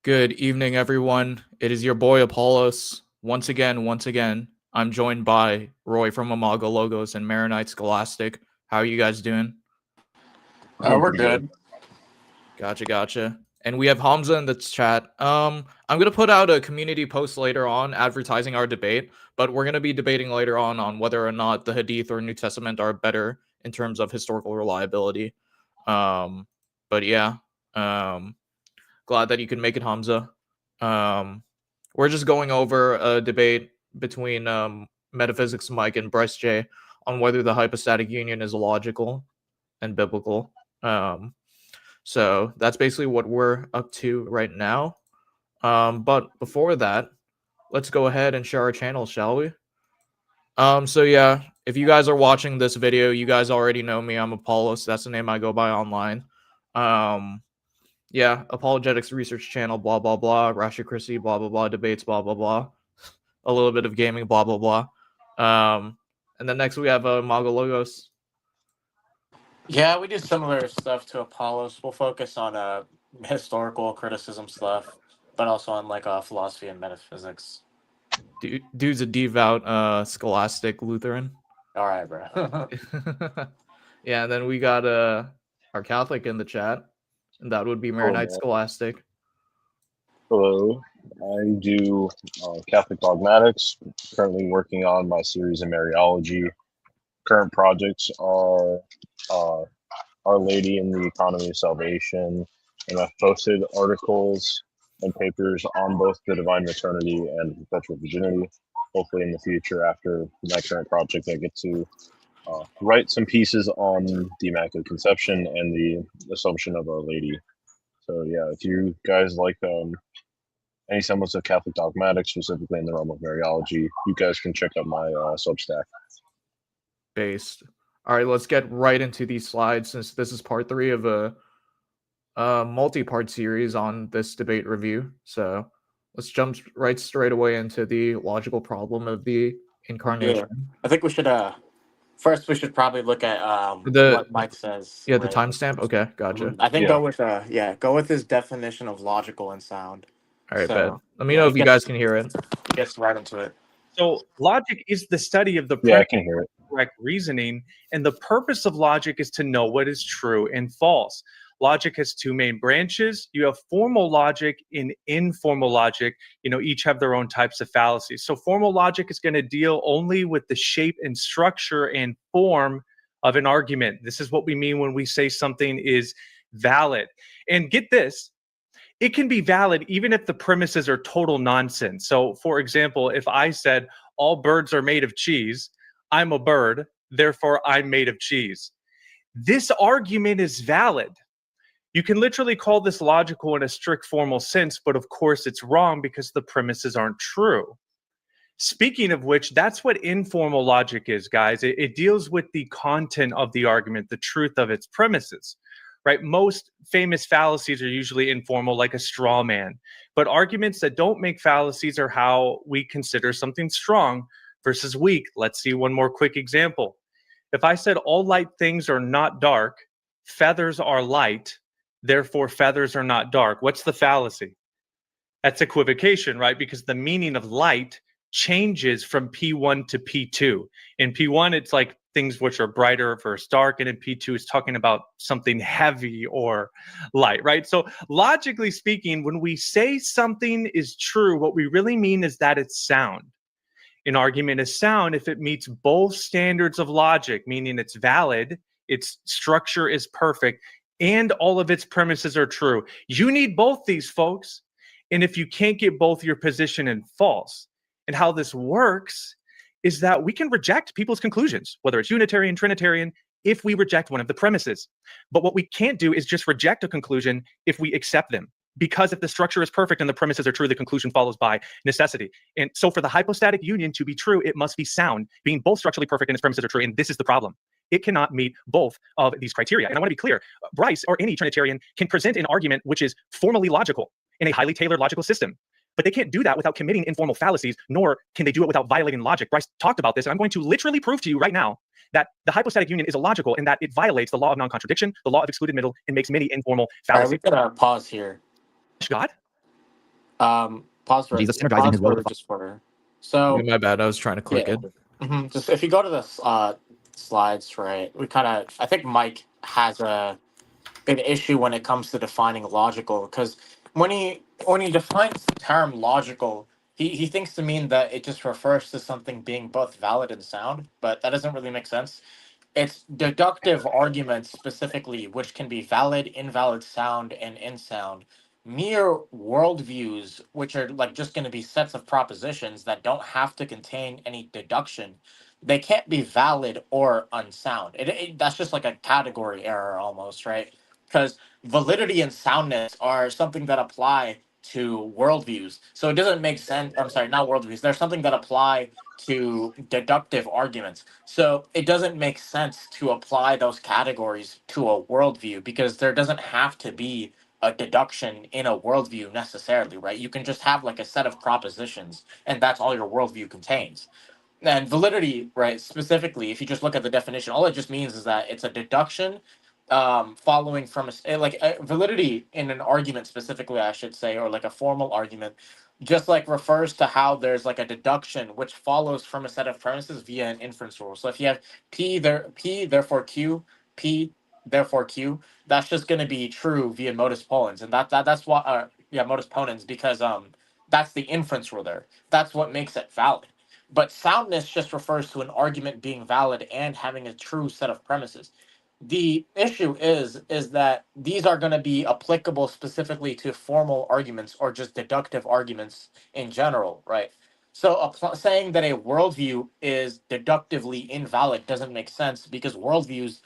Good evening, everyone. It is your boy Apollos. Once again, I'm joined by Roy from Amago Logos and Maronite Scholastic. How are you guys doing? We're good. Gotcha. And we have Hamza in the chat. I'm gonna put out a community post later on advertising our debate, but we're gonna be debating later on whether or not the Hadith or New Testament are better in terms of historical reliability. But yeah, glad that you can make it, Hamza. We're just going over a debate between Metaphysics Mike and Bryce J on whether the hypostatic union is logical and biblical. So that's basically what we're up to right now. But before that, let's go ahead and share our channel, shall we? So yeah, if you guys are watching this video, you guys already know me. I'm Apollos. That's the name I go by online. Yeah, apologetics research channel, blah blah blah, Rashicracy, blah blah blah, debates, blah blah blah, a little bit of gaming, blah blah blah. And then next we have Mago Logos. Yeah, we do similar stuff to Apollos. We'll focus on historical criticism stuff, but also on philosophy and metaphysics. Dude's a devout scholastic Lutheran. All right, bro. Yeah, and then we got our Catholic in the chat, and that would be Maronite Scholastic. Hello, I do Catholic dogmatics. Currently working on my series in Mariology. Current projects are Our Lady in the Economy of Salvation, and I've posted articles and papers on both the Divine Maternity and Perpetual Virginity. Hopefully in the future, after my current project, I get to write some pieces on the Immaculate Conception and the Assumption of Our Lady. So yeah, if you guys like any semblance of Catholic dogmatics, specifically in the realm of Mariology, you guys can check out my Substack. Based. All right, let's get right into these slides since this is part 3 of a multi-part series on this debate review. So let's jump right straight away into the logical problem of the incarnation. Yeah. I think we should first we should probably look at what Mike says. Yeah, the timestamp. Okay, gotcha. I think go with his definition of logical and sound. All right, bet. Let me know if you guys can hear it. Gets right into it. So logic is the study of the I can hear it. correct reasoning, and the purpose of logic is to know what is true and false. Logic has 2 main branches. You have formal logic and informal logic. Each have their own types of fallacies. So formal logic is going to deal only with the shape and structure and form of an argument. This is what we mean when we say something is valid. And get this, it can be valid even if the premises are total nonsense. So for example, if I said all birds are made of cheese, I'm a bird, therefore I'm made of cheese. This argument is valid. You can literally call this logical in a strict formal sense, but of course it's wrong because the premises aren't true. Speaking of which, that's what informal logic is, guys. It deals with the content of the argument, the truth of its premises, right? Most famous fallacies are usually informal, like a straw man. But arguments that don't make fallacies are how we consider something strong versus weak. Let's see one more quick example. If I said all light things are not dark, feathers are light, therefore feathers are not dark. What's the fallacy? That's equivocation, right? Because the meaning of light changes from P1 to P2. In P1, it's like things which are brighter versus dark, and in P2 is talking about something heavy or light, right? So logically speaking, when we say something is true, what we really mean is that it's sound. An argument is sound if it meets both standards of logic, meaning it's valid, its structure is perfect, and all of its premises are true. You need both these, folks. And if you can't get both, your position is false. And how this works is that we can reject people's conclusions, whether it's Unitarian, Trinitarian, if we reject one of the premises. But what we can't do is just reject a conclusion if we accept them. Because if the structure is perfect and the premises are true, the conclusion follows by necessity. And so for the hypostatic union to be true, it must be sound, being both structurally perfect and its premises are true. And this is the problem. It cannot meet both of these criteria. And I want to be clear, Bryce or any Trinitarian can present an argument which is formally logical in a highly tailored logical system. But they can't do that without committing informal fallacies, nor can they do it without violating logic. Bryce talked about this, and I'm going to literally prove to you right now that the hypostatic union is illogical in that it violates the law of non-contradiction, the law of excluded middle, and makes many informal fallacies. All right, we gotta pause here. God? Pause for Jesus energizing his will with the just for so. Yeah, my bad. I was trying to click Yeah. it. Just if you go to the slides, right? We kind of, I think Mike has an issue when it comes to defining logical, because when he defines the term logical, he thinks to mean that it just refers to something being both valid and sound, but that doesn't really make sense. It's deductive arguments specifically, which can be valid, invalid, sound, and insound. Mere worldviews, which are like just going to be sets of propositions that don't have to contain any deduction, they can't be valid or unsound. That's just like a category error almost, right? Because validity and soundness are something that apply to worldviews. So it doesn't make sense. I'm sorry, not worldviews. There's something that apply to deductive arguments. So it doesn't make sense to apply those categories to a worldview because there doesn't have to be a deduction in a worldview necessarily, right? You can just have like a set of propositions and that's all your worldview contains. And validity, right, specifically, if you just look at the definition, all it just means is that it's a deduction following from validity in an argument specifically, I should say, or like a formal argument, just like refers to how there's like a deduction which follows from a set of premises via an inference rule. So if you have P therefore Q, P therefore Q, that's just going to be true via modus ponens, and that's what modus ponens, because that's the inference rule there. That's what makes it valid. But soundness just refers to an argument being valid and having a true set of premises. The issue is that these are going to be applicable specifically to formal arguments or just deductive arguments in general, right? So saying that a worldview is deductively invalid doesn't make sense because worldviews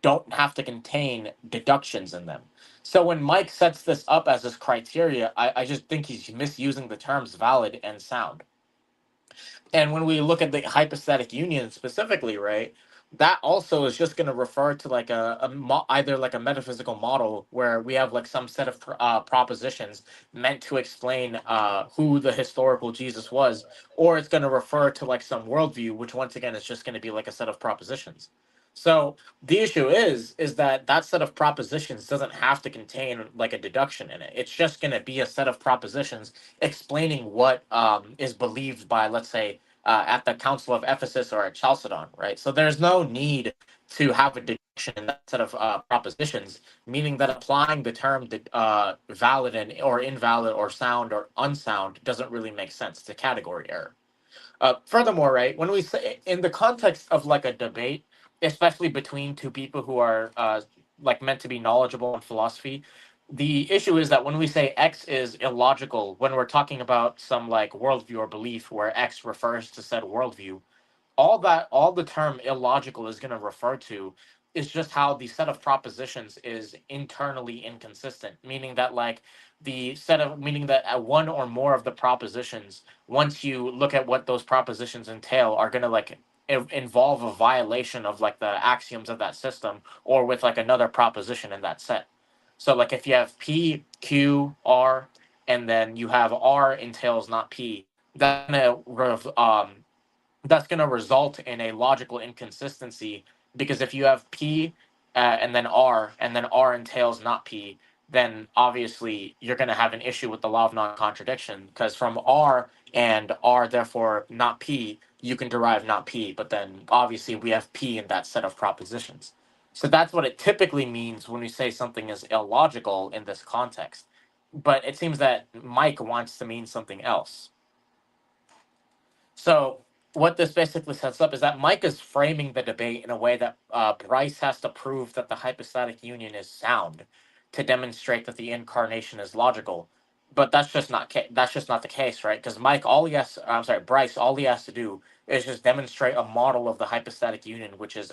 don't have to contain deductions in them. So when Mike sets this up as his criteria, I just think he's misusing the terms valid and sound. And when we look at the hypostatic union specifically, right, that also is just going to refer to like either like a metaphysical model where we have like some set of propositions meant to explain who the historical Jesus was, or it's going to refer to like some worldview, which once again is just going to be like a set of propositions. So the issue is that that set of propositions doesn't have to contain like a deduction in it. It's just going to be a set of propositions explaining what is believed by, let's say, at the Council of Ephesus or at Chalcedon, right? So there's no need to have a deduction in that set of propositions, meaning that applying the term valid and or invalid or sound or unsound doesn't really make sense. It's a category error. Furthermore, right, when we say in the context of like a debate, especially between two people who are like meant to be knowledgeable in philosophy, the issue is that when we say X is illogical, when we're talking about some like worldview or belief where X refers to said worldview, all the term illogical is going to refer to is just how the set of propositions is internally inconsistent, meaning that like meaning that one or more of the propositions, once you look at what those propositions entail, are going to like involve a violation of like the axioms of that system or with like another proposition in that set. So like if you have P, Q, R, and then you have R entails not P, that's going to result in a logical inconsistency, because if you have P and then R entails not P, then obviously you're going to have an issue with the law of non-contradiction, because from R and R therefore not P, you can derive not P, but then obviously we have P in that set of propositions. So that's what it typically means when we say something is illogical in this context. But it seems that Mike wants to mean something else. So what this basically sets up is that Mike is framing the debate in a way that Bryce has to prove that the hypostatic union is sound to demonstrate that the incarnation is logical. But that's just not the case, right? Because Bryce, all he has to do is just demonstrate a model of the hypostatic union which is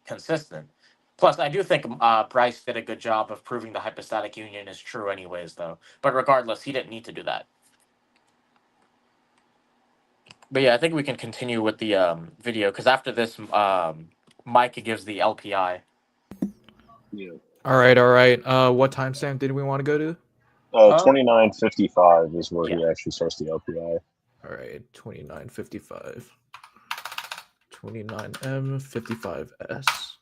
consistent. Plus, I do think Bryce did a good job of proving the hypostatic union is true, anyways, though. But regardless, he didn't need to do that. But yeah, I think we can continue with the video, because after this, Mike gives the LPI. Yeah. All right, all right. What timestamp did we want to go to? 29:55 is where Yeah. he actually starts the LPI. All right, 29:55. 29M55S.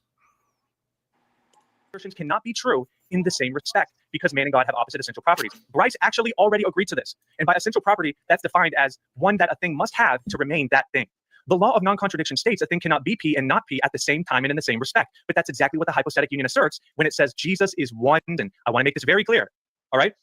assertions cannot be true in the same respect because man and God have opposite essential properties. Bryce actually already agreed to this. And by essential property, that's defined as one that a thing must have to remain that thing. The law of non-contradiction states a thing cannot be P and not P at the same time and in the same respect. But that's exactly what the hypostatic union asserts when it says Jesus is one. And I want to make this very clear. All right.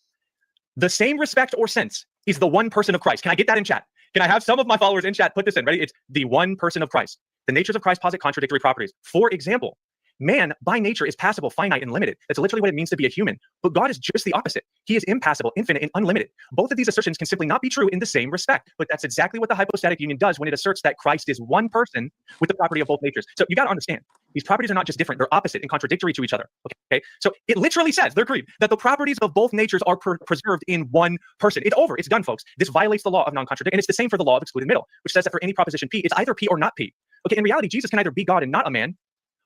The same respect or sense is the one person of Christ. Can I get that in chat? Can I have some of my followers in chat put this in? Ready? It's the one person of Christ. The natures of Christ posit contradictory properties. For example, man by nature is passible, finite, and limited. That's literally what it means to be a human. But God is just the opposite. He is impassible, infinite, and unlimited. Both of these assertions can simply not be true in the same respect. But that's exactly what the hypostatic union does when it asserts that Christ is one person with the property of both natures. So you got to understand, these properties are not just different, they're opposite and contradictory to each other. Okay? So it literally says, their creed, that the properties of both natures are preserved in one person. It's over. It's done, folks. This violates the law of non-contradiction. And it's the same for the law of excluded middle, which says that for any proposition P, it's either P or not P. Okay, in reality, Jesus can either be God and not a man,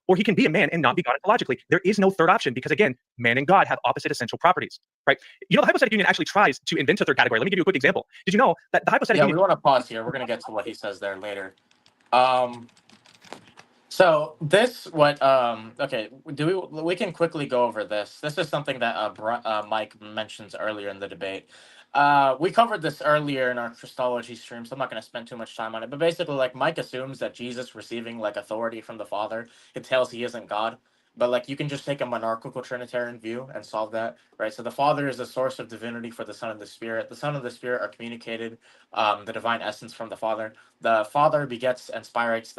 or he can be a man and not be God ontologically. There is no third option because, again, man and God have opposite essential properties, right? You know, the hypostatic union actually tries to invent a third category. Let me give you a quick example. Did you know that the hypostatic union... we want to pause here. We're going to get to what he says there later. So this, okay, we can quickly go over this. This is something that Mike mentions earlier in the debate. We covered this earlier in our Christology stream, so I'm not going to spend too much time on it. But basically, like, Mike assumes that Jesus receiving, like, authority from the Father entails he isn't God. But, like, you can just take a monarchical Trinitarian view and solve that, right? So the Father is the source of divinity for the Son and the Spirit. The Son and the Spirit are communicated, the divine essence from the Father. The Father begets and spirates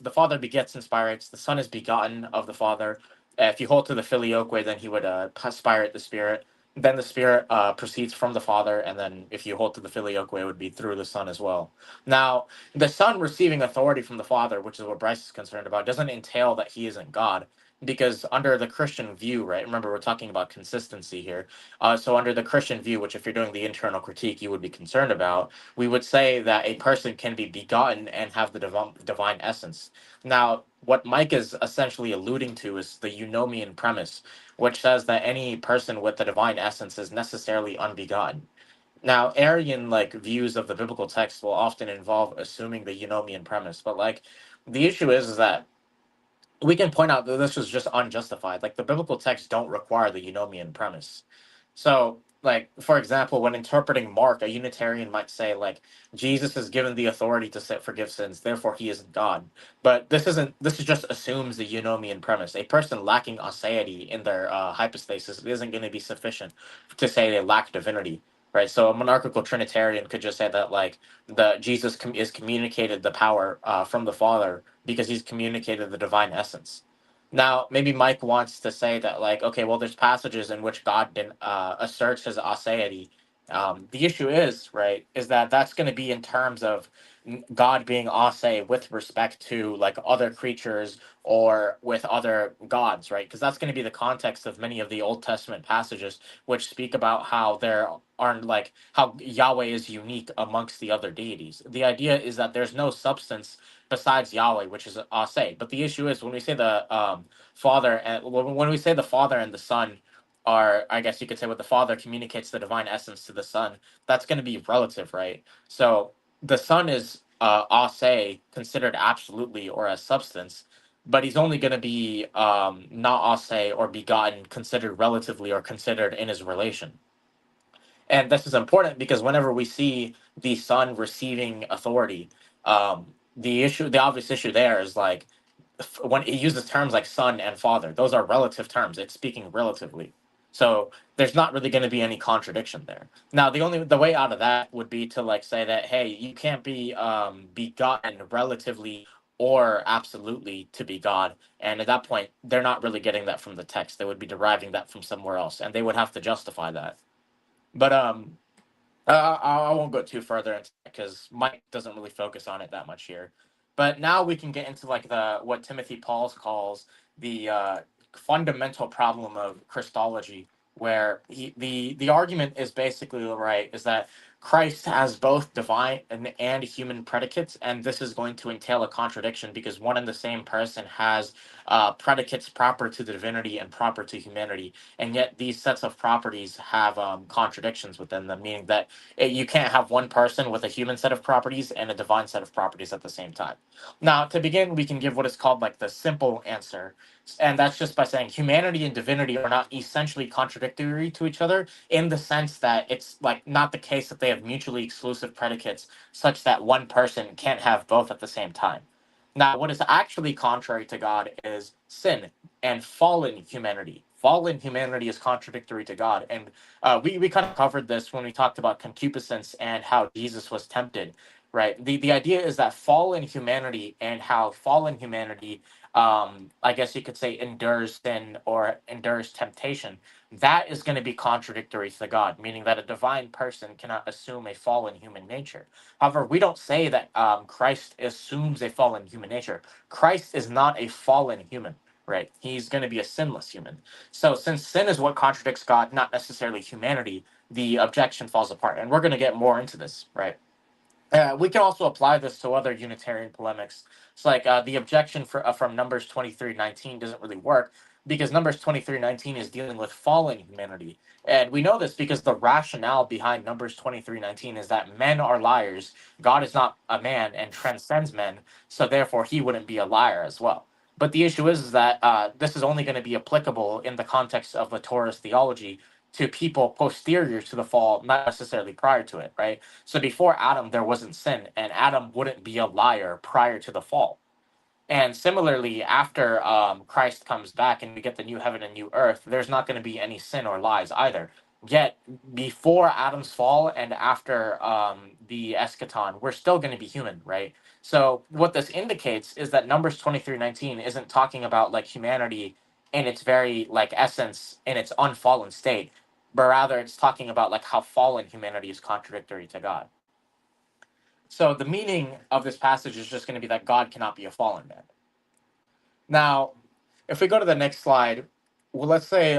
the Father begets and spirates. The Son is begotten of the Father. If you hold to the filioque, then he would spirate the Spirit. Then the Spirit proceeds from the Father, and then if you hold to the filioque, it would be through the Son as well. Now, the Son receiving authority from the Father, which is what Bryce is concerned about, doesn't entail that he isn't God. Because under the Christian view, right? Remember, we're talking about consistency here. So under the Christian view, which if you're doing the internal critique, you would be concerned about, we would say that a person can be begotten and have the divine essence. Now, what Mike is essentially alluding to is the eunomian premise, which says that any person with the divine essence is necessarily unbegotten. Now, Arian views of the biblical text will often involve assuming the eunomian premise, but the issue is that we can point out that this was just unjustified. Like, the biblical texts don't require the eunomian premise. So, for example, when interpreting Mark, a Unitarian might say, Jesus is given the authority to forgive sins, therefore he isn't God. But this just assumes the eunomian premise. A person lacking aseity in their hypostasis isn't going to be sufficient to say they lack divinity. Right, so a monarchical Trinitarian could just say that the Jesus is communicated the power from the Father because he's communicated the divine essence. Now, maybe Mike wants to say that, okay, well, there's passages in which God asserts his aseity. The issue is, right, is that that's going to be in terms of God being ase with respect to other creatures or with other gods, right? Because that's going to be the context of many of the Old Testament passages which speak about how there aren't how Yahweh is unique amongst the other deities. The idea is that there's no substance besides Yahweh, which is ase. But the issue is when we say the Father and when we say the Father and the Son are, I guess you could say, what the Father communicates the divine essence to the Son. That's going to be relative, right? So the Son is ase, considered absolutely or as substance, but he's only going to be not ase or begotten, considered relatively or considered in his relation. And this is important because whenever we see the Son receiving authority, the obvious issue there is when it uses terms like son and father, those are relative terms. It's speaking relatively. So there's not really going to be any contradiction there. Now, the way out of that would be to say that, hey, you can't be begotten relatively or absolutely to be God. And at that point, they're not really getting that from the text. They would be deriving that from somewhere else, and they would have to justify that. But I won't go too further into it because Mike doesn't really focus on it that much here. But now we can get into what Timothy Pauls calls the fundamental problem of Christology, where the argument is basically, right, is that Christ has both divine and human predicates, and this is going to entail a contradiction because one and the same person has predicates proper to the divinity and proper to humanity, and yet these sets of properties have contradictions within them, meaning that you can't have one person with a human set of properties and a divine set of properties at the same time. Now, to begin, we can give what is called like the simple answer, and that's just by saying humanity and divinity are not essentially contradictory to each other in the sense that it's like not the case that they have mutually exclusive predicates such that one person can't have both at the same time. Now, what is actually contrary to God is sin and fallen humanity. Fallen humanity is contradictory to God. And we kind of covered this when we talked about concupiscence and how Jesus was tempted, right? The idea is that fallen humanity and how fallen humanity, I guess you could say, endures sin or endures temptation, that is going to be contradictory to God, meaning that a divine person cannot assume a fallen human nature. However, we don't say that Christ assumes a fallen human nature. Christ is not a fallen human, right? He's going to be a sinless human. So, since sin is what contradicts God, not necessarily humanity, the objection falls apart. And we're going to get more into this, right? We can also apply this to other Unitarian polemics. It's like the objection from Numbers 23:19 doesn't really work because Numbers 23:19 is dealing with fallen humanity. And we know this because the rationale behind Numbers 23:19 is that men are liars. God is not a man and transcends men, so therefore he wouldn't be a liar as well. But the issue is that this is only going to be applicable in the context of the Torah's theology to people posterior to the fall, not necessarily prior to it, right? So before Adam, there wasn't sin, and Adam wouldn't be a liar prior to the fall. And similarly, after Christ comes back and we get the new heaven and new earth, there's not going to be any sin or lies either. Yet, before Adam's fall and after the eschaton, we're still going to be human, right? So, what this indicates is that Numbers 23:19 isn't talking about like humanity in its very like essence, in its unfallen state, but rather it's talking about like how fallen humanity is contradictory to God. So the meaning of this passage is just going to be that God cannot be a fallen man. Now, if we go to the next slide, well, let's say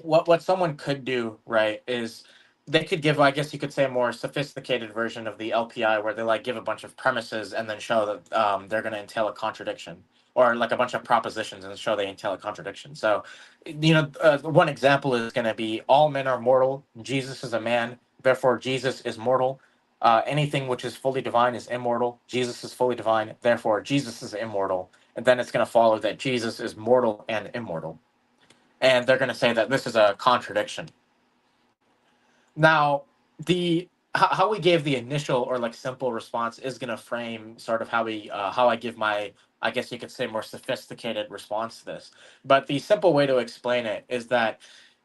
what someone could do, right, is they could give, I guess you could say, a more sophisticated version of the LPI where they like give a bunch of premises and then show that they're going to entail a contradiction, or like a bunch of propositions and show they entail a contradiction. So, one example is going to be all men are mortal. Jesus is a man, therefore Jesus is mortal. Anything which is fully divine is immortal. Jesus is fully divine, therefore Jesus is immortal. And then it's going to follow that Jesus is mortal and immortal, and they're going to say that this is a contradiction. Now, the how we gave the initial or like simple response is going to frame sort of how I give my, I guess you could say, more sophisticated response to this. But the simple way to explain it is that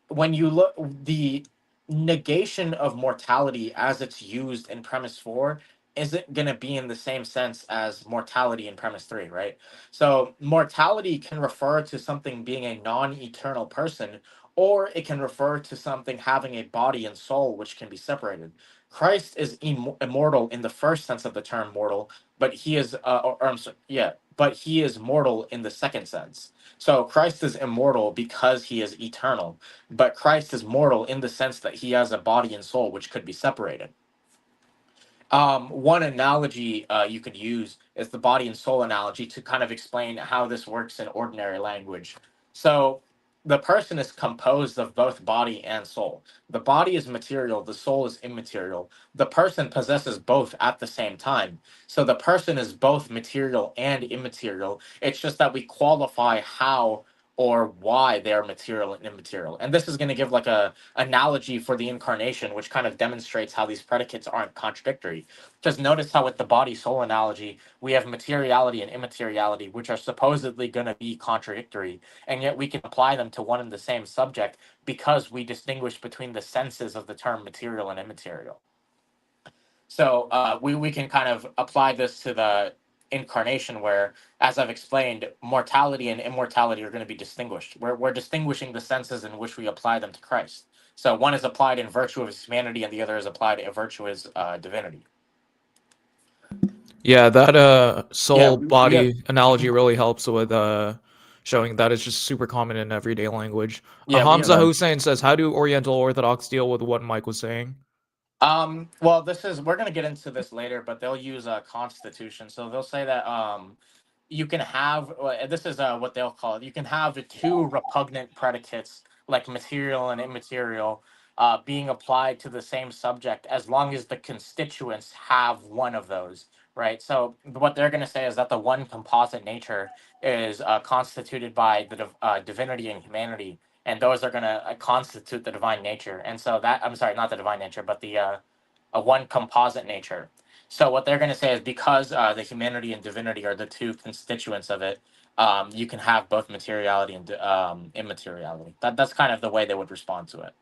when you look, the negation of mortality as it's used in premise 4 isn't going to be in the same sense as mortality in premise 3, right? So mortality can refer to something being a non-eternal person, or it can refer to something having a body and soul which can be separated. Christ is immortal in the first sense of the term mortal, but he is or I'm sorry, yeah, but he is mortal in the second sense. So Christ is immortal because he is eternal, but Christ is mortal in the sense that he has a body and soul which could be separated. One analogy you could use is the body and soul analogy to kind of explain how this works in ordinary language. So the person is composed of both body and soul. The body is material, the soul is immaterial. The person possesses both at the same time. So the person is both material and immaterial. It's just that we qualify how or why they are material and immaterial. And this is going to give like a analogy for the incarnation, which kind of demonstrates how these predicates aren't contradictory. Just notice how with the body soul analogy, we have materiality and immateriality, which are supposedly going to be contradictory, and yet we can apply them to one and the same subject because we distinguish between the senses of the term material and immaterial. So we can kind of apply this to the incarnation where, as I've explained, mortality and immortality are going to be distinguished. We're distinguishing the senses in which we apply them to Christ. So one is applied in virtue of his humanity and the other is applied in virtue of his divinity. Yeah, that Yeah, soul we have, body analogy really helps with showing that it's just super common in everyday language. yeah, we have Hamza Hussein says, "How do Oriental Orthodox deal with what Mike was saying?" Well, we're gonna get into this later, but they'll use a constitution. So they'll say that you can have this is what they'll call it. You can have the two repugnant predicates like material and immaterial being applied to the same subject as long as the constituents have one of those, right? So what they're going to say is that the one composite nature is constituted by the divinity and humanity, and those are going to constitute the divine nature. And so that I'm sorry, not the divine nature, but the a one composite nature. So what they're going to say is because the humanity and divinity are the two constituents of it, you can have both materiality and immateriality. That's kind of the way they would respond to it.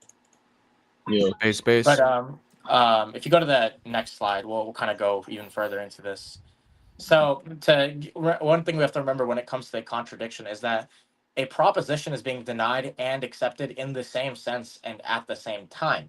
Yeah. But Space. if you go to the next slide, we'll kind of go even further into this. So one thing we have to remember when it comes to a contradiction is that a proposition is being denied and accepted in the same sense and at the same time.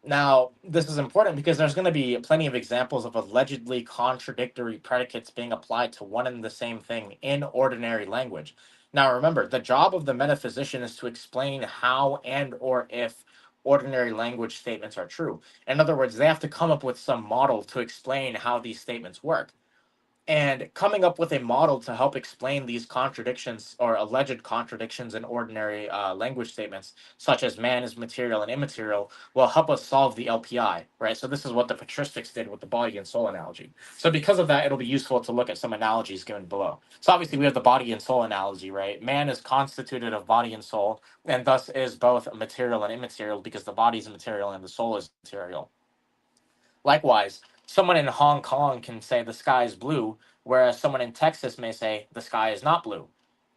Now, this is important because there's going to be plenty of examples of allegedly contradictory predicates being applied to one and the same thing in ordinary language. Now, remember, the job of the metaphysician is to explain how and or if ordinary language statements are true. In other words, they have to come up with some model to explain how these statements work. And coming up with a model to help explain these contradictions or alleged contradictions in ordinary language statements, such as man is material and immaterial, will help us solve the LPI, right? So this is what the patristics did with the body and soul analogy. So because of that, it'll be useful to look at some analogies given below. So obviously we have the body and soul analogy, right? Man is constituted of body and soul, and thus is both material and immaterial because the body is material and the soul is material. Likewise, someone in Hong Kong can say the sky is blue, whereas someone in Texas may say the sky is not blue.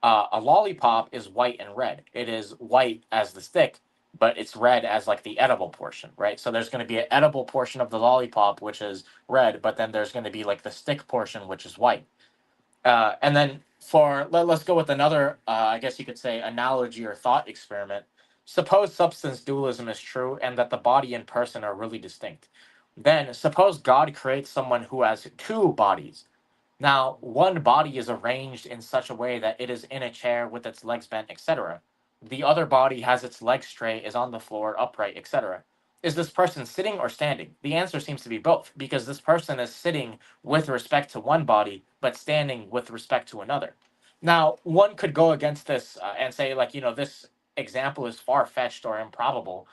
A lollipop is white and red. It is white as the stick, but it's red as like the edible portion, right? So there's going to be an edible portion of the lollipop, which is red, but then there's going to be like the stick portion, which is white. And then let's go with another, I guess you could say, analogy or thought experiment. Suppose substance dualism is true and that the body and person are really distinct. Then suppose God creates someone who has two bodies. Now, one body is arranged in such a way that it is in a chair with its legs bent, etc. The other body has its legs straight, is on the floor, upright, etc. Is this person sitting or standing? The answer seems to be both, because this person is sitting with respect to one body, but standing with respect to another. Now, one could go against this and say, like, this example is far fetched or improbable,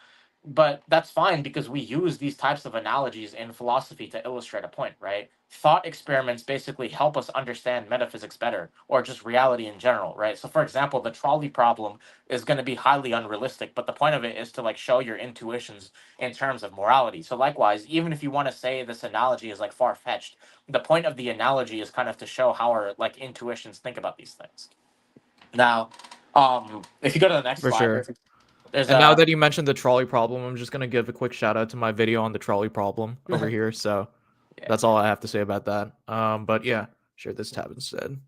but that's fine because we use these types of analogies in philosophy to illustrate a point, right? Thought experiments basically help us understand metaphysics better or just reality in general, right? So for example, the trolley problem is going to be highly unrealistic, but the point of it is to like show your intuitions in terms of morality. So likewise, even if you want to say this analogy is like far-fetched, the point of the analogy is kind of to show how our like intuitions think about these things. Now, if you go to the next For slide, sure. there's And now a that you mentioned the trolley problem, I'm just gonna give a quick shout out to my video on the trolley problem over here. So yeah. that's all I have to say about that. But yeah, share this tab instead.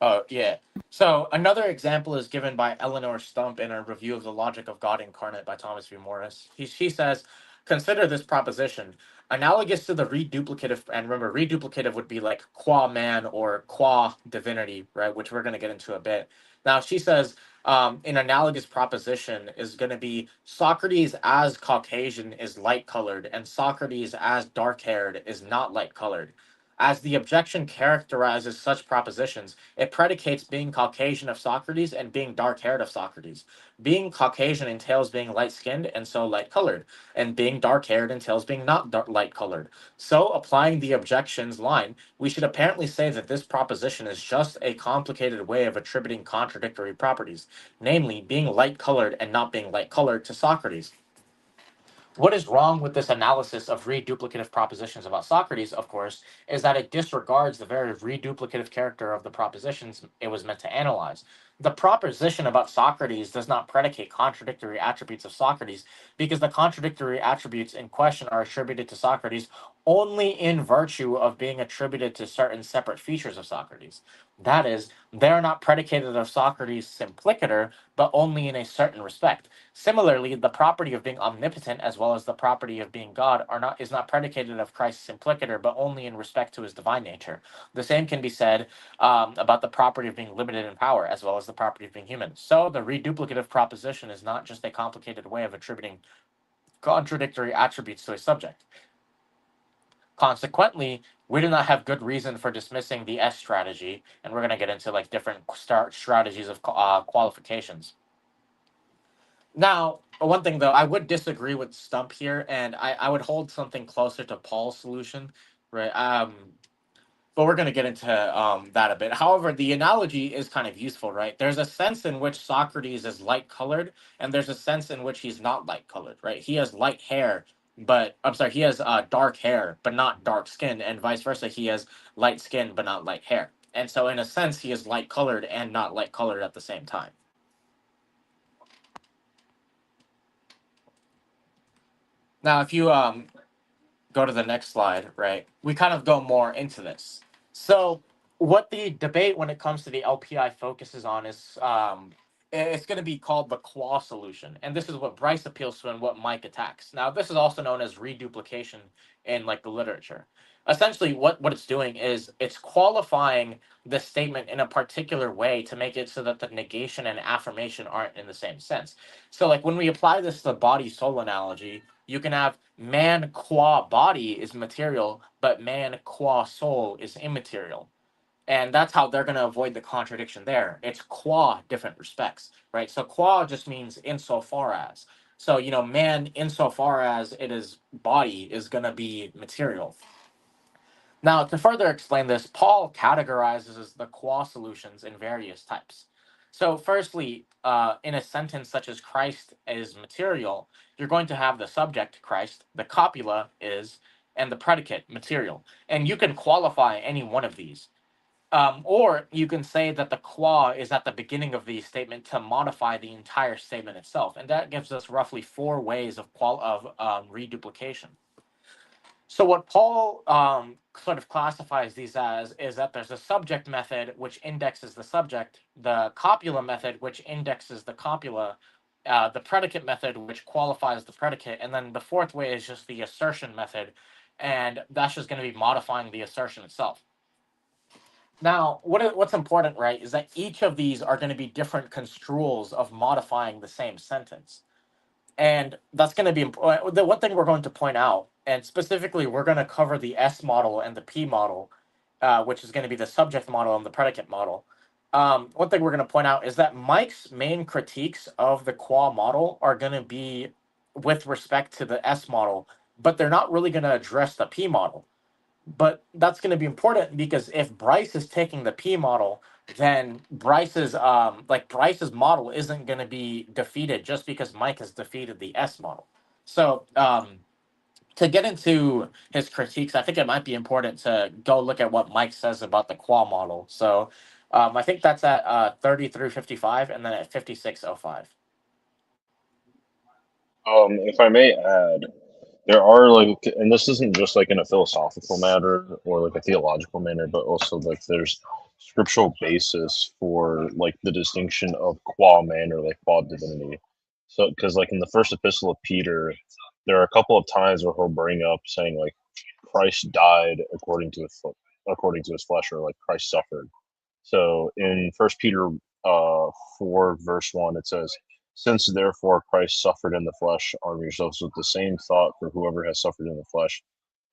Oh, yeah. So another example is given by Eleanor Stump in a review of the Logic of God Incarnate by Thomas V. Morris. She says, consider this proposition analogous to the reduplicative, and remember, reduplicative would be like qua man or qua divinity, right? Which we're going to get into a bit. Now, she says, an analogous proposition is going to be Socrates as Caucasian is light colored, and Socrates as dark haired is not light colored. As the objection characterizes such propositions, it predicates being Caucasian of Socrates and being dark haired of Socrates. Being Caucasian entails being light skinned and so light colored, and being dark haired entails being not light colored. So, applying the objections line, we should apparently say that this proposition is just a complicated way of attributing contradictory properties, namely being light colored and not being light colored to Socrates. What is wrong with this analysis of reduplicative propositions about Socrates, of course, is that it disregards the very reduplicative character of the propositions it was meant to analyze. The proposition about Socrates does not predicate contradictory attributes of Socrates because the contradictory attributes in question are attributed to Socrates only in virtue of being attributed to certain separate features of Socrates. That is, they are not predicated of Socrates' simplicator, but only in a certain respect. Similarly, the property of being omnipotent as well as the property of being God is not predicated of Christ's implicator, but only in respect to his divine nature. The same can be said about the property of being limited in power as well as the property of being human. So the reduplicative proposition is not just a complicated way of attributing contradictory attributes to a subject. Consequently, we do not have good reason for dismissing the S strategy, and we're going to get into like different strategies of qualifications. Now, one thing though, I would disagree with Stump here, and I would hold something closer to Paul's solution, right? But we're going to get into that a bit. However, the analogy is kind of useful, right? There's a sense in which Socrates is light colored, and there's a sense in which he's not light colored, right? He has light hair, but I'm sorry, he has dark hair, but not dark skin, and vice versa. He has light skin, but not light hair. And so, in a sense, he is light colored and not light colored at the same time. Now, if you go to the next slide, right, we kind of go more into this. So what the debate when it comes to the LPI focuses on is it's going to be called the qua solution. And this is what Bryce appeals to and what Mike attacks. Now, this is also known as reduplication in like the literature. Essentially, what it's doing is it's qualifying the statement in a particular way to make it so that the negation and affirmation aren't in the same sense. So like when we apply this to the body soul analogy, you can have man qua body is material, but man qua soul is immaterial. And that's how they're going to avoid the contradiction there. It's qua different respects, right? So qua just means insofar as. So, you know, man insofar as it is body is going to be material. Now, to further explain this, Paul categorizes the qua solutions in various types. So, firstly, in a sentence such as Christ is material, you're going to have the subject, Christ, the copula is, and the predicate, material. And you can qualify any one of these. Or you can say that the qua is at the beginning of the statement to modify the entire statement itself. And that gives us roughly 4 ways of reduplication. So what Paul sort of classifies these as is that there's a subject method which indexes the subject, the copula method which indexes the copula, the predicate method which qualifies the predicate, and then the 4th way is just the assertion method, and that's just going to be modifying the assertion itself. Now, what's important, right, is that each of these are going to be different construals of modifying the same sentence. And that's going to be the one thing we're going to point out, and specifically, we're going to cover the S model and the P model, which is going to be the subject model and the predicate model. One thing we're going to point out is that Mike's main critiques of the qua model are going to be with respect to the S model, but they're not really going to address the P model. But that's going to be important because if Bryce is taking the P model, then Bryce's model isn't going to be defeated just because Mike has defeated the S model. So to get into his critiques, I think it might be important to go look at what Mike says about the qua model. So I think that's at 3355 and then at 5605. If I may add, there are like, and this isn't just like in a philosophical matter or like a theological manner, but also like there's scriptural basis for like the distinction of qua man or like qua divinity. So, because like in the first epistle of Peter, there are a couple of times where he'll bring up saying like Christ died according to his flesh, or like Christ suffered. So in First Peter 4 verse 1, it says, "Since therefore Christ suffered in the flesh, arm yourselves with the same thought, for whoever has suffered in the flesh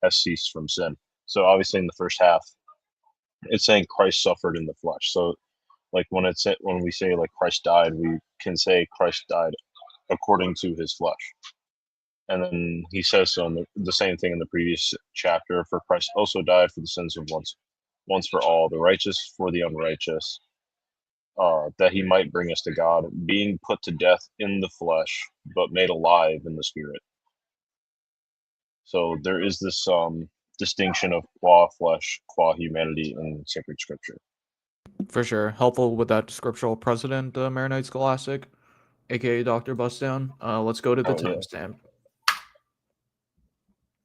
has ceased from sin." So obviously in the first half, it's saying Christ suffered in the flesh. So like when we say like Christ died, we can say Christ died according to his flesh. And then he says so in the same thing in the previous chapter, "For Christ also died for the sins of once for all, the righteous for the unrighteous, that he might bring us to God, being put to death in the flesh, but made alive in the spirit." So there is this distinction of qua flesh, qua humanity in sacred scripture. For sure. Helpful with that scriptural precedent, Maronite Scholastic, aka Dr. Bustdown. Let's go to the Oh, yeah. timestamp.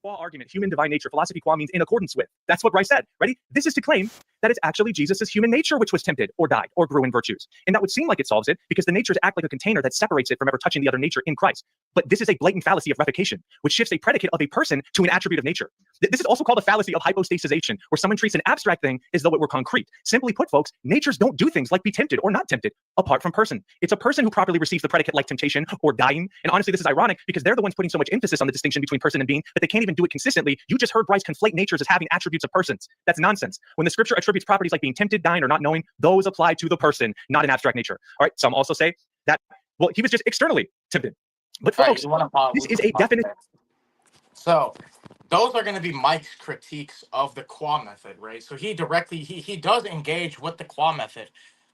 qua argument, human divine nature, philosophy qua means in accordance with. That's what Bryce said. Ready? This is to claim that it's actually Jesus' human nature which was tempted or died or grew in virtues. And that would seem like it solves it because the natures act like a container that separates it from ever touching the other nature in Christ. But this is a blatant fallacy of revocation, which shifts a predicate of a person to an attribute of nature. This is also called a fallacy of hypostasization, where someone treats an abstract thing as though it were concrete. Simply put, folks, natures don't do things like be tempted or not tempted apart from person. It's a person who properly receives the predicate like temptation or dying. And honestly, this is ironic because they're the ones putting so much emphasis on the distinction between person and being, but they can't even do it consistently. You just heard Bryce conflate natures as having attributes of persons. That's nonsense. When the scripture attributes properties like being tempted, dying, or not knowing, those apply to the person, not an abstract nature. All right, some also say that, well, he was just externally tempted. But folks, this is a definite. So those are going to be Mike's critiques of the qua method, right? So he directly, he does engage with the qua method.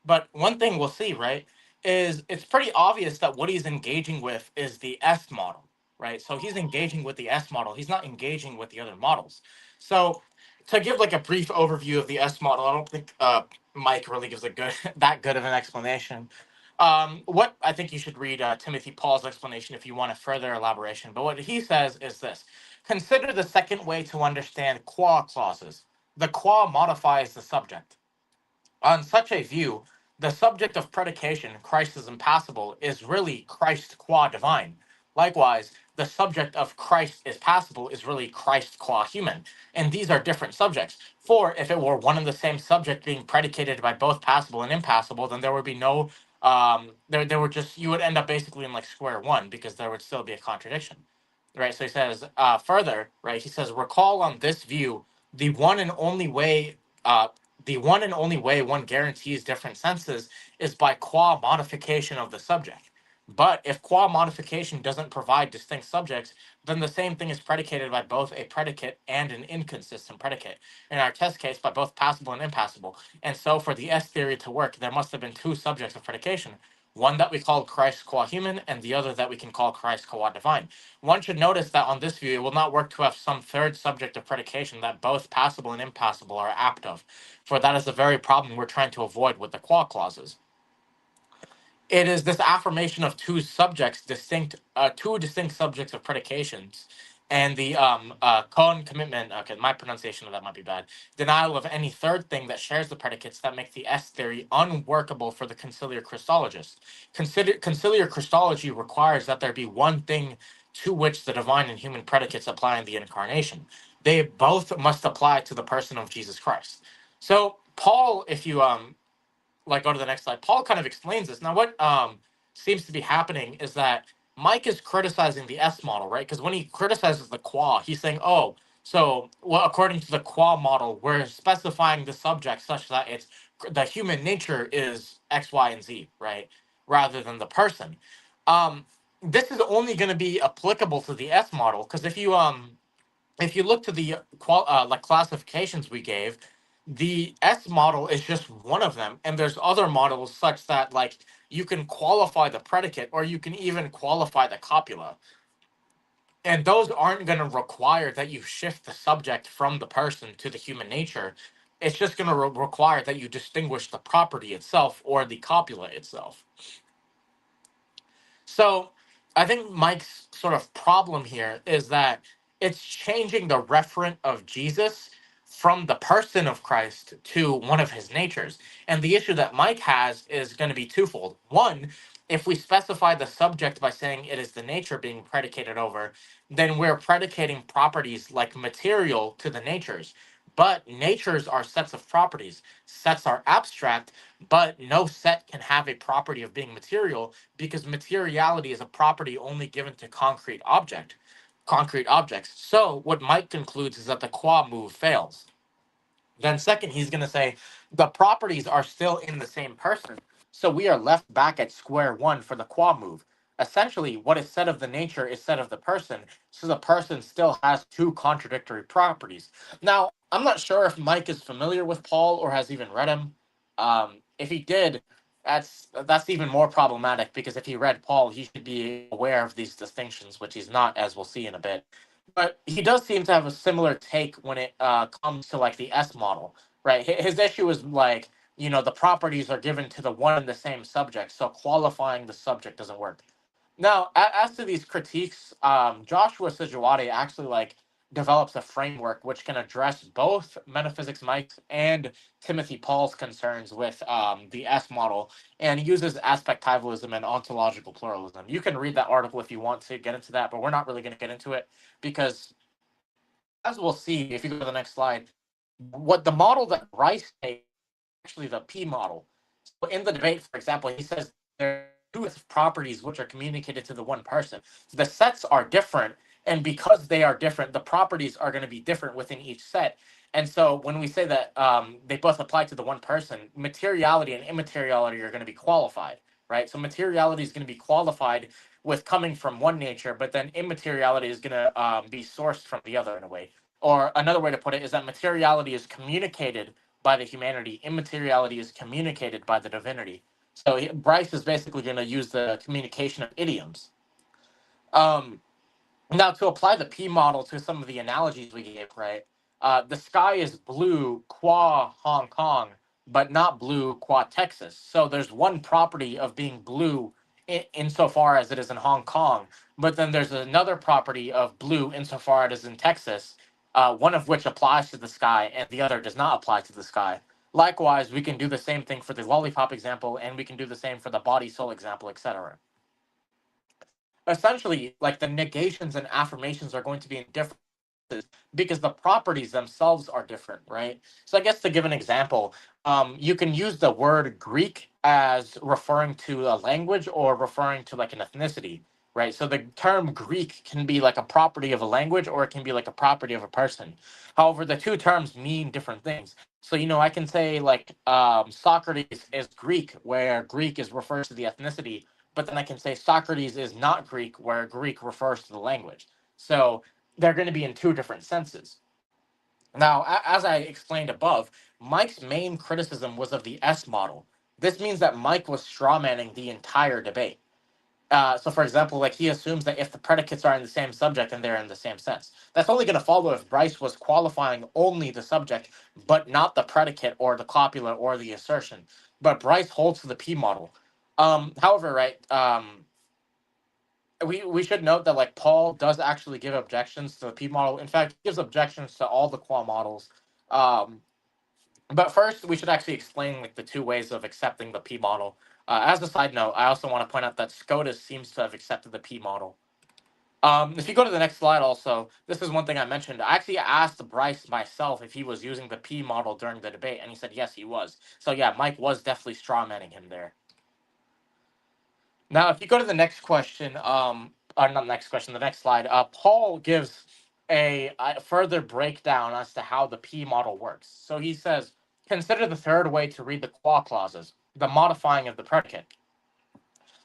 But one thing we'll see, right, is it's pretty obvious that what he's engaging with is the S model, right? So he's engaging with the S model. He's not engaging with the other models. So to give like a brief overview of the S model, I don't think Mike really gives a good that good of an explanation. What I think you should read Timothy Paul's explanation if you want a further elaboration. But what he says is this: consider the second way to understand qua clauses. The qua modifies the subject. On such a view, the subject of predication, Christ is impassible, is really Christ qua divine. Likewise, the subject of Christ is passible is really Christ qua human. And these are different subjects. For if it were one and the same subject being predicated by both passible and impassible, then there would be no there would just, you would end up basically in like square one because there would still be a contradiction. Right. So he says further, right, he says, recall on this view the one and only way one guarantees different senses is by qua modification of the subject. But if qua modification doesn't provide distinct subjects, then the same thing is predicated by both a predicate and an inconsistent predicate. In our test case, by both passible and impassible. And so for the S theory to work, there must have been two subjects of predication. One that we call Christ qua human, and the other that we can call Christ qua divine. One should notice that on this view, it will not work to have some third subject of predication that both passible and impassible are apt of, for that is the very problem we're trying to avoid with the qua clauses. It is this affirmation of two distinct subjects of predications, and the commitment. Okay, my pronunciation of that might be bad. Denial of any third thing that shares the predicates that make the S theory unworkable for the conciliar Christologist. Conciliar Christology requires that there be one thing to which the divine and human predicates apply in the incarnation. They both must apply to the person of Jesus Christ. So Paul, if you go to the next slide, Paul kind of explains this. Now, what seems to be happening is that Mike is criticizing the S model, right? Because when he criticizes the qua, he's saying, oh, so well, according to the qua model, we're specifying the subject such that it's the human nature is X, Y, and Z, right? Rather than the person. This is only going to be applicable to the S model, because if you look to the classifications we gave, the S model is just one of them, and there's other models such that like you can qualify the predicate or you can even qualify the copula, and those aren't going to require that you shift the subject from the person to the human nature. It's just going to require that you distinguish the property itself or the copula itself. So I think Mike's sort of problem here is that it's changing the referent of Jesus from the person of Christ to one of his natures. And the issue that Mike has is going to be twofold. One, if we specify the subject by saying it is the nature being predicated over, then we're predicating properties like material to the natures. But natures are sets of properties. Sets are abstract, but no set can have a property of being material because materiality is a property only given to concrete objects. So what Mike concludes is that the qua move fails. Then second, he's going to say the properties are still in the same person. So we are left back at square one for the qua move. Essentially, what is said of the nature is said of the person. So the person still has two contradictory properties. Now, I'm not sure if Mike is familiar with Paul or has even read him. If he did, that's even more problematic because if he read Paul, he should be aware of these distinctions, which he's not, as we'll see in a bit. But he does seem to have a similar take when it comes to like the S model, right? His issue is like, the properties are given to the one and the same subject, so qualifying the subject doesn't work. Now, as to these critiques, Joshua Sijuwade actually like develops a framework which can address both metaphysics Mike's and Timothy Paul's concerns with the S model, and uses aspectivalism and ontological pluralism. You can read that article if you want to get into that, but we're not really going to get into it because, as we'll see if you go to the next slide, what the model that Rice takes is actually the P model. So in the debate, for example, he says there are two properties which are communicated to the one person. The sets are different, and because they are different, the properties are going to be different within each set. And so when we say that they both apply to the one person, materiality and immateriality are going to be qualified, right? So materiality is going to be qualified with coming from one nature, but then immateriality is going to be sourced from the other in a way. Or another way to put it is that materiality is communicated by the humanity, immateriality is communicated by the divinity. So Bryce is basically going to use the communication of idioms. Now, to apply the P model to some of the analogies we gave, right? The sky is blue qua Hong Kong, but not blue qua Texas. So there's one property of being blue insofar as it is in Hong Kong, but then there's another property of blue insofar as it is in Texas, one of which applies to the sky and the other does not apply to the sky. Likewise, we can do the same thing for the lollipop example, and we can do the same for the body soul example, etc. Essentially, like the negations and affirmations are going to be in different because the properties themselves are different, right? So I guess to give an example, you can use the word Greek as referring to a language or referring to like an ethnicity, right? So the term Greek can be like a property of a language or it can be like a property of a person. However, the two terms mean different things. So, I can say like Socrates is Greek, where Greek is refers to the ethnicity, but then I can say Socrates is not Greek, where Greek refers to the language. So they're going to be in two different senses. Now, as I explained above, Mike's main criticism was of the S model. This means that Mike was strawmanning the entire debate. So, for example, like he assumes that if the predicates are in the same subject, then they're in the same sense. That's only going to follow if Bryce was qualifying only the subject, but not the predicate or the copula or the assertion. But Bryce holds to the P model. However, right, we should note that like Paul does actually give objections to the P model. In fact, he gives objections to all the qua models. Um, but first, we should actually explain like the two ways of accepting the P model. As a side note, I also want to point out that Scotus seems to have accepted the P model. If you go to the next slide, also, this is one thing I mentioned. I actually asked Bryce myself if he was using the P model during the debate, and he said yes, he was. So yeah, Mike was definitely strawmanning him there. Now, if you go to the next question, or not next question, the next slide, Paul gives a further breakdown as to how the P model works. So he says, consider the third way to read the qua clauses, the modifying of the predicate.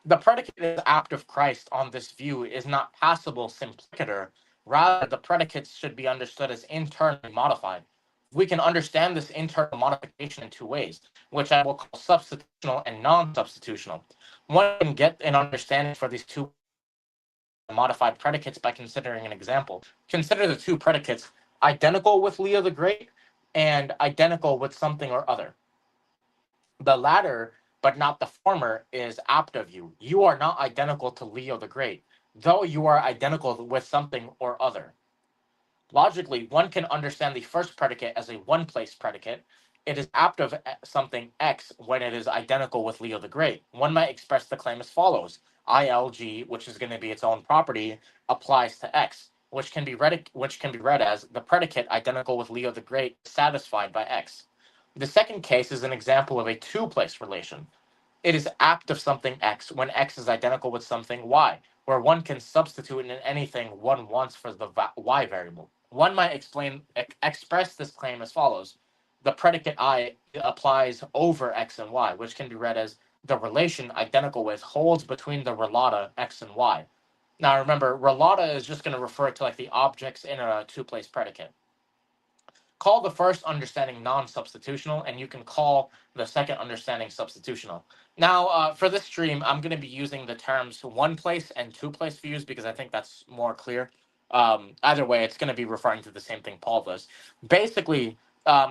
The predicate is apt of Christ on this view is not passable simplicator. Rather, the predicates should be understood as internally modified. We can understand this internal modification in two ways, which I will call substitutional and non-substitutional. One can get an understanding for these two modified predicates by considering an example. Consider the two predicates identical with Leo the Great and identical with something or other. The latter, but not the former, is apt of you. You are not identical to Leo the Great, though you are identical with something or other. Logically, one can understand the first predicate as a one-place predicate. It is apt of something X when it is identical with Leo the Great. One might express the claim as follows: ILG, which is going to be its own property, applies to X, which can be read as the predicate identical with Leo the Great satisfied by X. The second case is an example of a two-place relation. It is apt of something X when X is identical with something Y, where one can substitute in anything one wants for the Y variable. One might express this claim as follows: the predicate I applies over X and Y, which can be read as the relation identical with holds between the relata X and Y. Now remember, relata is just going to refer to like the objects in a two-place predicate. Call the first understanding non-substitutional, and you can call the second understanding substitutional. Now, for this stream, I'm going to be using the terms one-place and two-place views because I think that's more clear. Either way, it's going to be referring to the same thing Paul does. Basically,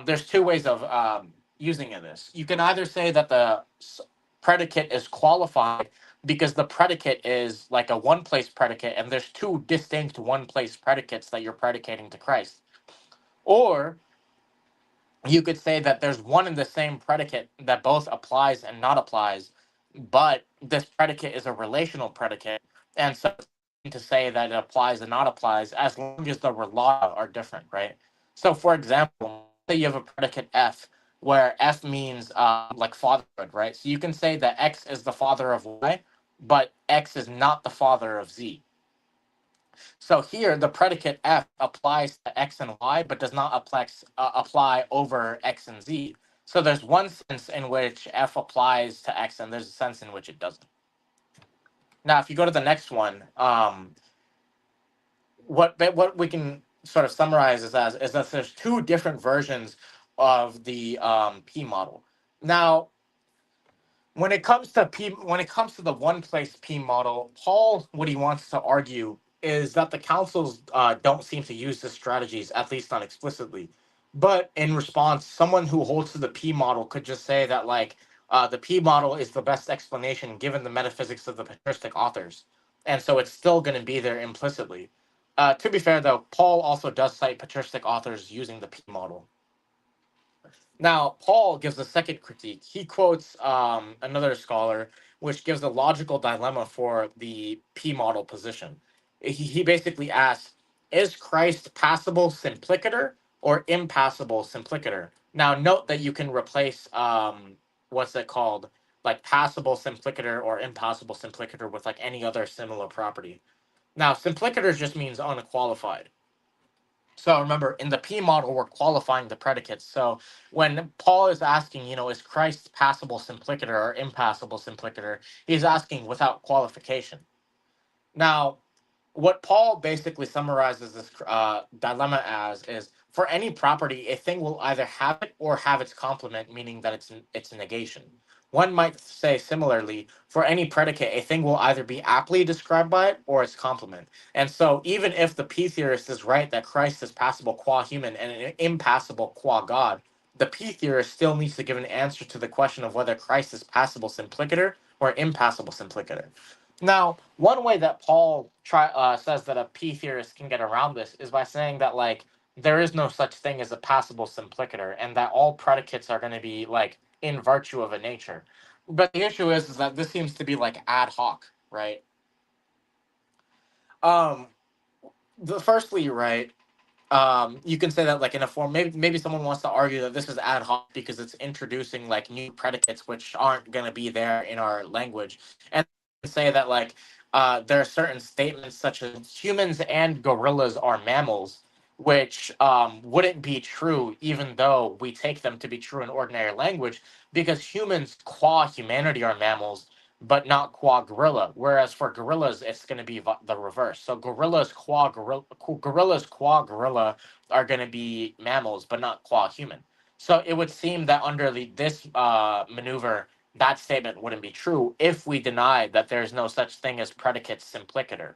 there's two ways of using this. You can either say that the predicate is qualified because the predicate is like a one-place predicate, and there's two distinct one-place predicates that you're predicating to Christ. Or you could say that there's one and the same predicate that both applies and not applies, but this predicate is a relational predicate, and so to say that it applies and not applies as long as the relata are different, right? So, for example, say you have a predicate F, where F means like fatherhood, right? So you can say that X is the father of Y, but X is not the father of Z. So here, the predicate F applies to X and Y, but does not apply over X and Z. So there's one sense in which F applies to X, and there's a sense in which it doesn't. Now, if you go to the next one, what we can sort of summarize is that there's two different versions of the P model. Now, when it comes to the one place P model, Paul, what he wants to argue is that the councils don't seem to use the strategies, at least not explicitly. But in response, someone who holds to the P model could just say that like the P model is the best explanation given the metaphysics of the patristic authors, and so it's still going to be there implicitly. To be fair, though, Paul also does cite patristic authors using the P model. Now, Paul gives a second critique. He quotes another scholar, which gives a logical dilemma for the P model position. He basically asks, is Christ passible simplicator or impassible simplicator? Now, note that you can replace, what's it called? Like passible simplicator or impassible simplicator with like any other similar property. Now, simplicator just means unqualified. So remember, in the P model, we're qualifying the predicates. So when Paul is asking, is Christ passible simplicator or impassible simplicator, he's asking without qualification. Now, what Paul basically summarizes this dilemma as is for any property, a thing will either have it or have its complement, meaning that it's a negation. One might say similarly, for any predicate, a thing will either be aptly described by it or its complement. And so, even if the P theorist is right that Christ is passible qua human and impassible qua God, the P theorist still needs to give an answer to the question of whether Christ is passible simplicator or impassible simplicator. Now, one way that Paul says that a P theorist can get around this is by saying that like there is no such thing as a passible simplicator, and that all predicates are going to be like in virtue of a nature. But the issue is that this seems to be like ad hoc, right? Um, firstly, right, you can say that like in a form, maybe someone wants to argue that this is ad hoc because it's introducing like new predicates which aren't going to be there in our language, and say that like there are certain statements such as humans and gorillas are mammals, which wouldn't be true even though we take them to be true in ordinary language, because humans qua humanity are mammals but not qua gorilla. Whereas for gorillas, it's going to be the reverse. So gorillas qua gorilla are going to be mammals, but not qua human. So it would seem that under this maneuver, that statement wouldn't be true if we denied that there's no such thing as predicate simplicator.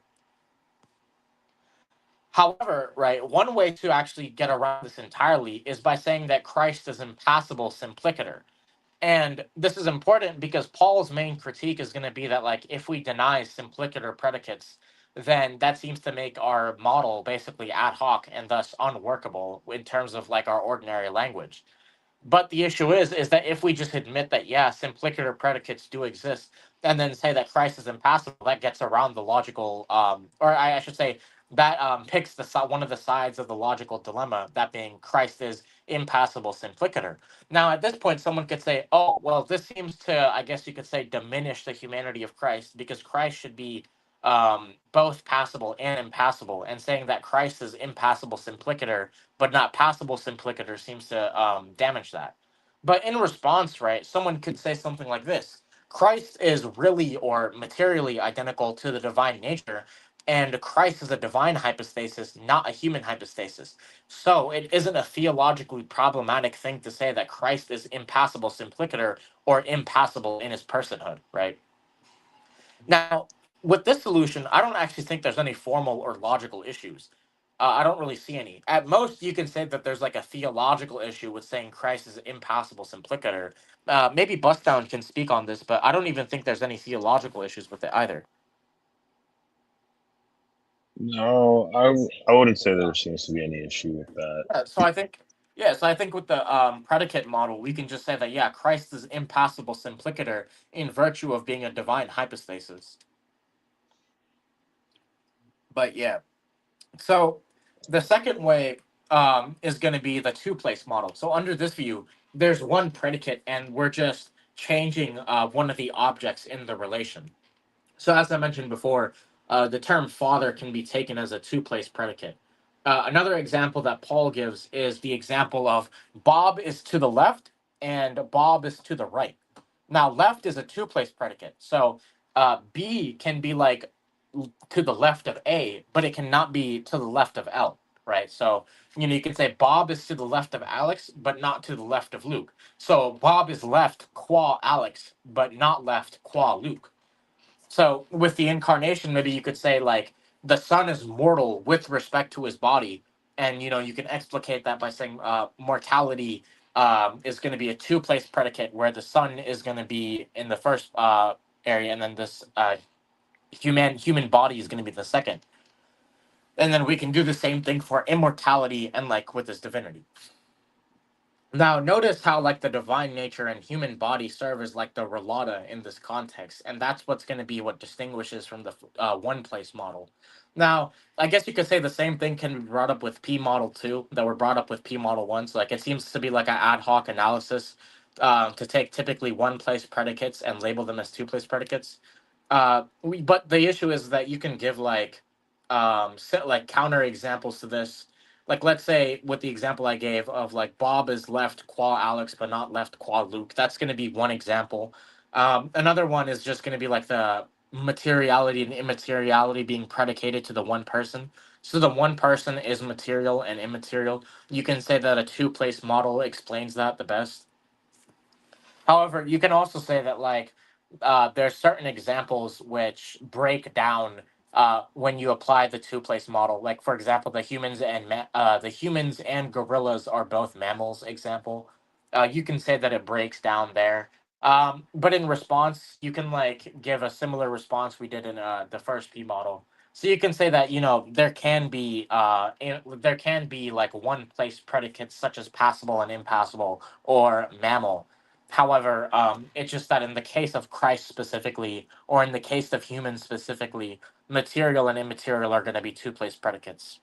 However, right, one way to actually get around this entirely is by saying that Christ is impassible simplicator. And this is important because Paul's main critique is going to be that, like, if we deny simplicator predicates, then that seems to make our model basically ad hoc and thus unworkable in terms of like our ordinary language. But the issue is that if we just admit that, yeah, simplicator predicates do exist, and then say that Christ is impassible, that gets around the logical, or I should say, that picks one of the sides of the logical dilemma, that being Christ is impassible simplicator. Now, at this point, someone could say, oh, well, this seems to, I guess you could say, diminish the humanity of Christ, because Christ should be both passible and impassible, and saying that Christ is impassible simplicator but not passable simplicator seems to damage that. But in response, right, someone could say something like this: Christ is really or materially identical to the divine nature, and Christ is a divine hypostasis, not a human hypostasis. So it isn't a theologically problematic thing to say that Christ is impassible simplicator or impassible in his personhood, right? Now, with this solution, I don't actually think there's any formal or logical issues. I don't really see any. At most, you can say that there's like a theological issue with saying Christ is impassible simplicator. Maybe Bustdown can speak on this, but I don't even think there's any theological issues with it either. No, I wouldn't say there seems to be any issue with that. So I think with the predicate model, we can just say that yeah, Christ is impassible simplicator in virtue of being a divine hypostasis. But yeah, so the second way is going to be the two-place model. So under this view, there's one predicate, and we're just changing one of the objects in the relation. So as I mentioned before, the term father can be taken as a two-place predicate. Another example that Paul gives is the example of Bob is to the left and Bob is to the right. Now, left is a two-place predicate. So B can be like to the left of A, but it cannot be to the left of L, right? So, you can say Bob is to the left of Alex, but not to the left of Luke. So Bob is left qua Alex, but not left qua Luke. So with the incarnation, maybe you could say like the son is mortal with respect to his body, and you can explicate that by saying mortality is going to be a two-place predicate where the son is going to be in the first area, and then this human body is going to be the second. And then we can do the same thing for immortality and like with his divinity. Now, notice how like the divine nature and human body serve as like the relata in this context, and that's what's going to be what distinguishes from the one place model. Now, I guess you could say the same thing can be brought up with P model 2 that were brought up with P model 1. So like it seems to be like an ad hoc analysis to take typically one place predicates and label them as two place predicates. But the issue is that you can give like like counter examples to this. Like let's say with the example I gave of like Bob is left qua Alex but not left qua Luke. That's going to be one example. Another one is just going to be like the materiality and immateriality being predicated to the one person. So the one person is material and immaterial. You can say that a two-place model explains that the best. However, you can also say that like there's certain examples which break down when you apply the two-place model. Like for example, the humans and gorillas are both mammals. Example, you can say that it breaks down there. But in response, you can like give a similar response we did in the first P model. So you can say that there can be like one place predicates such as passible and impassible or mammal. However, it's just that in the case of Christ specifically, or in the case of humans specifically, material and immaterial are going to be two-place predicates.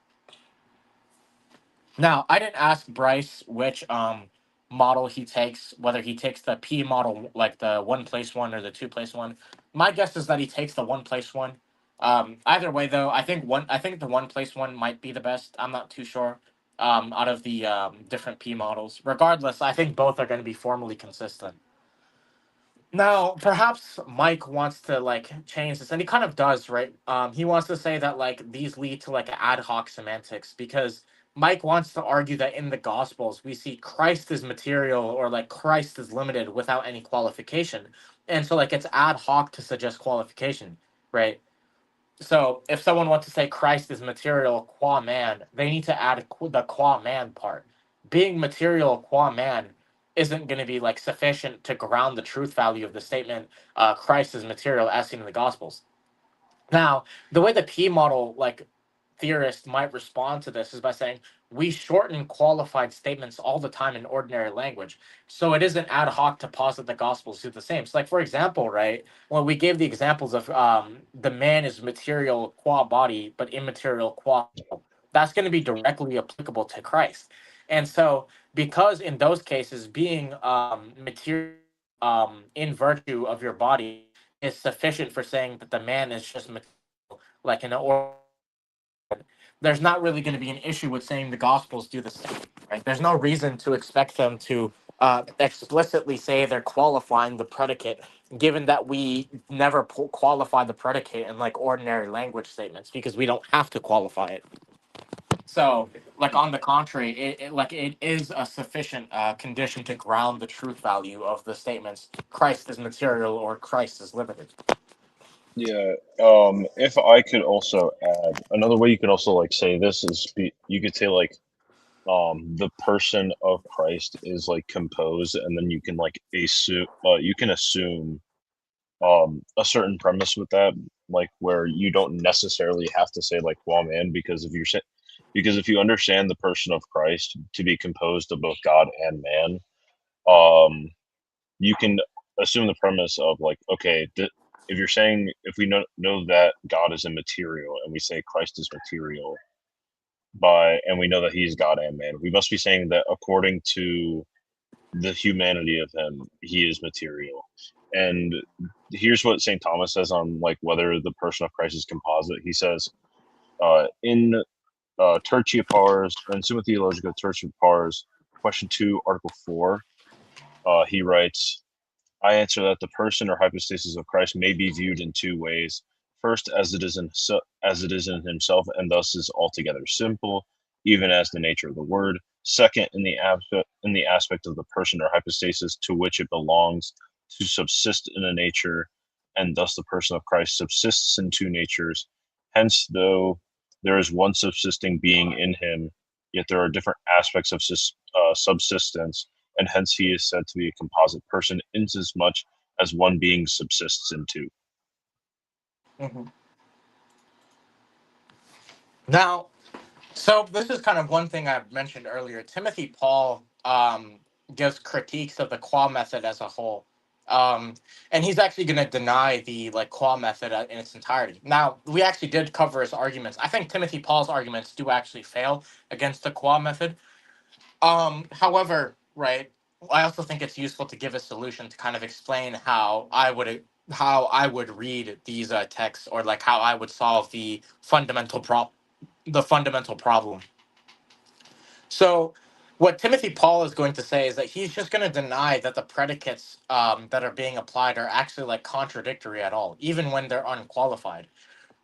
Now, I didn't ask Bryce which model he takes, whether he takes the P model, like the one-place one, or the two-place one. My guess is that he takes the one-place one. Either way, though, I think the one-place one might be the best. I'm not too sure. Out of the different P models, regardless, I think both are going to be formally consistent. Now, perhaps Mike wants to like change this, and he kind of does, right? He wants to say that like these lead to like ad hoc semantics because Mike wants to argue that in the Gospels we see Christ is material or like Christ is limited without any qualification, and so like it's ad hoc to suggest qualification, right? So if someone wants to say Christ is material qua man, they need to add the qua man part. Being material qua man isn't going to be like sufficient to ground the truth value of the statement Christ is material as seen in the Gospels. Now, the way the P model like theorists might respond to this is by saying we shorten qualified statements all the time in ordinary language. So it isn't ad hoc to posit the gospels do the same. So like for example, right, when we gave the examples of the man is material qua body, but immaterial qua, that's going to be directly applicable to Christ. And so because in those cases being material in virtue of your body is sufficient for saying that the man is just material, like in an there's not really going to be an issue with saying the gospels do the same, right? There's no reason to expect them to explicitly say they're qualifying the predicate, given that we never qualify the predicate in like ordinary language statements because we don't have to qualify it. So, like on the contrary, it is a sufficient condition to ground the truth value of the statements Christ is material or Christ is limited. Yeah. If I could also add another way, you could also like say this is you could say like the person of Christ is like composed, and then you can like assume a certain premise with that, like where you don't necessarily have to say like well man, because if you understand the person of Christ to be composed of both God and man, um you can assume the premise of like okay, if you're saying if we know that God is immaterial and we say Christ is material and we know that he's God and man, we must be saying that according to the humanity of him, he is material. And here's what St. Thomas says on like whether the person of Christ is composite. He says, in Tertia Pars, or in Summa Theologica Tertia Pars, question 2, article 4, he writes, I answer that the person or hypostasis of Christ may be viewed in two ways. First, as it is in himself, and thus is altogether simple, even as the nature of the word. Second, in the aspect of the person or hypostasis to which it belongs to subsist in a nature, and thus the person of Christ subsists in two natures. Hence, though there is one subsisting being in him, yet there are different aspects of subsistence, and hence he is said to be a composite person inasmuch as one being subsists in two. Hmm. Now, so this is kind of one thing I mentioned earlier. Timothy Paul gives critiques of the qua method as a whole, um, and he's actually going to deny the like qua method in its entirety. Now, we actually did cover his arguments. I think Timothy Paul's arguments do actually fail against the qua method. However, right, I also think it's useful to give a solution to kind of explain how I would read these texts, or like how I would solve the fundamental problem. So, what Timothy Paul is going to say is that he's just going to deny that the predicates that are being applied are actually like contradictory at all, even when they're unqualified.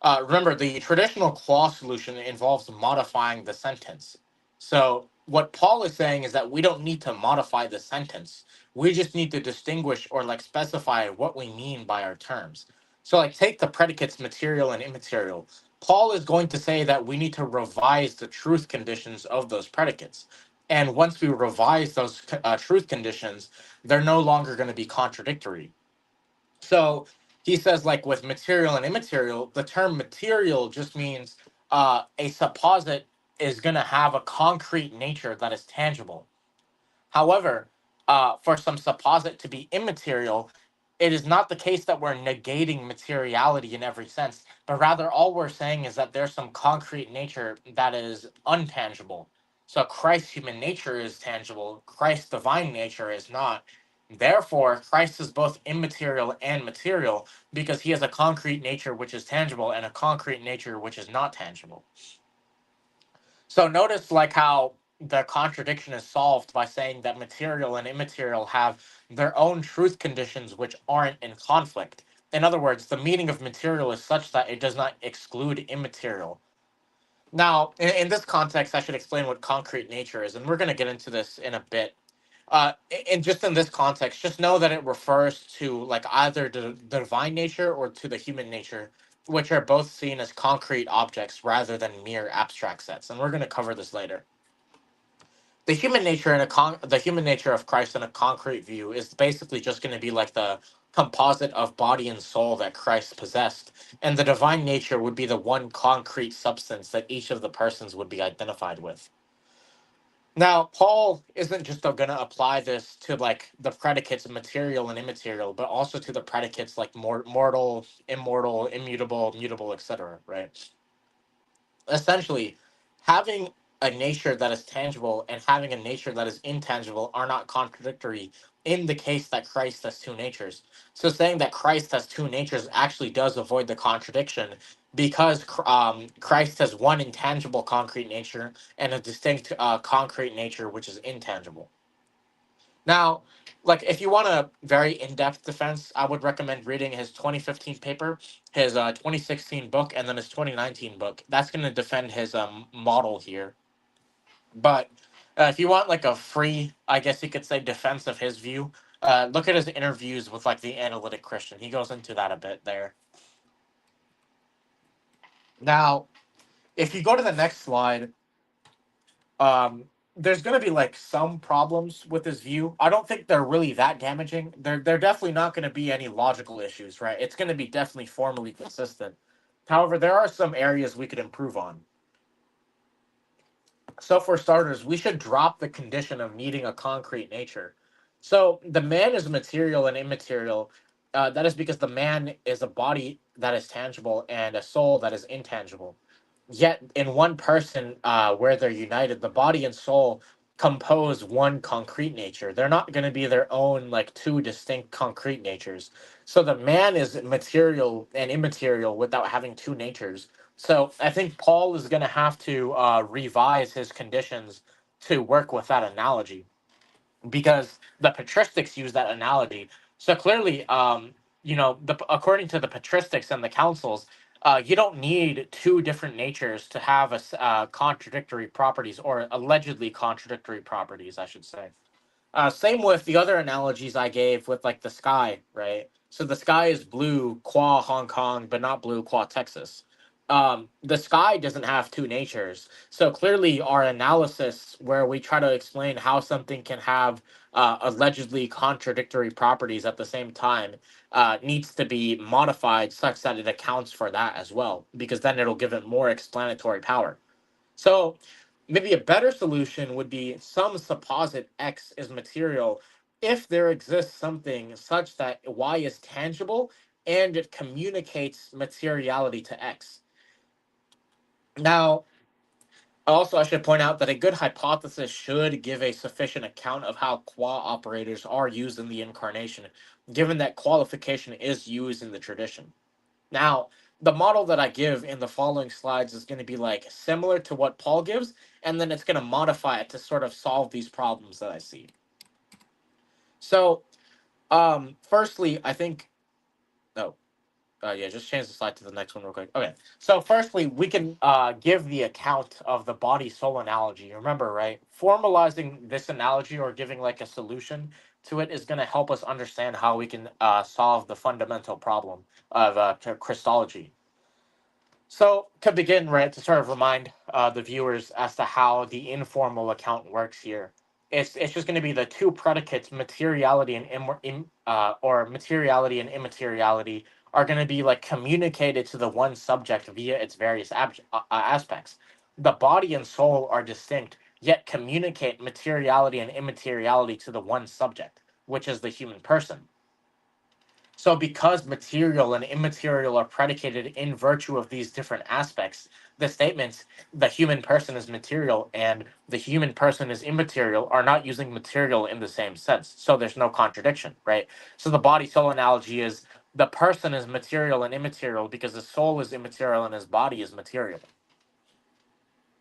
Remember, the traditional clause solution involves modifying the sentence. So, what Paul is saying is that we don't need to modify the sentence. We just need to distinguish or like specify what we mean by our terms. So, like, take the predicates material and immaterial. Paul is going to say that we need to revise the truth conditions of those predicates. And once we revise those truth conditions, they're no longer going to be contradictory. So he says, like with material and immaterial, the term material just means a supposit is going to have a concrete nature that is tangible. However, for some supposit to be immaterial, it is not the case that we're negating materiality in every sense, but rather all we're saying is that there's some concrete nature that is untangible. So Christ's human nature is tangible, Christ's divine nature is not. Therefore, Christ is both immaterial and material because he has a concrete nature which is tangible and a concrete nature which is not tangible. So notice like how the contradiction is solved by saying that material and immaterial have their own truth conditions which aren't in conflict. In other words, the meaning of material is such that it does not exclude immaterial. Now, in this context, I should explain what concrete nature is, and we're going to get into this in a bit. And just in this context, just know that it refers to like either the divine nature or to the human nature, which are both seen as concrete objects rather than mere abstract sets. And we're going to cover this later. The human nature of Christ in a concrete view is basically just going to be like the composite of body and soul that Christ possessed, and the divine nature would be the one concrete substance that each of the persons would be identified with. Now, Paul isn't just going to apply this to like the predicates material and immaterial, but also to the predicates like mortal, immortal, immutable, mutable, etc. Right? Essentially, having a nature that is tangible and having a nature that is intangible are not contradictory in the case that Christ has two natures. So saying that Christ has two natures actually does avoid the contradiction because Christ has one intangible concrete nature and a distinct concrete nature which is intangible. Now, like if you want a very in-depth defense, I would recommend reading his 2015 paper, his 2016 book, and then his 2019 book. That's going to defend his model here. But if you want like a free, I guess you could say, defense of his view, look at his interviews with like the Analytic Christian. He goes into that a bit there. Now, if you go to the next slide, um, there's going to be like some problems with this view. I don't think they're really that damaging. They're definitely not going to be any logical issues, right? It's going to be definitely formally consistent. However, there are some areas we could improve on. So for starters, we should drop the condition of needing a concrete nature. So the man is material and immaterial. That is because the man is a body that is tangible and a soul that is intangible. Yet in one person, where they're united, the body and soul compose one concrete nature. They're not going to be their own like two distinct concrete natures. So the man is material and immaterial without having two natures. So I think Paul is going to have to revise his conditions to work with that analogy, because the patristics use that analogy. So clearly, according to the patristics and the councils, you don't need two different natures to have contradictory properties, or allegedly contradictory properties, I should say. Same with the other analogies I gave with like the sky, right? So the sky is blue qua Hong Kong, but not blue qua Texas. The sky doesn't have two natures. So clearly, our analysis where we try to explain how something can have allegedly contradictory properties at the same time needs to be modified such that it accounts for that as well, because then it'll give it more explanatory power. So maybe a better solution would be some supposit X is material if there exists something such that Y is tangible and it communicates materiality to X. Now, also, I should point out that a good hypothesis should give a sufficient account of how qua operators are used in the incarnation, given that qualification is used in the tradition. Now, the model that I give in the following slides is going to be like similar to what Paul gives, and then it's going to modify it to sort of solve these problems that I see. So, firstly, I think, no, yeah, just change the slide to the next one real quick. Okay, so firstly, we can give the account of the body-soul analogy. Remember, right? Formalizing this analogy or giving like a solution to it is going to help us understand how we can solve the fundamental problem of Christology. So to begin, right, to sort of remind the viewers as to how the informal account works here, it's just going to be the two predicates, materiality and or materiality and immateriality, are going to be like communicated to the one subject via its various aspects. The body and soul are distinct, yet communicate materiality and immateriality to the one subject, which is the human person. So, because material and immaterial are predicated in virtue of these different aspects, the statements the human person is material and the human person is immaterial are not using material in the same sense. So, there's no contradiction, right? So, the body soul analogy is the person is material and immaterial because the soul is immaterial and his body is material.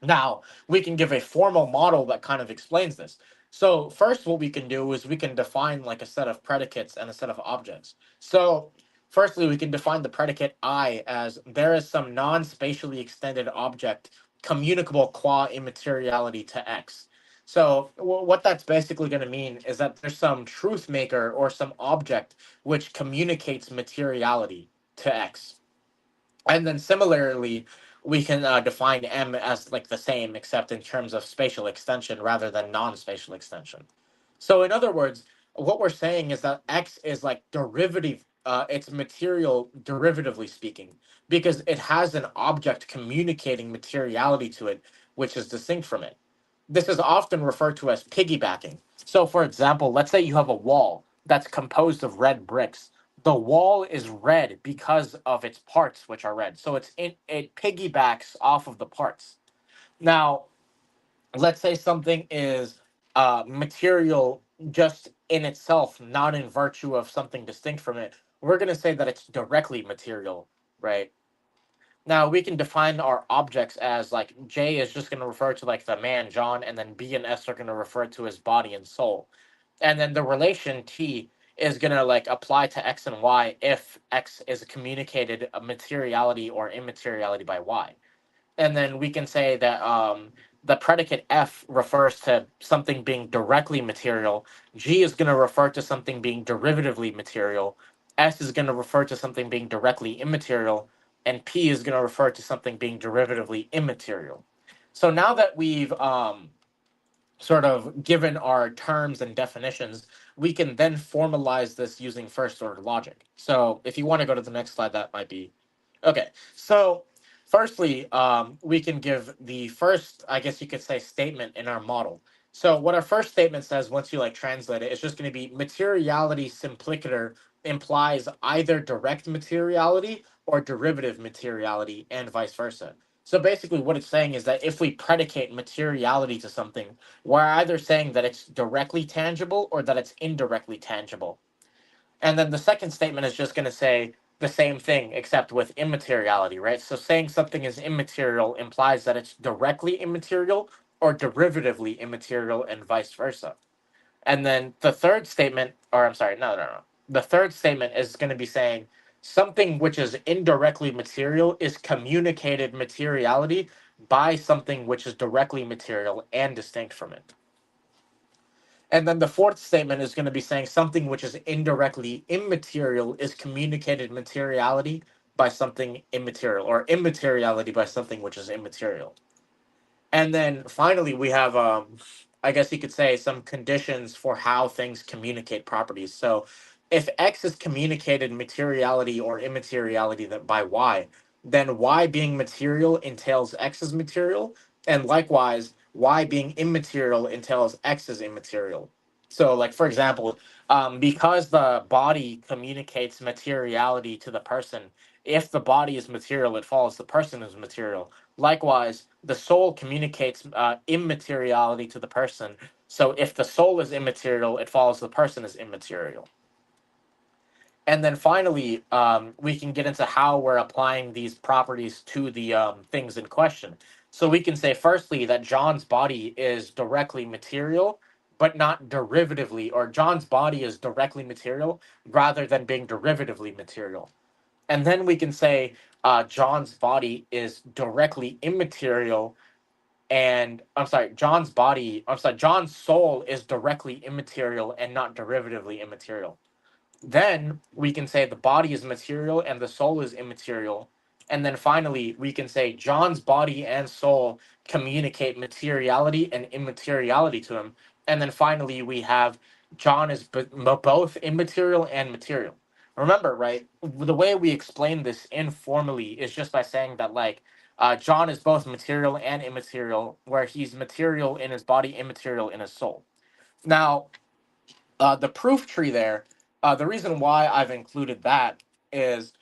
Now, we can give a formal model that kind of explains this. So, first, what we can do is we can define like a set of predicates and a set of objects. So, firstly, we can define the predicate I as there is some non spatially extended object communicable qua immateriality to X. So, what that's basically going to mean is that there's some truth maker or some object which communicates materiality to X. And then similarly, we can define M as like the same, except in terms of spatial extension rather than non-spatial extension. So in other words, what we're saying is that X is like derivative, it's material derivatively speaking, because it has an object communicating materiality to it, which is distinct from it. This is often referred to as piggybacking. So, for example, let's say you have a wall that's composed of red bricks. The wall is red because of its parts, which are red. So it piggybacks off of the parts. Now, let's say something is material just in itself, not in virtue of something distinct from it. We're going to say that it's directly material, right? Now we can define our objects as like J is just going to refer to like the man John, and then B and S are going to refer to his body and soul, and then the relation T is going to like apply to X and Y if X is communicated a materiality or immateriality by Y. And then we can say that the predicate F refers to something being directly material. G is going to refer to something being derivatively material. S is going to refer to something being directly immaterial. and P is going to refer to something being derivatively immaterial. So now that we've sort of given our terms and definitions, we can then formalize this using first order logic. So if you want to go to the next slide, that might be okay. So firstly, we can give the first, I guess you could say, statement in our model. So what our first statement says, once you like translate it, it's just going to be materiality simplicator implies either direct materiality or derivative materiality and vice versa. So basically what it's saying is that if we predicate materiality to something, we're either saying that it's directly tangible or that it's indirectly tangible. And then the second statement is just going to say the same thing, except with immateriality, right? So saying something is immaterial implies that it's directly immaterial or derivatively immaterial and vice versa. And then the third statement, or I'm sorry, no. The third statement is going to be saying something which is indirectly material is communicated materiality by something which is directly material and distinct from it. And then the fourth statement is going to be saying something which is indirectly immaterial is communicated materiality by something immaterial, or immateriality by something which is immaterial. And then finally, we have, I guess you could say, some conditions for how things communicate properties. So if X is communicated materiality or immateriality that by Y, then Y being material entails X is material. And likewise, Y being immaterial entails X is immaterial. So, like, for example, because the body communicates materiality to the person, if the body is material, it follows the person is material. Likewise, the soul communicates immateriality to the person. So if the soul is immaterial, it follows the person is immaterial. And then finally, we can get into how we're applying these properties to the things in question. So we can say, firstly, that John's body is directly material, but not derivatively, or John's body is directly material rather than being derivatively material. And then we can say John's body is directly immaterial, and John's soul is directly immaterial and not derivatively immaterial. Then we can say the body is material and the soul is immaterial. And then finally, we can say John's body and soul communicate materiality and immateriality to him. And then finally, we have John is both immaterial and material. Remember, right? The way we explain this informally is just by saying that, like, John is both material and immaterial, where he's material in his body, immaterial in his soul. Now, the proof tree there, the reason why I've included that is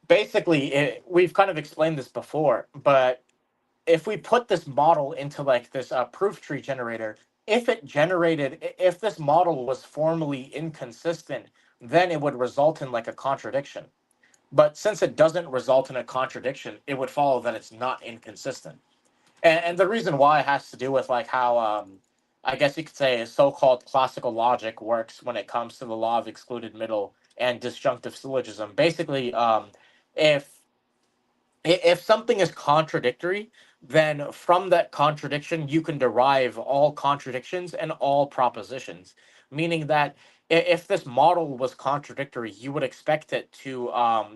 basically we've kind of explained this before, but if we put this model into like this proof tree generator, if this model was formally inconsistent, then it would result in like a contradiction. But since it doesn't result in a contradiction, it would follow that it's not inconsistent. And the reason why has to do with like how I guess you could say so-called classical logic works when it comes to the law of excluded middle and disjunctive syllogism. Basically, if if something is contradictory, then from that contradiction you can derive all contradictions and all propositions. Meaning that if this model was contradictory, you would expect it to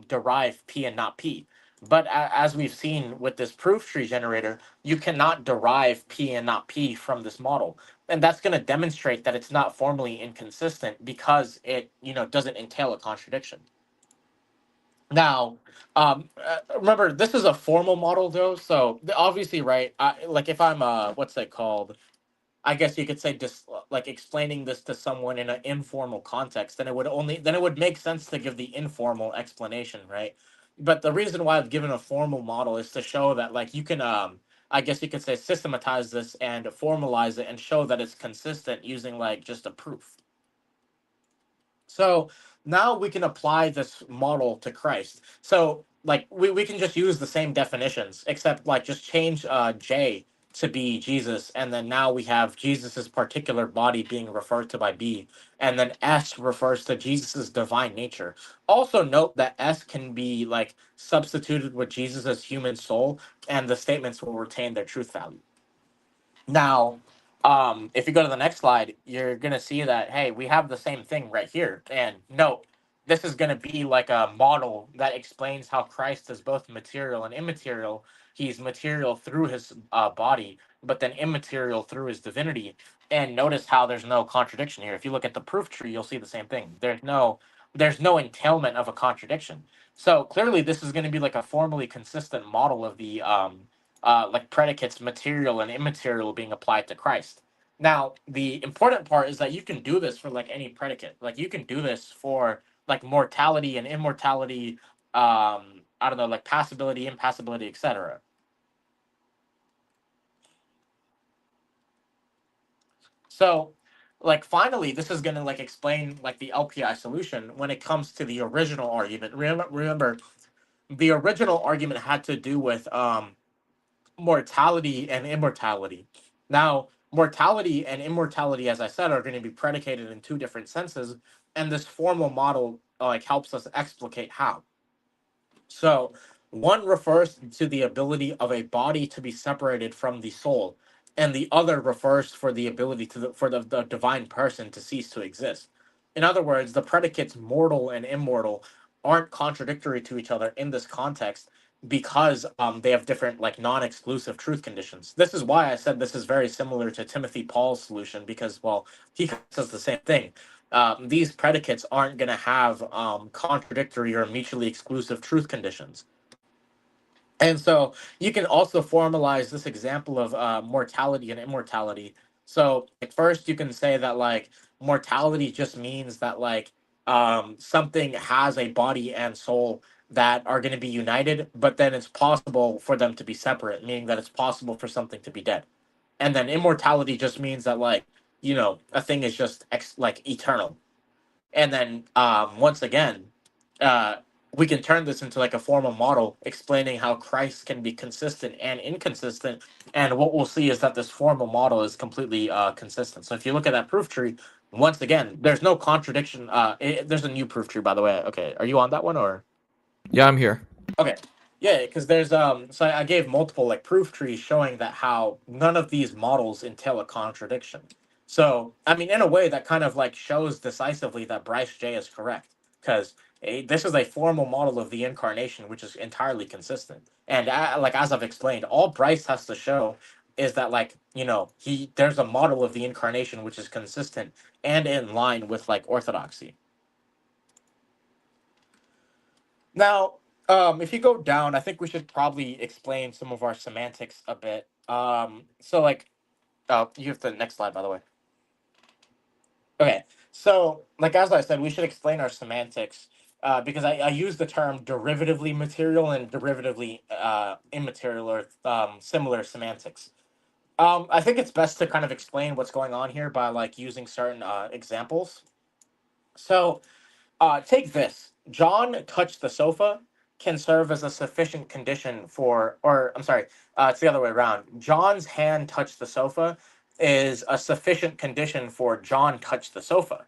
derive P and not P. But as we've seen with this proof tree generator, you cannot derive P and not P from this model. And that's going to demonstrate that it's not formally inconsistent because it, doesn't entail a contradiction. Now, remember, this is a formal model, though. So obviously, right? Like if I'm what's that called? I guess you could say just like explaining this to someone in an informal context, then it would make sense to give the informal explanation, right? But the reason why I've given a formal model is to show that like you can I guess you could say systematize this and formalize it and show that it's consistent using like just a proof. So now we can apply this model to Christ. So like we can just use the same definitions, except like just change J to be Jesus, and then now we have Jesus's particular body being referred to by B, and then S refers to Jesus's divine nature. Also note that S can be like substituted with Jesus's human soul, and the statements will retain their truth value. Now, if you go to the next slide, you're gonna see that hey, we have the same thing right here. And note, this is going to be like a model that explains how Christ is both material and immaterial. He's material through his body, but then immaterial through his divinity. And notice how there's no contradiction here. If you look at the proof tree, you'll see the same thing. There's no entailment of a contradiction. So clearly, this is going to be like a formally consistent model of the like predicates material and immaterial being applied to Christ. Now, the important part is that you can do this for like any predicate. Like you can do this for like mortality and immortality, I don't know, like passibility, impassibility, etc. So, like finally, this is gonna like explain like the LPI solution when it comes to the original argument. Remember, the original argument had to do with mortality and immortality. Now, mortality and immortality, as I said, are going to be predicated in two different senses, and this formal model like helps us explicate how. So, one refers to the ability of a body to be separated from the soul, and the other refers for the ability for the divine person to cease to exist. In other words, the predicates mortal and immortal aren't contradictory to each other in this context because they have different like non-exclusive truth conditions. This is why I said this is very similar to Timothy Paul's solution because well he says the same thing. These predicates aren't going to have contradictory or mutually exclusive truth conditions. And so you can also formalize this example of mortality and immortality. So like first you can say that like mortality just means that like something has a body and soul that are going to be united, but then it's possible for them to be separate, meaning that it's possible for something to be dead. And then immortality just means that like, a thing is just like eternal. And then once again, uh, we can turn this into like a formal model explaining how Christ can be consistent and inconsistent. And what we'll see is that this formal model is completely consistent. So if you look at that proof tree, once again, there's no contradiction. There's a new proof tree, by the way. Okay, are you on that one or? Yeah, I'm here. Okay. Yeah, because there's so I gave multiple like proof trees showing that how none of these models entail a contradiction. So I mean, in a way, that kind of like shows decisively that Bryce J is correct because this is a formal model of the incarnation, which is entirely consistent. And like as I've explained, all Bryce has to show is that like there's a model of the incarnation which is consistent and in line with like orthodoxy. Now, if you go down, I think we should probably explain some of our semantics a bit. So like, you have the next slide, by the way. Okay, so like as I said, we should explain our semantics because I use the term derivatively material and derivatively immaterial or similar semantics. I think it's best to kind of explain what's going on here by like using certain examples. So take this. John touched the sofa can serve as a sufficient condition for, or I'm sorry, it's the other way around. John's hand touched the sofa is a sufficient condition for John touched the sofa.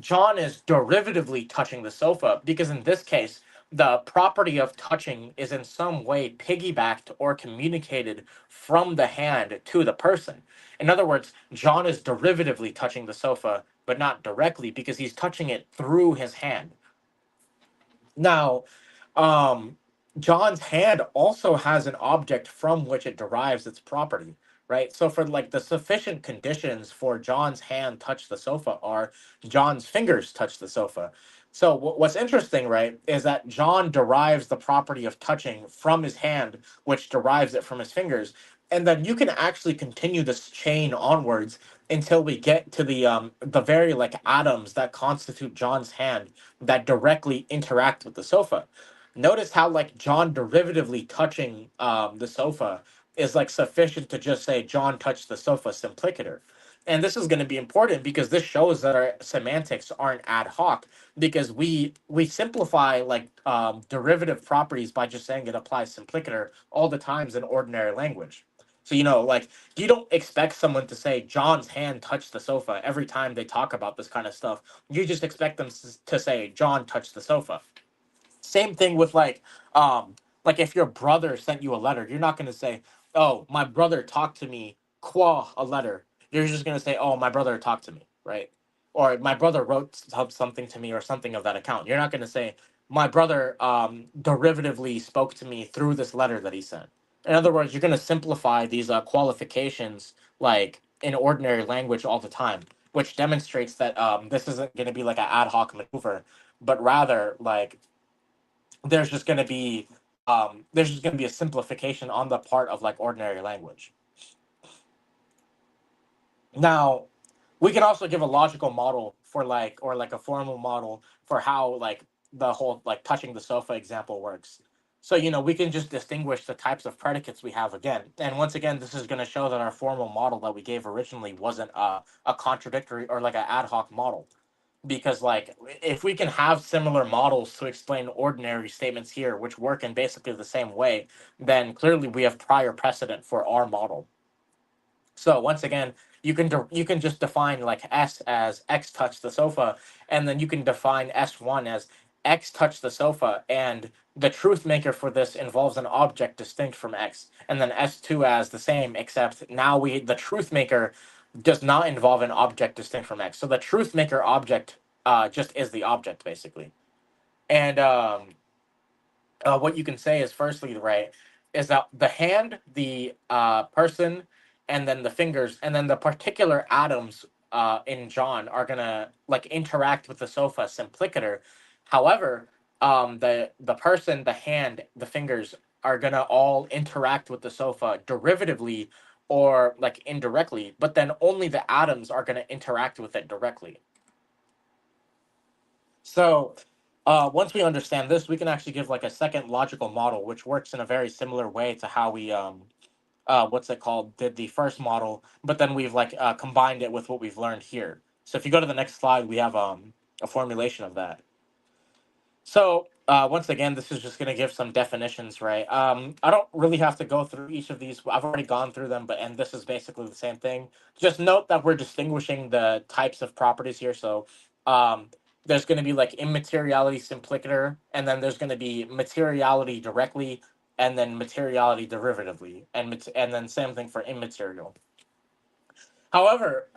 John is derivatively touching the sofa because in this case, the property of touching is in some way piggybacked or communicated from the hand to the person. In other words, John is derivatively touching the sofa, but not directly because he's touching it through his hand. Now, um, John's hand also has an object from which it derives its property, right? So for like the sufficient conditions for John's hand touch the sofa are John's fingers touch the sofa. So what's interesting, right, is that John derives the property of touching from his hand, which derives it from his fingers. And then you can actually continue this chain onwards until we get to the very like atoms that constitute John's hand that directly interact with the sofa. Notice how like John derivatively touching the sofa is like sufficient to just say John touched the sofa simplicator. And this is going to be important because this shows that our semantics aren't ad hoc because we simplify like derivative properties by just saying it applies simplicator all the times in ordinary language. So like you don't expect someone to say John's hand touched the sofa every time they talk about this kind of stuff. You just expect them to say John touched the sofa. Same thing with like if your brother sent you a letter, you're not going to say, "Oh, my brother talked to me qua a letter." You're just going to say, "Oh, my brother talked to me," right? or my brother wrote something to me or something of that account. You're not going to say my brother derivatively spoke to me through this letter that he sent. In other words, you're going to simplify these qualifications like in ordinary language all the time, which demonstrates that this isn't going to be like an ad hoc maneuver, but rather like there's just going to be a simplification on the part of like ordinary language. Now, we can also give a logical model for like, or like a formal model for how like the whole like touching the sofa example works. So, we can just distinguish the types of predicates we have again. And once again, this is going to show that our formal model that we gave originally wasn't a contradictory or like an ad hoc model. Because like if we can have similar models to explain ordinary statements here, which work in basically the same way, then clearly we have prior precedent for our model. So once again, you can just define like S as X touched the sofa, and then you can define S1 as X touched the sofa, and the truth maker for this involves an object distinct from X, and then S2 as the same, except now the truth maker does not involve an object distinct from X. So the truth maker object just is the object basically, and what you can say is firstly, right, is that the hand, the person, and then the fingers, and then the particular atoms in John are gonna like interact with the sofa simplicator. However, the person, the hand, the fingers are gonna all interact with the sofa derivatively or like indirectly, but then only the atoms are gonna interact with it directly. So once we understand this, we can actually give like a second logical model, which works in a very similar way to how we what's it called, did the first model, but then we've like combined it with what we've learned here. So if you go to the next slide, we have a formulation of that. So once again, this is just going to give some definitions, right? I don't really have to go through each of these. I've already gone through them, and this is basically the same thing. Just note that we're distinguishing the types of properties here. So there's going to be like immateriality simplicator, and then there's going to be materiality directly, and then materiality derivatively, and then same thing for immaterial. However,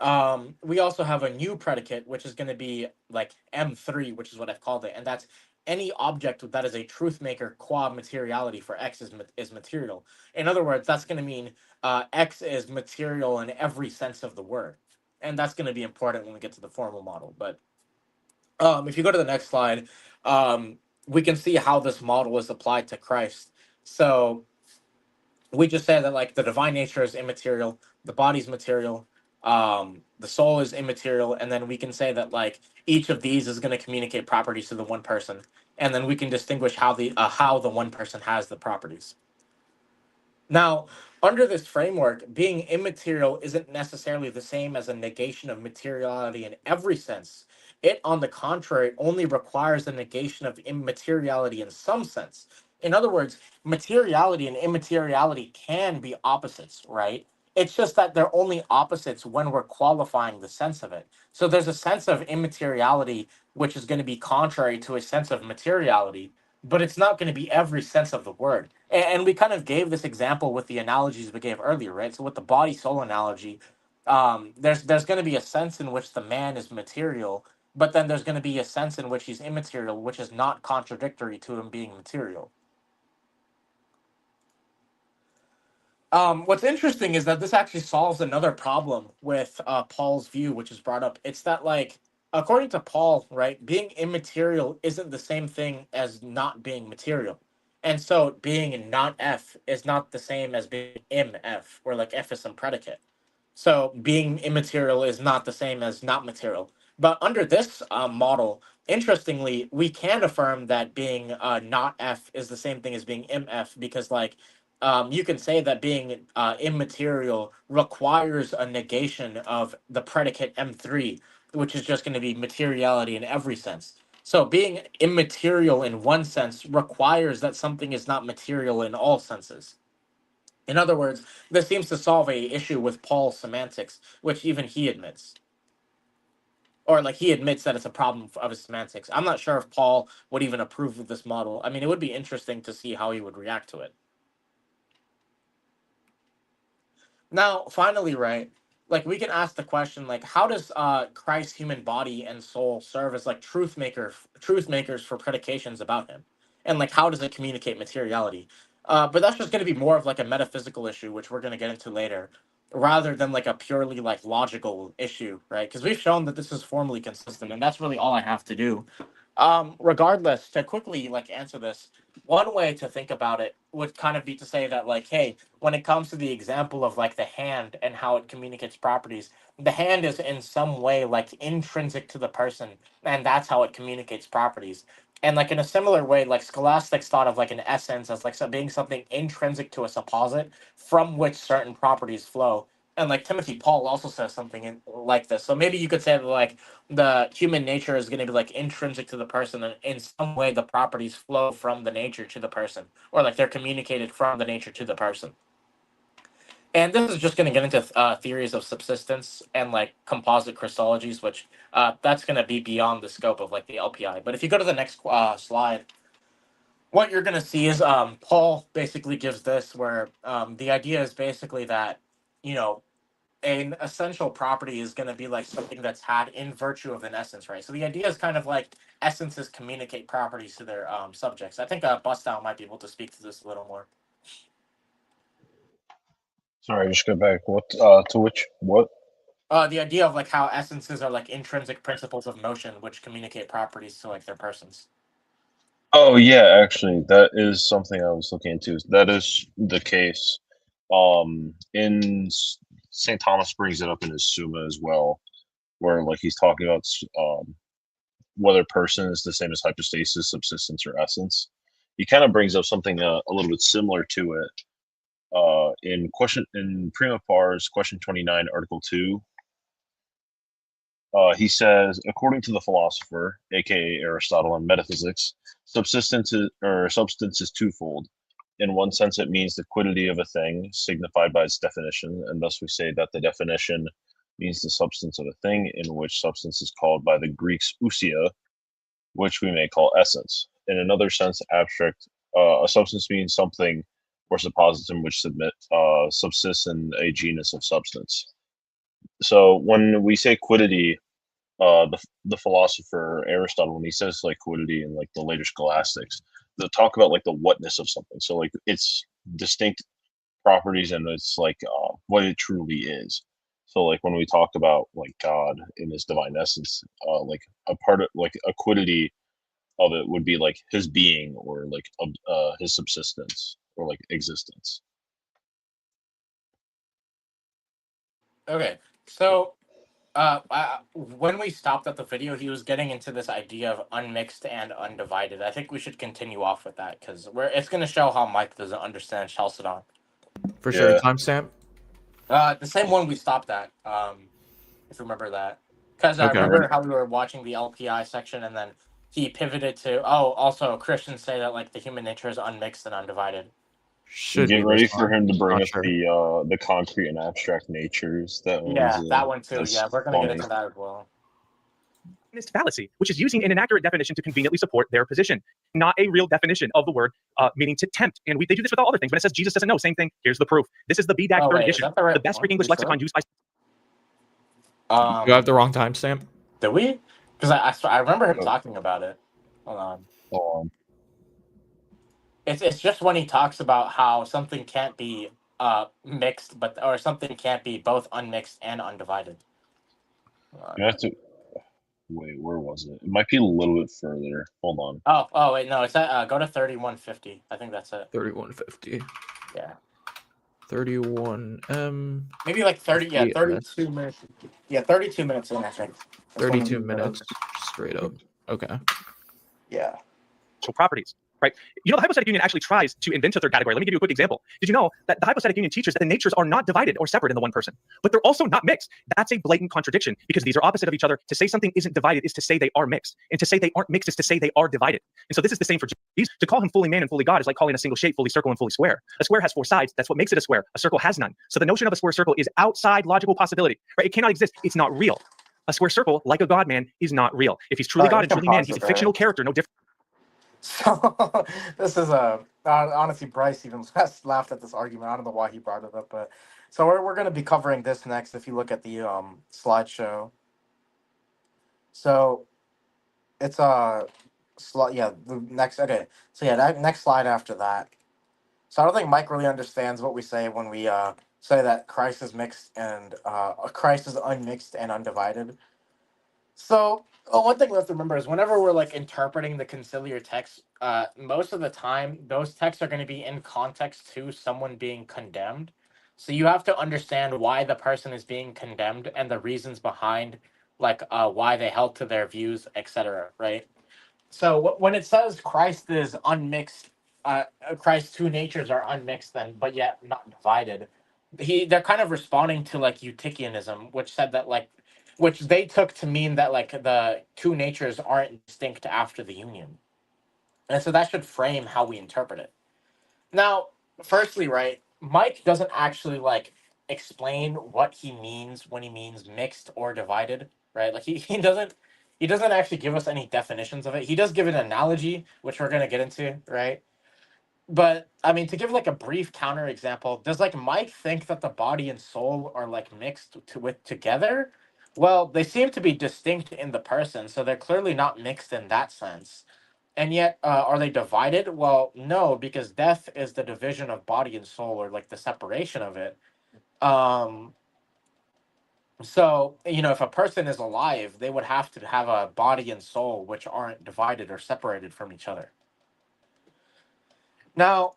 we also have a new predicate, which is going to be like M3, which is what I've called it, and that's any object that is a truth maker qua materiality for X is material. In other words, that's going to mean X is material in every sense of the word, and that's going to be important when we get to the formal model. But if you go to the next slide, we can see how this model is applied to Christ. So we just said that like the divine nature is immaterial, the body's material, the soul is immaterial, and then we can say that like each of these is going to communicate properties to the one person, and then we can distinguish how the one person has the properties. Now, under this framework, being immaterial isn't necessarily the same as a negation of materiality in every sense. It, on the contrary, only requires a negation of immateriality in some sense. In other words, materiality and immateriality can be opposites, right? It's just that they're only opposites when we're qualifying the sense of it. So there's a sense of immateriality which is going to be contrary to a sense of materiality, but it's not going to be every sense of the word. And we kind of gave this example with the analogies we gave earlier, right? So with the body soul analogy, there's going to be a sense in which the man is material, but then there's going to be a sense in which he's immaterial, which is not contradictory to him being material. What's interesting is that this actually solves another problem with Paul's view, which is brought up. It's that, like, according to Paul, right, being immaterial isn't the same thing as not being material. And so being not F is not the same as being MF, where like F is some predicate. So being immaterial is not the same as not material. But under this model, interestingly, we can affirm that being not F is the same thing as being MF because, like, you can say that being immaterial requires a negation of the predicate M3, which is just going to be materiality in every sense. So being immaterial in one sense requires that something is not material in all senses. In other words, this seems to solve a issue with Paul's semantics, which even he admits. Or like he admits that it's a problem of his semantics. I'm not sure if Paul would even approve of this model. I mean, it would be interesting to see how he would react to it. Now, finally, right, like we can ask the question like, how does Christ's human body and soul serve as like truth makers for predications about him, and like how does it communicate materiality? But that's just going to be more of like a metaphysical issue, which we're going to get into later, rather than like a purely like logical issue, right? Because we've shown that this is formally consistent, and that's really all I have to do. Regardless, to quickly like answer this, one way to think about it would kind of be to say that like, hey, when it comes to the example of like the hand and how it communicates properties, the hand is in some way like intrinsic to the person, and that's how it communicates properties. And like in a similar way, like scholastics thought of like an essence as like being something intrinsic to a supposit from which certain properties flow. And like Timothy Paul also says something like this. So maybe you could say that like the human nature is going to be like intrinsic to the person, and in some way the properties flow from the nature to the person, or like they're communicated from the nature to the person. And this is just going to get into theories of subsistence and like composite Christologies, which that's going to be beyond the scope of like the LPI. But if you go to the next slide, what you're going to see is Paul basically gives this, where the idea is basically that, you know, an essential property is going to be like something that's had in virtue of an essence, right? So the idea is kind of like essences communicate properties to their subjects. I think Bustow might be able to speak to this a little more. Sorry, just go back. What to which what? The idea of like how essences are like intrinsic principles of motion, which communicate properties to like their persons. Oh yeah, actually, that is something I was looking into. That is the case. In St. Thomas brings it up in his Summa as well, where like he's talking about whether person is the same as hypostasis, subsistence, or essence. He kind of brings up something a little bit similar to it. In Prima Pars, question 29, Article 2, he says, according to the philosopher, aka Aristotle, in metaphysics, subsistence substance is twofold. In one sense, it means the quiddity of a thing, signified by its definition, and thus we say that the definition means the substance of a thing, in which substance is called by the Greeks ousia, which we may call essence. In another sense, abstract, a substance means something or suppositum which subsists in a genus of substance. So when we say quiddity, the philosopher Aristotle, when he says like quiddity and like the later scholastics, they'll talk about like the whatness of something. So like its distinct properties and it's like what it truly is. So like when we talk about like God in his divine essence, like a part of like a quiddity of it would be like his being or like his subsistence or like existence. Okay, so when we stopped at the video, he was getting into this idea of unmixed and undivided. I think we should continue off with that because it's going to show how Mike doesn't understand Chalcedon. For sure. Yeah. Timestamp. The same one we stopped at, if you remember that. Because I Okay. remember how we were watching the LPI section and then he pivoted to, also Christians say that like the human nature is unmixed and undivided. Should Get be ready this for one. him to bring Not up sure. the concrete and abstract natures. That Yeah, one's that one too. that's Yeah, we're going to get funny. into that as well. Fallacy, which is using an inaccurate definition to conveniently support their position, not a real definition of the word, meaning to tempt. And they do this with all other things. When it says Jesus doesn't know, same thing. Here's the proof. This is the BDAG Oh, third wait, is edition, that the right the best one? Greek English You lexicon sure? used by. You have the wrong timestamp. Did we? Because I remember him talking about it. Hold on. It's just when he talks about how something can't be mixed, or something can't be both unmixed and undivided. You have to wait. Where was it? It might be a little bit further. Hold on. Oh wait, no, it's at go to 3150. I think that's it. 3150. Yeah. 31 Maybe like 30. Yeah, 32 32 minutes. Yeah, 32 minutes in. I think. That's when 32 we- minutes straight up. Okay. Yeah. Properties, right? You know, the hypostatic union actually tries to invent a third category. Let me give you a quick example. Did you know that the hypostatic union teaches that the natures are not divided or separate in the one person, but they're also not mixed? That's a blatant contradiction because these are opposite of each other. To say something isn't divided is to say they are mixed, and to say they aren't mixed is to say they are divided. And so this is the same for Jesus. To call him fully man and fully God is like calling a single shape fully circle and fully square. A square has four sides. That's what makes it a square. A circle has none. So the notion of a square circle is outside logical possibility, right? It cannot exist. It's not real. A square circle, like a God man, is not real. If he's truly God and truly man, he's a fictional character, no different. So this is honestly, Bryce even laughed at this argument. I don't know why he brought it up, but so we're going to be covering this next. If you look at the slideshow, so it's yeah, the next. Okay, so yeah, that next slide after that. So I don't think Mike really understands what we say when we say that Christ is mixed and Christ is unmixed and undivided. So, one thing we have to remember is whenever we're like interpreting the conciliar text, most of the time those texts are going to be in context to someone being condemned. So you have to understand why the person is being condemned and the reasons behind, like why they held to their views, etc. Right? So when it says Christ is unmixed, Christ's two natures are unmixed, then but yet not divided. They're kind of responding to like Eutychianism, which said that like, which they took to mean that like the two natures aren't distinct after the union, and so that should frame how we interpret it. Now, firstly, right, Mike doesn't actually like explain what he means when he means mixed or divided, right? Like he doesn't actually give us any definitions of it. He does give an analogy, which we're gonna get into, right? But I mean, to give like a brief counter example, does like Mike think that the body and soul are like mixed to with together? Well, they seem to be distinct in the person, so they're clearly not mixed in that sense. And yet, are they divided? Well, no, because death is the division of body and soul, or like the separation of it. Um, so, if a person is alive, they would have to have a body and soul which aren't divided or separated from each other. Now,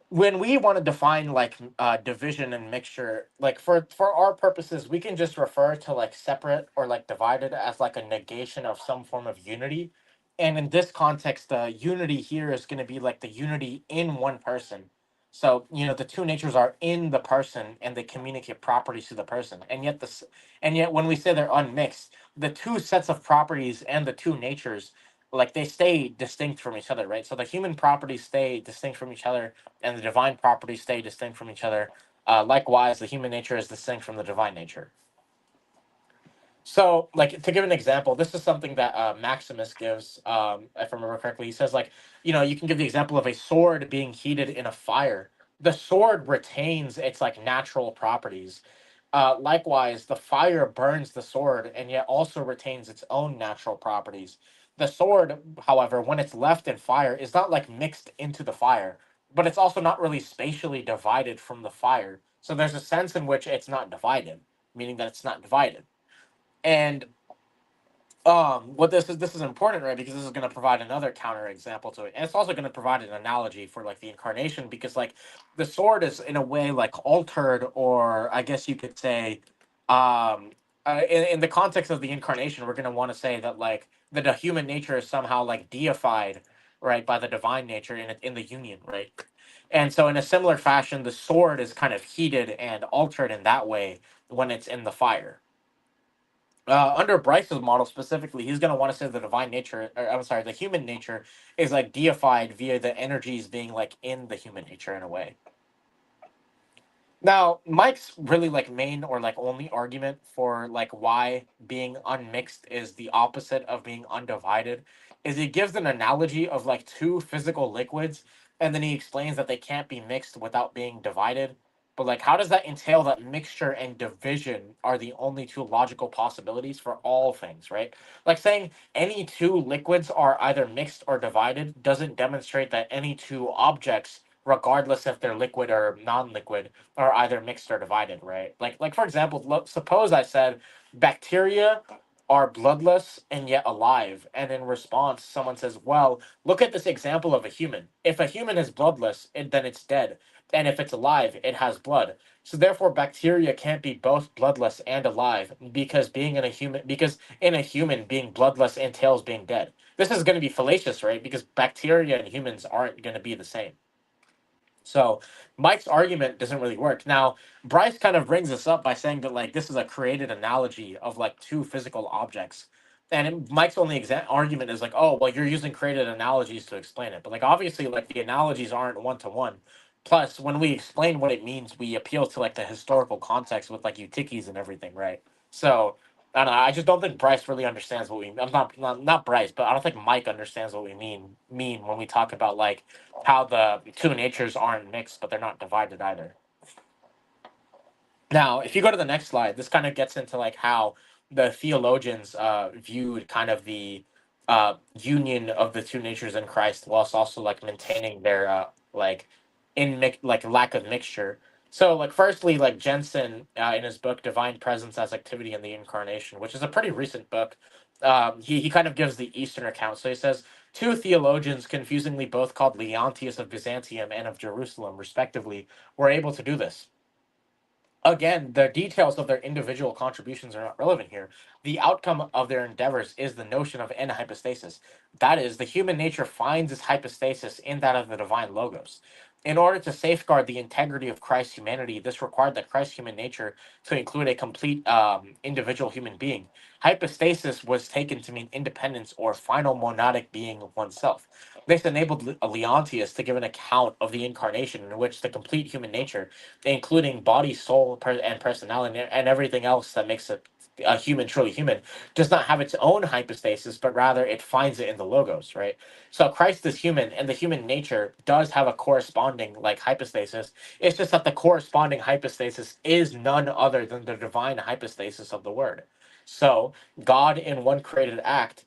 when we want to define like division and mixture, like for our purposes, we can just refer to like separate or like divided as like a negation of some form of unity. And in this context, the unity here is going to be like the unity in one person. So the two natures are in the person and they communicate properties to the person, and yet when we say they're unmixed, the two sets of properties and the two natures, like they stay distinct from each other, right? So the human properties stay distinct from each other and the divine properties stay distinct from each other. Likewise, the human nature is distinct from the divine nature. So, like, to give an example, this is something that Maximus gives, if I remember correctly. He says, like, you can give the example of a sword being heated in a fire. The sword retains its like natural properties. Likewise, the fire burns the sword and yet also retains its own natural properties. The sword, however, when it's left in fire, is not like mixed into the fire, but it's also not really spatially divided from the fire. So there's a sense in which it's not divided, meaning that it's not divided. And what this is important, right? Because this is going to provide another counter example to it, and it's also going to provide an analogy for like the incarnation, because like the sword is in a way like altered, or I guess you could say, in the context of the incarnation, we're going to want to say that like the human nature is somehow like deified, right, by the divine nature in the union, right? And so in a similar fashion, the sword is kind of heated and altered in that way when it's in the fire. Under Bryce's model specifically, he's going to want to say the divine nature, or I'm sorry, the human nature is like deified via the energies being like in the human nature in a way. Now, Mike's really like main or like only argument for like why being unmixed is the opposite of being undivided is he gives an analogy of like two physical liquids, and then he explains that they can't be mixed without being divided. But like, how does that entail that mixture and division are the only two logical possibilities for all things, right? Like saying any two liquids are either mixed or divided doesn't demonstrate that any two objects, regardless if they're liquid or non-liquid, are either mixed or divided, right? Like for example, suppose I said bacteria are bloodless and yet alive, and in response, someone says, "Well, look at this example of a human. If a human is bloodless, then it's dead, and if it's alive, it has blood. So therefore, bacteria can't be both bloodless and alive because in a human being bloodless entails being dead. This is going to be fallacious, right? Because bacteria and humans aren't going to be the same." So Mike's argument doesn't really work. Now, Bryce kind of brings this up by saying that like this is a created analogy of like two physical objects. And Mike's only argument is like, oh, well, you're using created analogies to explain it. But like obviously like the analogies aren't one to one. Plus, when we explain what it means, we appeal to like the historical context with like Eutyches and everything, right? So I don't know. I just don't think Bryce really understands what we. I'm not Bryce, but I don't think Mike understands what we mean when we talk about like how the two natures aren't mixed, but they're not divided either. Now, if you go to the next slide, this kind of gets into like how the theologians viewed kind of the union of the two natures in Christ, whilst also like maintaining their like like lack of mixture. So, like, firstly, like Jensen in his book "Divine Presence as Activity in the Incarnation," which is a pretty recent book, he kind of gives the Eastern account. So he says two theologians, confusingly both called Leontius of Byzantium and of Jerusalem, respectively, were able to do this. Again, the details of their individual contributions are not relevant here. The outcome of their endeavors is the notion of hypostasis. That is, the human nature finds its hypostasis in that of the divine logos. In order to safeguard the integrity of Christ's humanity, this required that Christ's human nature to include a complete individual human being. Hypostasis was taken to mean independence or final monadic being of oneself. This enabled Leontius to give an account of the incarnation in which the complete human nature, including body, soul, and personality, and everything else that makes it a human, truly human, does not have its own hypostasis, but rather it finds it in the logos, right? So Christ is human, and the human nature does have a corresponding like hypostasis. It's just that the corresponding hypostasis is none other than the divine hypostasis of the Word. So God, in one creative act,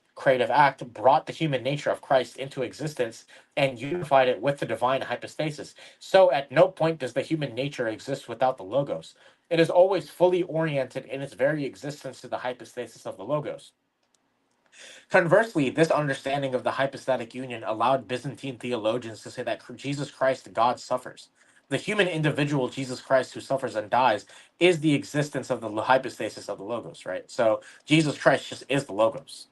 brought the human nature of Christ into existence and unified it with the divine hypostasis. So at no point does the human nature exist without the Logos. It is always fully oriented in its very existence to the hypostasis of the Logos. Conversely, this understanding of the hypostatic union allowed Byzantine theologians to say that Jesus Christ, God, suffers. The human individual Jesus Christ who suffers and dies is the existence of the hypostasis of the Logos, right? So Jesus Christ just is the Logos.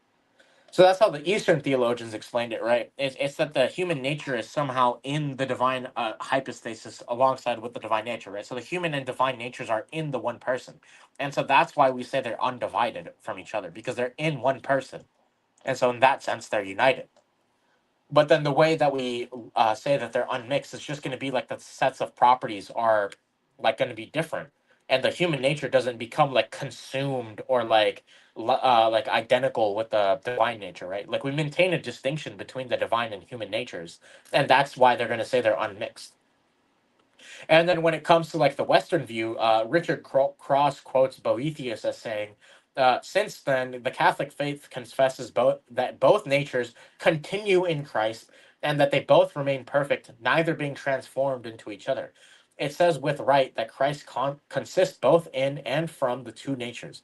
So that's how the Eastern theologians explained it, right? It's that the human nature is somehow in the divine hypostasis alongside with the divine nature, right? So the human and divine natures are in the one person. And so that's why we say they're undivided from each other, because they're in one person. And so in that sense, they're united. But then the way that we say that they're unmixed is just going to be like the sets of properties are like going to be different, and the human nature doesn't become like consumed or like identical with the divine nature, right? Like we maintain a distinction between the divine and human natures, and that's why they're going to say they're unmixed. And then when it comes to like the Western view, Richard Cross quotes Boethius as saying, "Since then, the Catholic faith confesses both that both natures continue in Christ and that they both remain perfect, neither being transformed into each other. It says with right that Christ consists both in and from the two natures,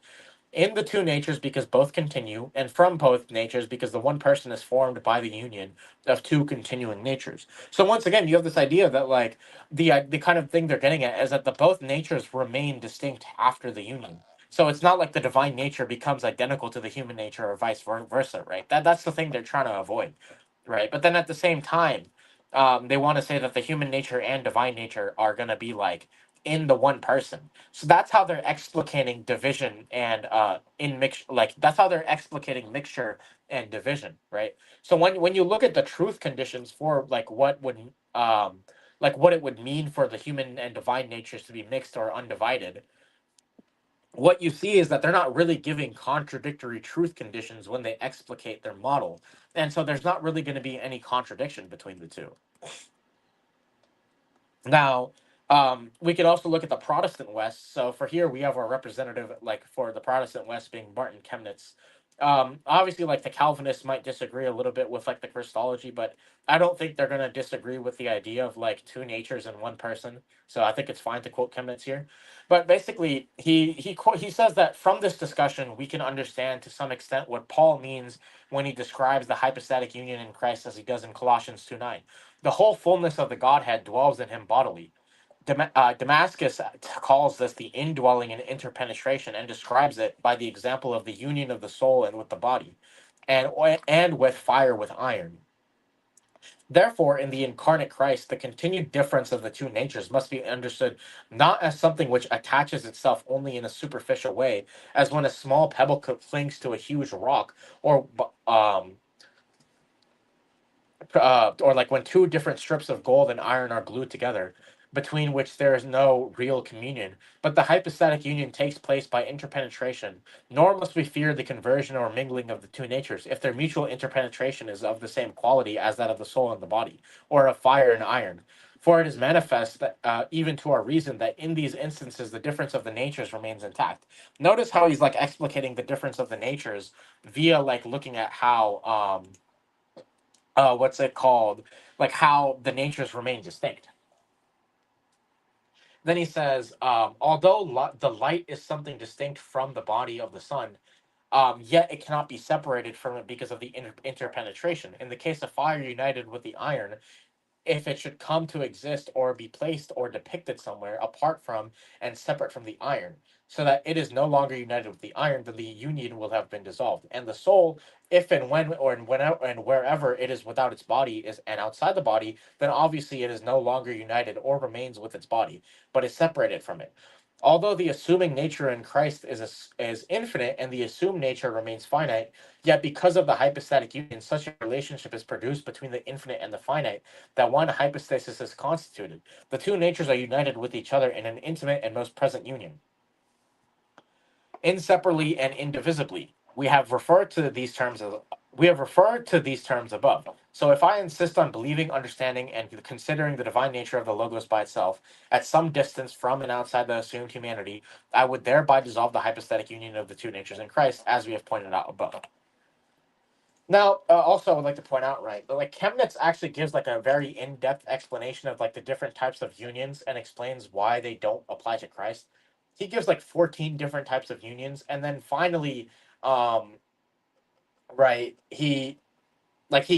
in the two natures because both continue, and from both natures because the one person is formed by the union of two continuing natures." So once again, you have this idea that like the kind of thing they're getting at is that the both natures remain distinct after the union. So it's not like the divine nature becomes identical to the human nature or vice versa, right? That's the thing they're trying to avoid, right? But then at the same time, they want to say that the human nature and divine nature are going to be like in the one person. So that's how they're explicating division and in mix, like that's how they're explicating mixture and division, right? So when you look at the truth conditions for like what it would mean for the human and divine natures to be mixed or undivided, what you see is that they're not really giving contradictory truth conditions when they explicate their model. And so there's not really going to be any contradiction between the two. Now, we could also look at the Protestant West. So for here, we have our representative, like for the Protestant West being Martin Chemnitz. Obviously, like the Calvinists might disagree a little bit with like the Christology, but I don't think they're going to disagree with the idea of like two natures in one person. So I think it's fine to quote Chemnitz here. But basically, he says that from this discussion, we can understand to some extent what Paul means when he describes the hypostatic union in Christ as he does in Colossians 2:9. The whole fullness of the Godhead dwells in him bodily. Damascus calls this the indwelling and interpenetration and describes it by the example of the union of the soul and with the body, and with fire with iron. Therefore, in the incarnate Christ, the continued difference of the two natures must be understood not as something which attaches itself only in a superficial way, as when a small pebble clings to a huge rock, or like when two different strips of gold and iron are glued together, between which there is no real communion, but the hypostatic union takes place by interpenetration. Nor must we fear the conversion or mingling of the two natures, if their mutual interpenetration is of the same quality as that of the soul and the body, or of fire and iron. For it is manifest that even to our reason that in these instances the difference of the natures remains intact. Notice how he's like explicating the difference of the natures via like looking at how what's it called, like how the natures remain distinct. Then he says, although the light is something distinct from the body of the sun, yet it cannot be separated from it because of the interpenetration. In the case of fire united with the iron, if it should come to exist or be placed or depicted somewhere apart from and separate from the iron, so that it is no longer united with the iron, then the union will have been dissolved. And the soul, if and when or whenever and wherever it is without its body is and outside the body, then obviously it is no longer united or remains with its body, but is separated from it. Although the assuming nature in Christ is infinite and the assumed nature remains finite, yet because of the hypostatic union, such a relationship is produced between the infinite and the finite that one hypostasis is constituted. The two natures are united with each other in an intimate and most present union, inseparably and indivisibly. We have referred to these terms above. So if I insist on believing, understanding, and considering the divine nature of the Logos by itself, at some distance from and outside the assumed humanity, I would thereby dissolve the hypostatic union of the two natures in Christ, as we have pointed out above. Now, also, I would like to point out, right, that like Chemnitz actually gives like a very in-depth explanation of like the different types of unions and explains why they don't apply to Christ. He gives like 14 different types of unions, and then finally, um, right, he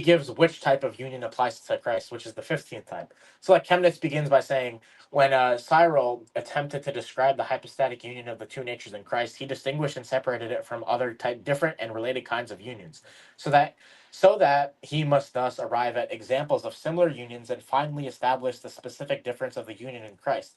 gives which type of union applies to Christ, which is the 15th type. So like Chemnitz begins by saying, when Cyril attempted to describe the hypostatic union of the two natures in Christ, he distinguished and separated it from other different and related kinds of unions, so that he must thus arrive at examples of similar unions and finally establish the specific difference of the union in Christ.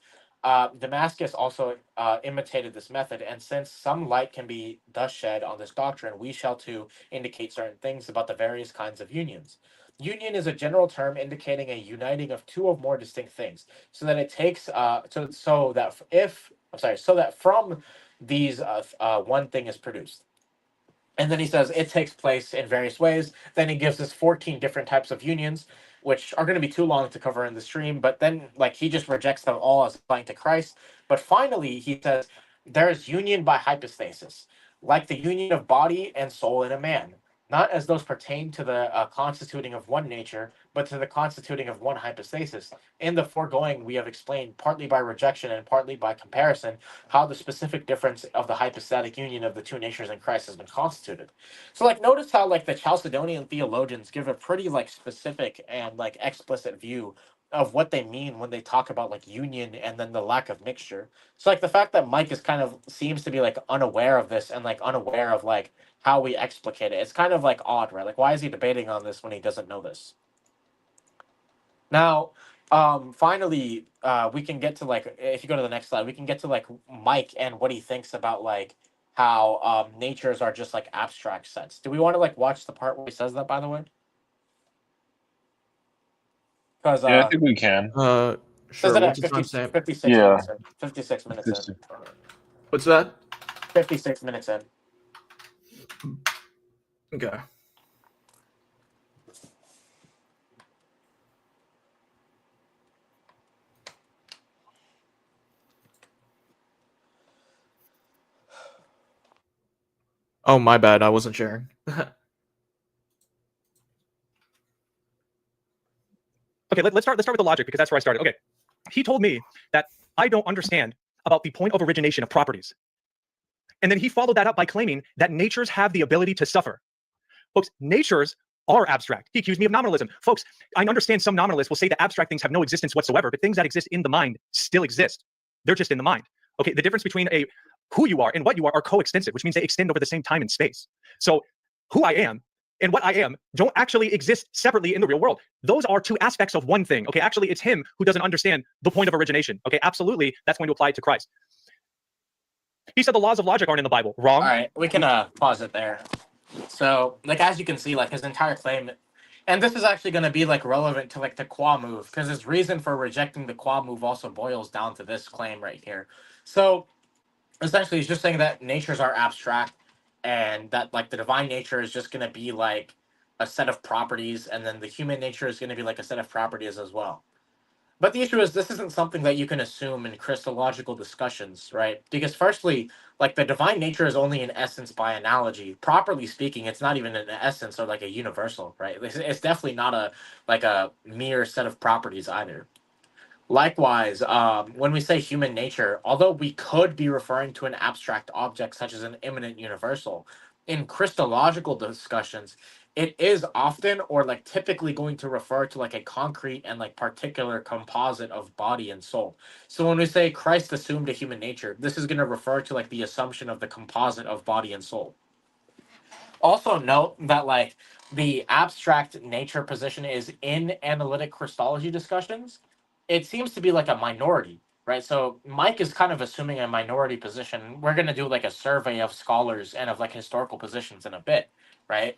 Damascus also imitated this method, and since some light can be thus shed on this doctrine, we shall too indicate certain things about the various kinds of unions. Union is a general term indicating a uniting of two or more distinct things, so that it takes so that from these one thing is produced. And then he says it takes place in various ways. Then he gives us 14 different types of unions, which are going to be too long to cover in the stream. But then, like, he just rejects them all as applying to Christ. But finally, he says there is union by hypostasis, like the union of body and soul in a man, not as those pertain to the constituting of one nature, but to the constituting of one hypostasis. In the foregoing, we have explained, partly by rejection and partly by comparison, how the specific difference of the hypostatic union of the two natures in Christ has been constituted. So like notice how like the Chalcedonian theologians give a pretty like specific and like explicit view of what they mean when they talk about like union and then the lack of mixture. So like the fact that Mike is kind of seems to be like unaware of this and like unaware of like how we explicate it. It's kind of like odd, right? Like why is he debating on this when he doesn't know this? Now, finally, we can get to like if you go to the next slide, we can get to like Mike and what he thinks about like how natures are just like abstract sets. Do we want to like watch the part where he says that, by the way? Because Yeah, I think we can. says Sure. it What's at the 50, time stamp? 56 Yeah. minutes in. 56 minutes in. What's that? 56 minutes in. Okay. Oh, my bad. I wasn't sharing. Okay, let's start with the logic because that's where I started. Okay, he told me that I don't understand about the point of origination of properties. And then he followed that up by claiming that natures have the ability to suffer. Folks, natures are abstract. He accused me of nominalism. Folks, I understand some nominalists will say that abstract things have no existence whatsoever, but things that exist in the mind still exist. They're just in the mind. Okay, the difference between who you are and what you are coextensive, which means they extend over the same time and space. So who I am and what I am don't actually exist separately in the real world. Those are two aspects of one thing. Okay, actually, it's him who doesn't understand the point of origination. Okay, absolutely, that's going to apply to Christ. He said the laws of logic aren't in the Bible. Wrong. All right, we can pause it there. So, like as you can see, like his entire claim And this is actually going to be like relevant to like the qua move, because his reason for rejecting the qua move also boils down to this claim right here. So essentially, he's just saying that natures are abstract, and that like the divine nature is just going to be like a set of properties, and then the human nature is going to be like a set of properties as well. But the issue is this isn't something that you can assume in Christological discussions, right? Because firstly, like the divine nature is only an essence by analogy. Properly speaking, it's not even an essence or like a universal, right? It's definitely not a like a mere set of properties either. Likewise, when we say human nature, although we could be referring to an abstract object such as an immanent universal, in Christological discussions, it is often or like typically going to refer to like a concrete and like particular composite of body and soul. So when we say Christ assumed a human nature, this is going to refer to like the assumption of the composite of body and soul. Also note that like the abstract nature position is in analytic Christology discussions. It seems to be like a minority, right? So Mike is kind of assuming a minority position. We're going to do like a survey of scholars and of like historical positions in a bit, right?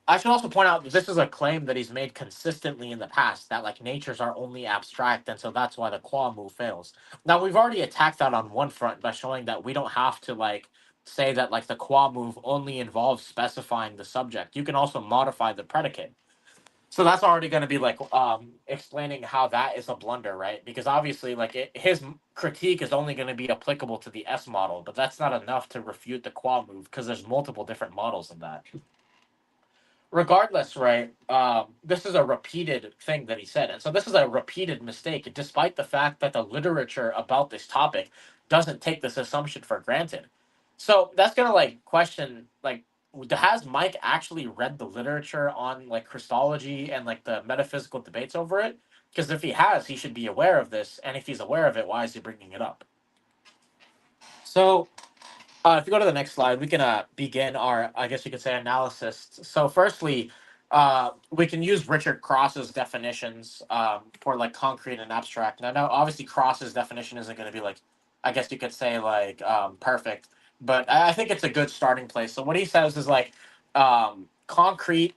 I should also point out that this is a claim that he's made consistently in the past, that like natures are only abstract, and so that's why the qua move fails. Now we've already attacked that on one front by showing that we don't have to like say that like the qua move only involves specifying the subject. You can also modify the predicate. So that's already going to be like explaining how that is a blunder, right? Because obviously like his critique is only going to be applicable to the S model, but that's not enough to refute the qua move because there's multiple different models of that. Regardless, right? This is a repeated thing that he said, and so this is a repeated mistake, despite the fact that the literature about this topic doesn't take this assumption for granted. So that's gonna like question like, has Mike actually read the literature on like Christology and like the metaphysical debates over it? Because if he has, he should be aware of this, and if he's aware of it, why is he bringing it up? So if you go to the next slide, we can begin our, I guess you could say, analysis. So, firstly, we can use Richard Cross's definitions for like concrete and abstract. Now, obviously, Cross's definition isn't going to be like, I guess you could say like perfect, but I think it's a good starting place. So, what he says is like concrete.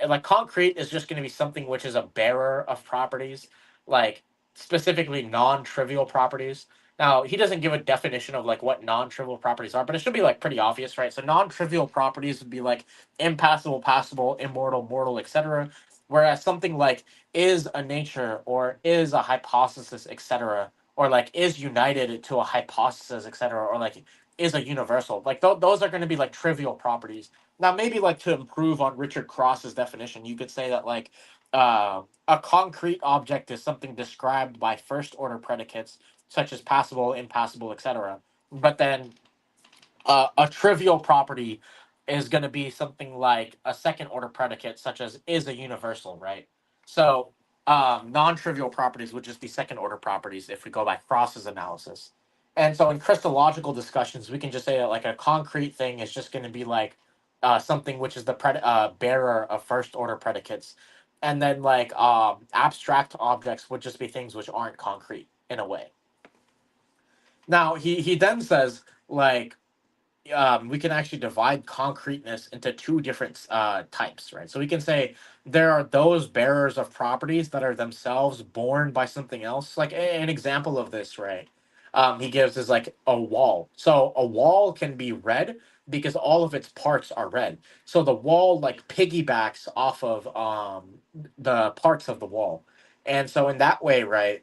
Like concrete is just going to be something which is a bearer of properties, like specifically non-trivial properties. Now, he doesn't give a definition of like what non-trivial properties are, but it should be like pretty obvious, right? So non-trivial properties would be like impassible, passable, immortal, mortal, etc. Whereas something like is a nature or is a hypostasis, etc., or like is united to a hypostasis, etc., or like is a universal. Like those are going to be like trivial properties. Now, maybe like to improve on Richard Cross's definition, you could say that like a concrete object is something described by first order predicates such as passable, impassable, etc. But then a trivial property is going to be something like a second order predicate, such as is a universal, right? So non-trivial properties would just be second order properties if we go by Cross's analysis. And so in Christological discussions, we can just say that like a concrete thing is just going to be like something which is the bearer of first order predicates. And then like abstract objects would just be things which aren't concrete in a way. Now he then says like we can actually divide concreteness into two different types, right? So we can say there are those bearers of properties that are themselves born by something else. Like an example of this, right? He gives is like a wall. So a wall can be red because all of its parts are red. So the wall like piggybacks off of the parts of the wall, and so in that way, right?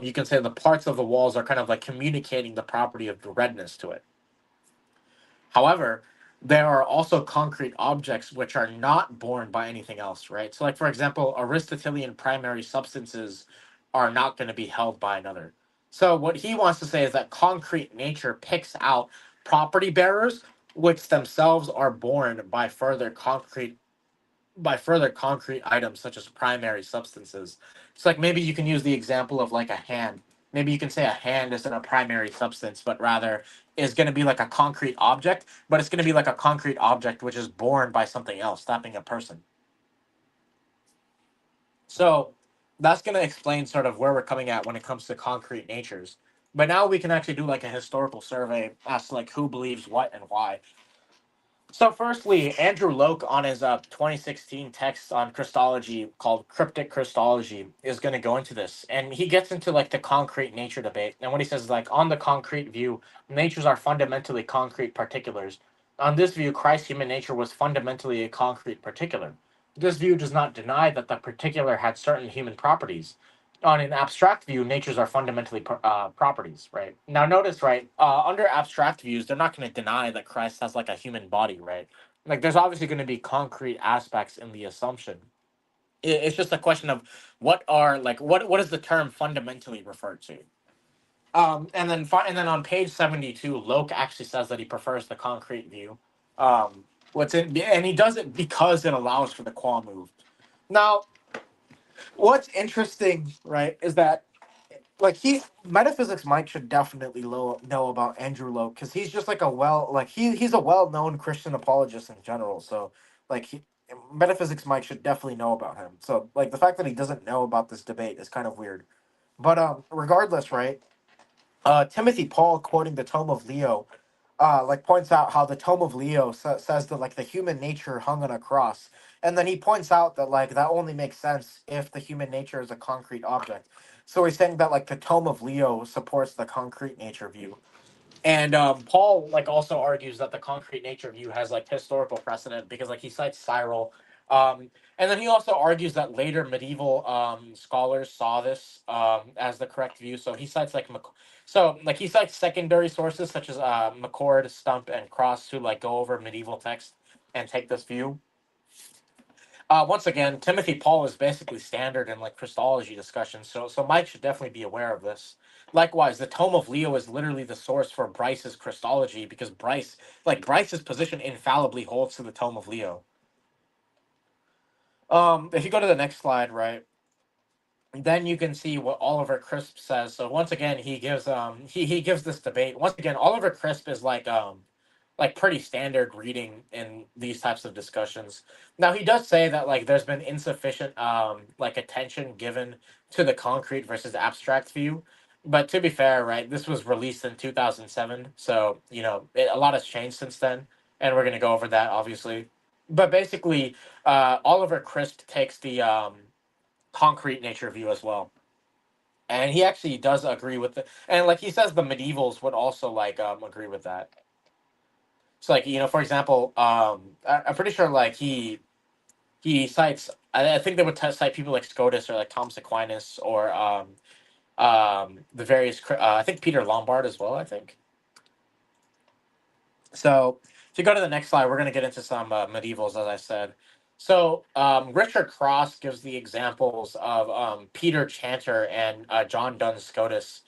You can say the parts of the walls are kind of like communicating the property of the redness to it. However, there are also concrete objects which are not born by anything else, right? So, like for example, Aristotelian primary substances are not going to be held by another. So, what he wants to say is that concrete nature picks out property bearers, which themselves are born by further concrete items such as primary substances. It's like maybe you can use the example of like a hand. Maybe you can say a hand isn't a primary substance, but rather is going to be like a concrete object, but it's going to be like a concrete object which is born by something else, that being a person. So that's going to explain sort of where we're coming at when it comes to concrete natures. But now we can actually do like a historical survey as to like who believes what and why. So, firstly, Andrew Loke on his 2016 text on Christology called Cryptic Christology is going to go into this, and he gets into like the concrete nature debate. And what he says is like, on the concrete view, natures are fundamentally concrete particulars. On this view, Christ's human nature was fundamentally a concrete particular. This view does not deny that the particular had certain human properties. On an abstract view, natures are fundamentally properties, right? Now, notice, right, under abstract views, they're not going to deny that Christ has like a human body, right? Like, there's obviously going to be concrete aspects in the assumption. It's just a question of what are like what does the term fundamentally refer to? And then on page 72, Locke actually says that he prefers the concrete view. What's in, and he does it because it allows for the qua move. Now, what's interesting, right, is that like he metaphysics Mike should definitely know about Andrew Lowe because he's just like a he's a well-known Christian apologist in general. So like metaphysics Mike should definitely know about him. So like the fact that he doesn't know about this debate is kind of weird. But regardless, right? Timothy Paul quoting the Tome of Leo, like points out how the Tome of Leo says that like the human nature hung on a cross, and then he points out that like that only makes sense if the human nature is a concrete object. So he's saying that like the Tome of Leo supports the concrete nature view. And Paul like also argues that the concrete nature view has like historical precedent because like he cites Cyril, and then he also argues that later medieval scholars saw this as the correct view. So he cites like he cites secondary sources such as McCord, Stump, and Cross who like go over medieval text and take this view. Once again, Timothy Paul is basically standard in like Christology discussions, so Mike should definitely be aware of this. Likewise, the Tome of Leo is literally the source for Bryce's Christology because Bryce's position infallibly holds to the Tome of Leo. If you go to the next slide, right, then you can see what Oliver Crisp says. So once again, he gives he gives this debate. Once again, Oliver Crisp is like pretty standard reading in these types of discussions. Now he does say that like there's been insufficient like attention given to the concrete versus abstract view. But to be fair, right, this was released in 2007, so you know a lot has changed since then, and we're gonna go over that obviously. But basically, Oliver Crisp takes the concrete nature view as well, and he actually does agree with it. And like he says, the medievals would also like agree with that. So like for example, I'm pretty sure like he cites. I think they would cite people like Scotus or like Thomas Aquinas or the various. I think Peter Lombard as well. I think. So if you go to the next slide, we're going to get into some medievals, as I said. So Richard Cross gives the examples of Peter Chanter and John Duns Scotus.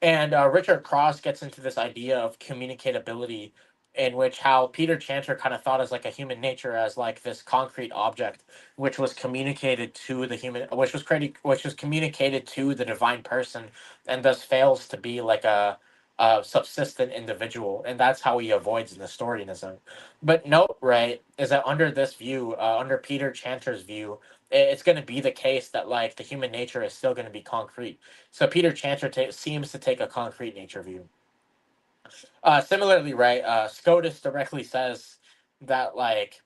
And Richard Cross gets into this idea of communicatability, in which how Peter Chanter kind of thought as like a human nature as like this concrete object, which was communicated to the human, which was communicated to the divine person, and thus fails to be like a subsistent individual, and that's how he avoids Nestorianism. But note, right, is that under this view, under Peter Chanter's view, it's going to be the case that like the human nature is still going to be concrete. So Peter Chanter seems to take a concrete nature view. Similarly, right, Scotus directly says that like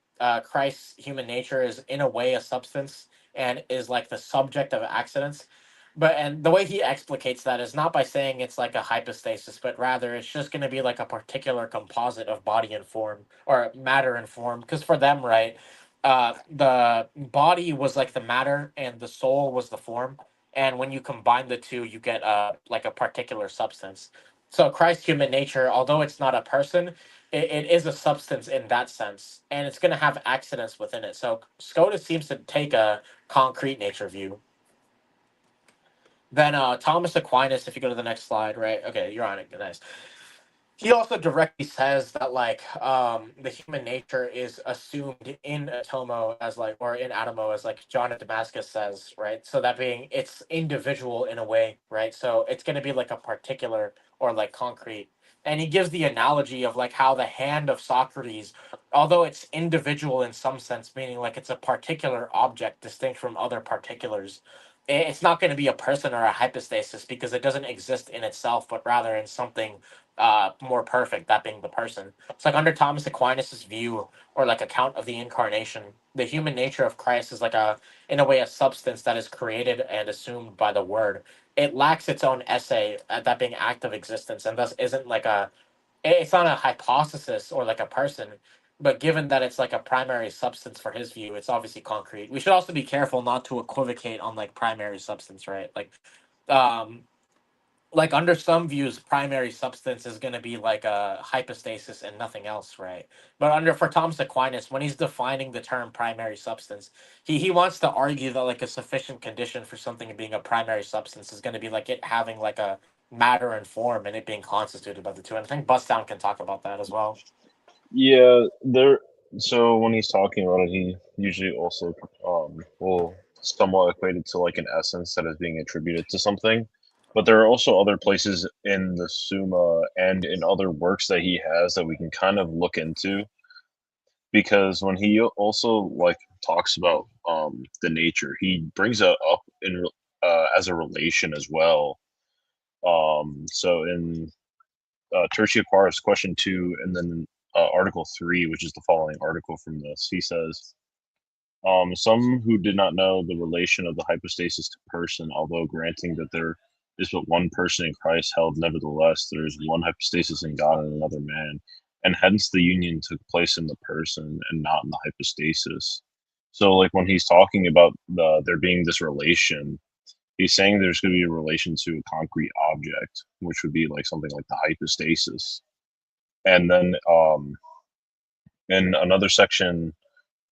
Christ's human nature is in a way a substance and is like the subject of accidents. And the way he explicates that is not by saying it's like a hypostasis, but rather it's just going to be like a particular composite of body and form or matter and form. Because for them, right, the body was like the matter and the soul was the form. And when you combine the two, you get like a particular substance. So Christ's human nature, although it's not a person, it is a substance in that sense, and it's going to have accidents within it. So Scotus seems to take a concrete nature view. Then Thomas Aquinas, if you go to the next slide, right? Okay, you're on it. Nice. He also directly says that like the human nature is assumed in atomo as like or in atomo as like John of Damascus says, right? So that being it's individual in a way, right? So it's going to be like a particular or like concrete. And he gives the analogy of like how the hand of Socrates, although it's individual in some sense, meaning like it's a particular object distinct from other particulars, it's not going to be a person or a hypostasis because it doesn't exist in itself, but rather in something more perfect, that being the person. It's like under Thomas Aquinas's view or like account of the incarnation, the human nature of Christ is like in a way, a substance that is created and assumed by the Word. It lacks its own essay, that being active existence, and thus isn't like it's not a hypothesis or like a person, but given that it's like a primary substance for his view, it's obviously concrete. We should also be careful not to equivocate on like primary substance, right? Um, like under some views, primary substance is going to be like a hypostasis and nothing else, right? But under for Thomas Aquinas, when he's defining the term primary substance, he wants to argue that like a sufficient condition for something being a primary substance is going to be like it having like a matter and form and it being constituted by the two. And I think Bustdown can talk about that as well. Yeah, there. So when he's talking about it, he usually also will somewhat equate it to like an essence that is being attributed to something. But there are also other places in the Summa and in other works that he has that we can kind of look into, because when he also like talks about the nature, he brings it up in as a relation as well. So in Tertia Par's question 2, and then article 3, which is the following article from this, he says, some who did not know the relation of the hypostasis to person, although granting that there is but one person in Christ, held nevertheless there is one hypostasis in God and another man, and hence the union took place in the person and not in the hypostasis. So like when he's talking about there being this relation, he's saying there's going to be a relation to a concrete object, which would be like something like the hypostasis. And then in another section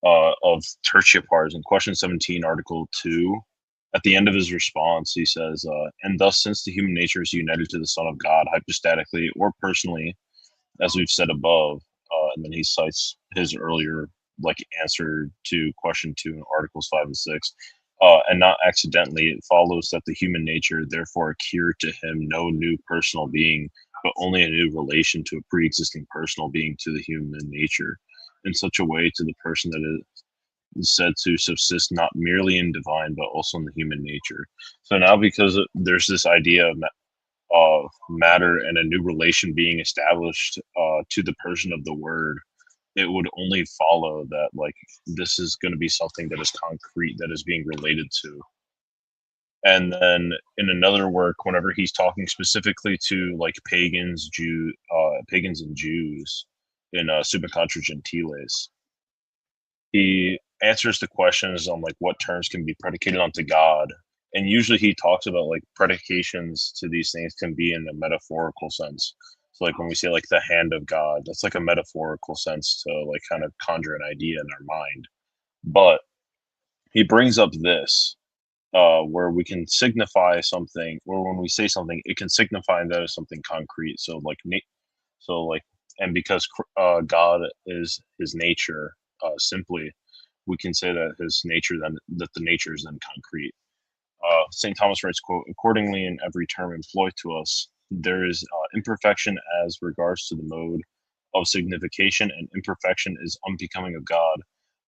of Tertia Pars, in question 17, article 2, at the end of his response, he says, and thus, since the human nature is united to the Son of God hypostatically or personally, as we've said above, and then he cites his earlier like answer to question 2 in articles 5 and 6, and not accidentally, it follows that the human nature therefore accrued to him no new personal being, but only a new relation to a pre-existing personal being to the human nature, in such a way to the person that is said to subsist not merely in divine, but also in the human nature. So now, because there's this idea of matter and a new relation being established to the person of the Word, it would only follow that like this is going to be something that is concrete, that is being related to. And then in another work, whenever he's talking specifically to like pagans and Jews in Summa Contra Gentiles, he answers the questions on like what terms can be predicated onto God. And usually he talks about like predications to these things can be in a metaphorical sense. So like when we say like the hand of God, that's like a metaphorical sense to like kind of conjure an idea in our mind. But he brings up this where we can signify something, or when we say something, it can signify that as something concrete. So like and because God is his nature, simply we can say that his nature then that the nature is then concrete. St. Thomas writes, quote, accordingly, in every term employed to us, there is imperfection as regards to the mode of signification, and imperfection is unbecoming of God,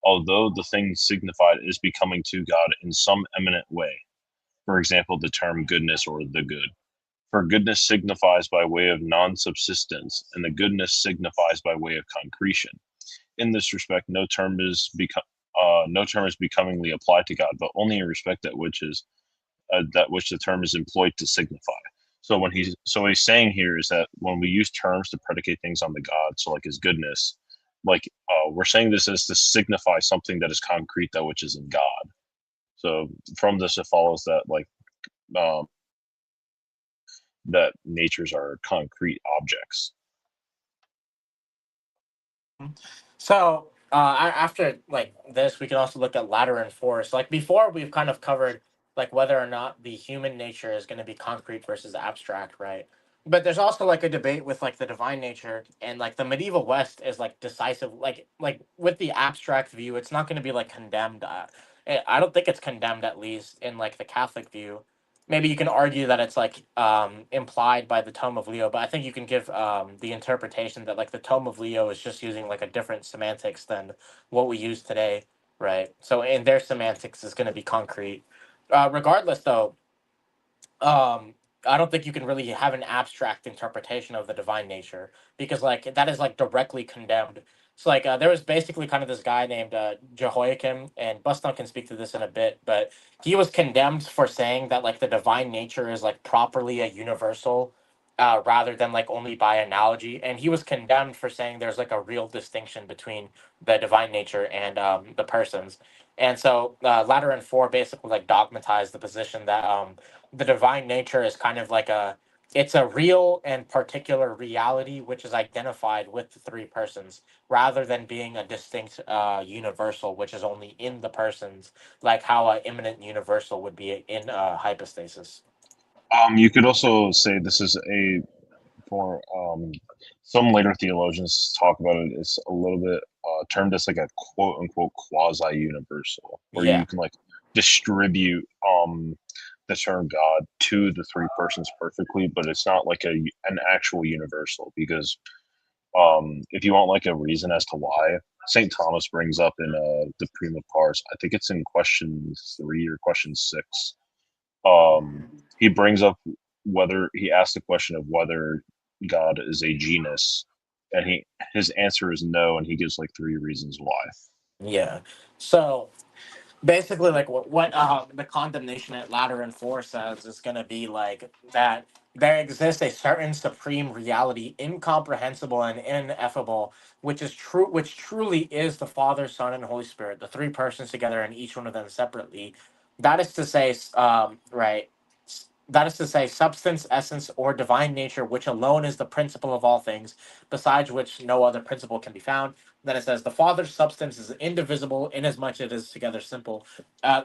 although the thing signified is becoming to God in some eminent way. For example, the term goodness or the good. For goodness signifies by way of non-subsistence, and the goodness signifies by way of concretion. In this respect, no term is becomingly applied to God, but only in respect that which the term is employed to signify. So what he's saying here is that when we use terms to predicate things on the God, so like his goodness, like we're saying this is to signify something that is concrete, that which is in God. So from this, it follows that like um, that natures are concrete objects. So after like this, we can also look at Lateran force. Like before, we've kind of covered like whether or not the human nature is going to be concrete versus abstract, right? But there's also like a debate with like the divine nature, and like the medieval West is like decisive. Like with the abstract view, it's not going to be like condemned. I don't think it's condemned, at least in like the Catholic view. Maybe you can argue that it's like implied by the Tome of Leo, but I think you can give the interpretation that like the Tome of Leo is just using like a different semantics than what we use today, right? So in their semantics is going to be concrete. Regardless, though, um I don't think you can really have an abstract interpretation of the divine nature, because like that is like directly condemned. So like there was basically kind of this guy named Jehoiakim, and Buston can speak to this in a bit, but he was condemned for saying that like the divine nature is like properly a universal, rather than like only by analogy, and he was condemned for saying there's like a real distinction between the divine nature and the persons. And so Lateran 4 basically like dogmatized the position that the divine nature is kind of like it's a real and particular reality which is identified with the three persons, rather than being a distinct universal which is only in the persons, like how an immanent universal would be in hypostasis. You could also say this is a for some later theologians talk about it as a little bit termed as like a quote unquote quasi universal, where Yeah. you can like distribute the term God to the three persons perfectly, but it's not like an actual universal, because if you want like a reason as to why, St. Thomas brings up in the Prima Pars, I think it's in question 3 or question 6. He brings up whether he asked the question of whether God is a genus, and his answer is no, and he gives like 3 reasons why. Yeah. So basically like what the condemnation at Lateran 4 says is going to be like that there exists a certain supreme reality, incomprehensible and ineffable, which is true, which truly is the Father, Son, and Holy Spirit, the three persons together and each one of them separately. That is to say, right, that is to say, substance, essence, or divine nature, which alone is the principle of all things, besides which no other principle can be found. Then it says the Father's substance is indivisible, inasmuch it is together simple.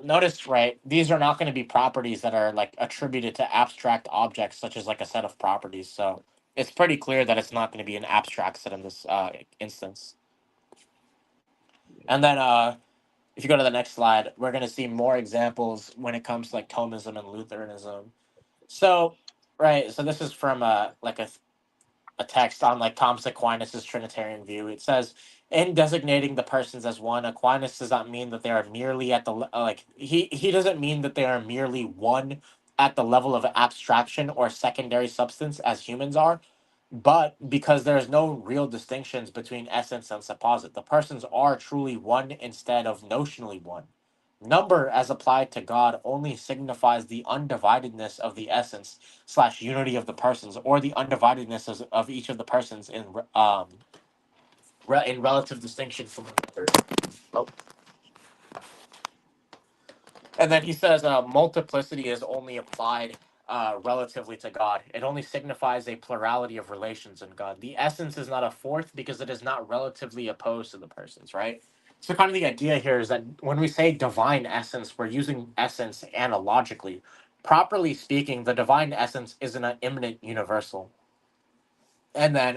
Notice, right? These are not going to be properties that are like attributed to abstract objects, such as like a set of properties. So it's pretty clear that it's not going to be an abstract set in this instance. And then, if you go to the next slide, we're going to see more examples when it comes to like Thomism and Lutheranism. So, right. So this is from like a text on like Thomas Aquinas' Trinitarian view. It says, in designating the persons as one, Aquinas does not mean that they are merely at the like he doesn't mean that they are merely one at the level of abstraction or secondary substance as humans are, but because there is no real distinctions between essence and supposit, the persons are truly one instead of notionally one. Number, as applied to God, only signifies the undividedness of the essence slash unity of the persons, or the undividedness of each of the persons in relative distinction from another. Oh. And then he says multiplicity is only applied relatively to God. It only signifies a plurality of relations in God. The essence is not a fourth because it is not relatively opposed to the persons, right? So, kind of the idea here is that when we say divine essence, we're using essence analogically. Properly speaking, the divine essence isn't an immanent universal. And then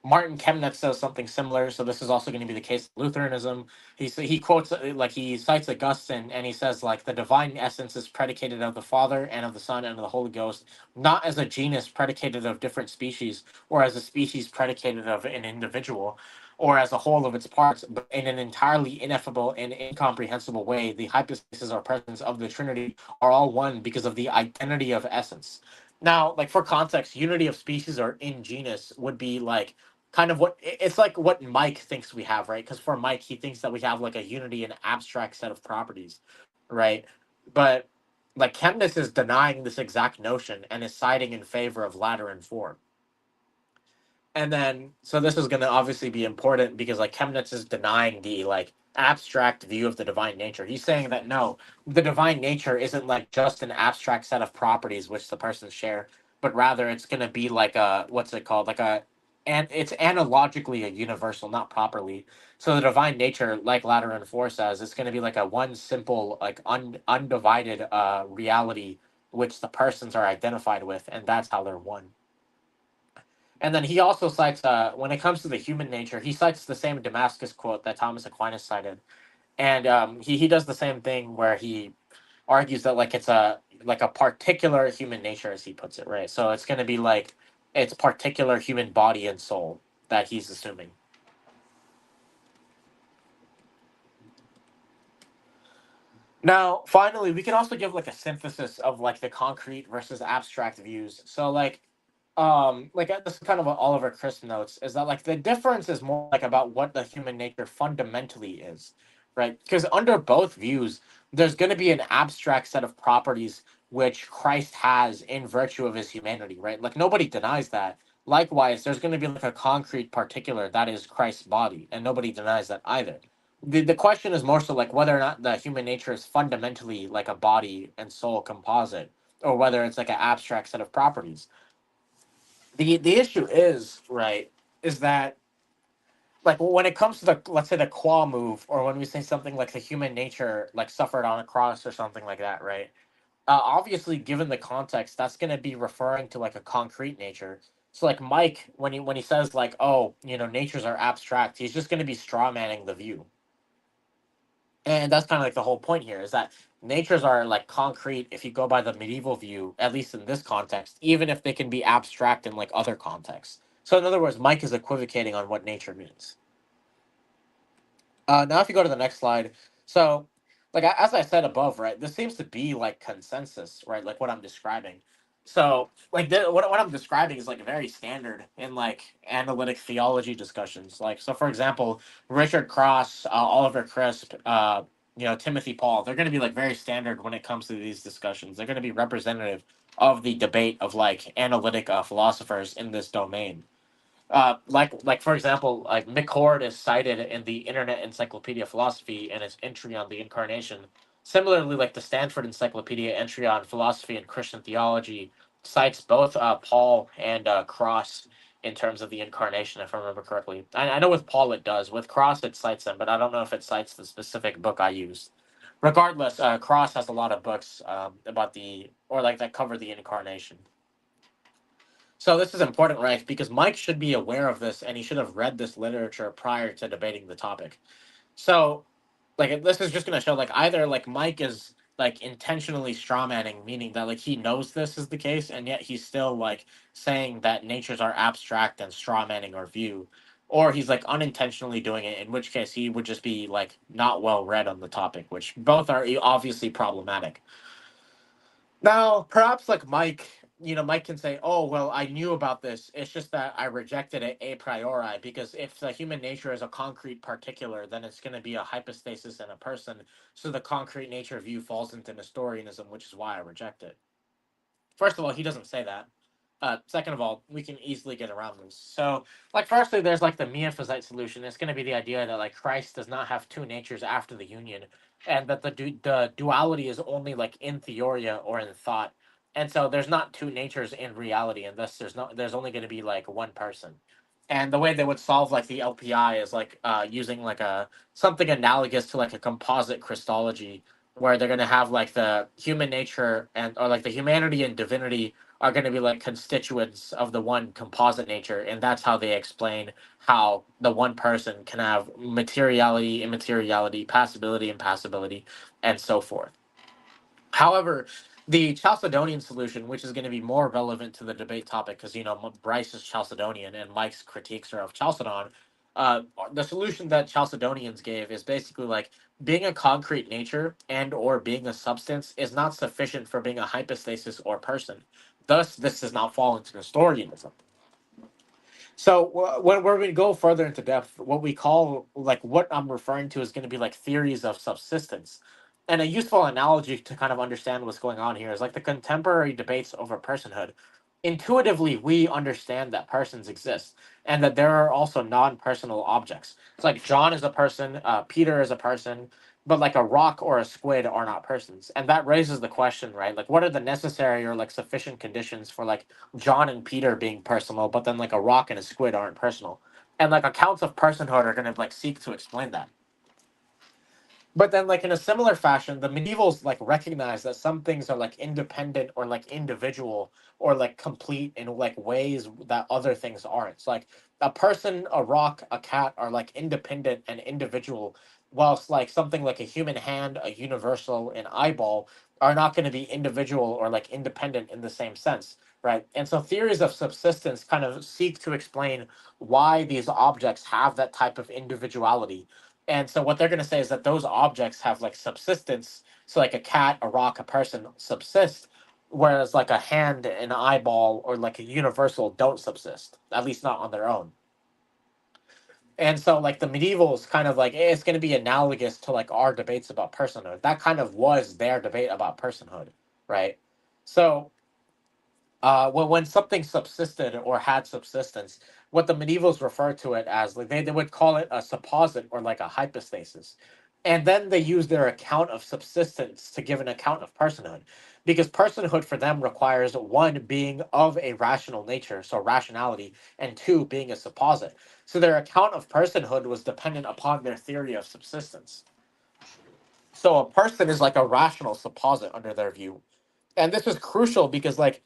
Martin Chemnitz says something similar. So this is also going to be the case with Lutheranism. He quotes like he cites Augustine, and he says like the divine essence is predicated of the Father and of the Son and of the Holy Ghost, not as a genus predicated of different species, or as a species predicated of an individual, or as a whole of its parts, but in an entirely ineffable and incomprehensible way. The hypostases or persons of the Trinity are all one because of the identity of essence. Now, like for context, unity of species or in genus would be like kind of what it's like what Mike thinks we have, right? Because for Mike, he thinks that we have like a unity and abstract set of properties, right? But like Chemnitz is denying this exact notion and is siding in favor of Lateran 4. And then, so this is going to obviously be important because like Chemnitz is denying the like abstract view of the divine nature. He's saying that no, the divine nature isn't like just an abstract set of properties which the persons share, but rather it's going to be like a what's it called, like a and it's analogically a universal, not properly. So the divine nature, like Lateran 4 says, it's going to be like a one simple like undivided reality which the persons are identified with, and that's how they're one. And then he also cites, when it comes to the human nature, he cites the same Damascus quote that Thomas Aquinas cited, and he does the same thing where he argues that like it's a particular human nature, as he puts it, right? So it's going to be like it's particular human body and soul that he's assuming. Now, finally, we can also give like a synthesis of like the concrete versus abstract views. So this is kind of what Oliver Crisp notes is that like the difference is more like about what the human nature fundamentally is, right? Because under both views, there's going to be an abstract set of properties which Christ has in virtue of his humanity, right? Like nobody denies that. Likewise, there's going to be like a concrete particular that is Christ's body, and nobody denies that either. The question is more so like whether or not the human nature is fundamentally like a body and soul composite, or whether it's like an abstract set of properties. The issue is right is that like when it comes to the, let's say, the qua move, or when we say something like the human nature like suffered on a cross or something like that, right? Obviously, given the context, that's going to be referring to like a concrete nature. So like Mike, when he says like, oh, natures are abstract, he's just going to be straw manning the view. And that's kind of like the whole point here is that natures are like concrete if you go by the medieval view, at least in this context, even if they can be abstract in like other contexts. So in other words, Mike is equivocating on what nature means. Now, if you go to the next slide, so as I said above, right, this seems to be like consensus, right, like what I'm describing. So what I'm describing is like very standard in like analytic theology discussions. Like so, for example, Richard Cross, Oliver Crisp, Timothy Paul, they're going to be like very standard when it comes to these discussions. They're going to be representative of the debate of like analytic philosophers in this domain. Like for example, like McCord is cited in the Internet Encyclopedia of Philosophy and its entry on the Incarnation. Similarly, like the Stanford Encyclopedia entry on philosophy and Christian theology cites both Paul and Cross in terms of the Incarnation, if I remember correctly. I know with Paul it does. With Cross it cites them, but I don't know if it cites the specific book I used. Regardless, Cross has a lot of books about the or like that cover the Incarnation. So this is important, right? Because Mike should be aware of this and he should have read this literature prior to debating the topic. So, like, this is just going to show, like, either, like, Mike is, like, intentionally strawmanning, meaning that, like, he knows this is the case, and yet he's still, like, saying that natures are abstract and strawmanning our view. Or he's, like, unintentionally doing it, in which case he would just be, like, not well read on the topic, which both are obviously problematic. Now, perhaps like Mike, Mike can say, "Oh, well, I knew about this. It's just that I rejected it a priori because if the human nature is a concrete particular, then it's going to be a hypostasis in a person. So the concrete nature view falls into Nestorianism, which is why I reject it." First of all, he doesn't say that. Second of all, we can easily get around this. So, like, firstly, there's like the Miaphysite solution. It's going to be the idea that like Christ does not have two natures after the union, and that the duality is only like in theoria or in thought, and so there's not two natures in reality, and thus there's only going to be like one person. And the way they would solve like the LPI is like using like a something analogous to like a composite Christology, where they're going to have like the human nature and or like the humanity and divinity are going to be like constituents of the one composite nature, and that's how they explain how the one person can have materiality, immateriality, passibility, impassibility, and so forth. However, the Chalcedonian solution, which is going to be more relevant to the debate topic, because Bryce is Chalcedonian and Mike's critiques are of Chalcedon. The solution that Chalcedonians gave is basically like being a concrete nature and or being a substance is not sufficient for being a hypostasis or person. Thus, this does not fall into Nestorianism. So when we go further into depth, what we call like what I'm referring to is going to be like theories of subsistence. And a useful analogy to kind of understand what's going on here is like the contemporary debates over personhood. Intuitively, we understand that persons exist and that there are also non-personal objects. It's like John is a person, Peter is a person, but like a rock or a squid are not persons. And that raises the question, right? Like, what are the necessary or like sufficient conditions for like John and Peter being personal, but then like a rock and a squid aren't personal? And like accounts of personhood are going to like seek to explain that. But then, like in a similar fashion, the medievals like recognize that some things are like independent or like individual or like complete in like ways that other things aren't. It's like a person, a rock, a cat are like independent and individual, whilst like something like a human hand, a universal, an eyeball are not going to be individual or like independent in the same sense, right? And so theories of subsistence kind of seek to explain why these objects have that type of individuality. And so what they're going to say is that those objects have like subsistence So like a cat, a rock, a person subsist, whereas like a hand, an eyeball, or like a universal don't subsist, at least not on their own. And so like the medievals kind of like it's going to be analogous to like our debates about personhood. That kind of was their debate about personhood, right? So when something subsisted or had subsistence, what the medievals refer to it as, like they would call it a supposit or like a hypostasis. And then they use their account of subsistence to give an account of personhood. Because personhood for them requires one, being of a rational nature, so rationality, and two, being a supposit. So their account of personhood was dependent upon their theory of subsistence. So a person is like a rational supposit under their view. And this is crucial because like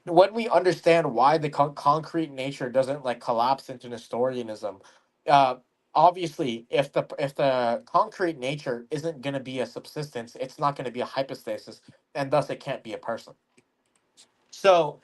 when we understand why the concrete nature doesn't like collapse into Nestorianism, uh, obviously, if the concrete nature isn't going to be a subsistence, it's not going to be a hypostasis, and thus it can't be a person. So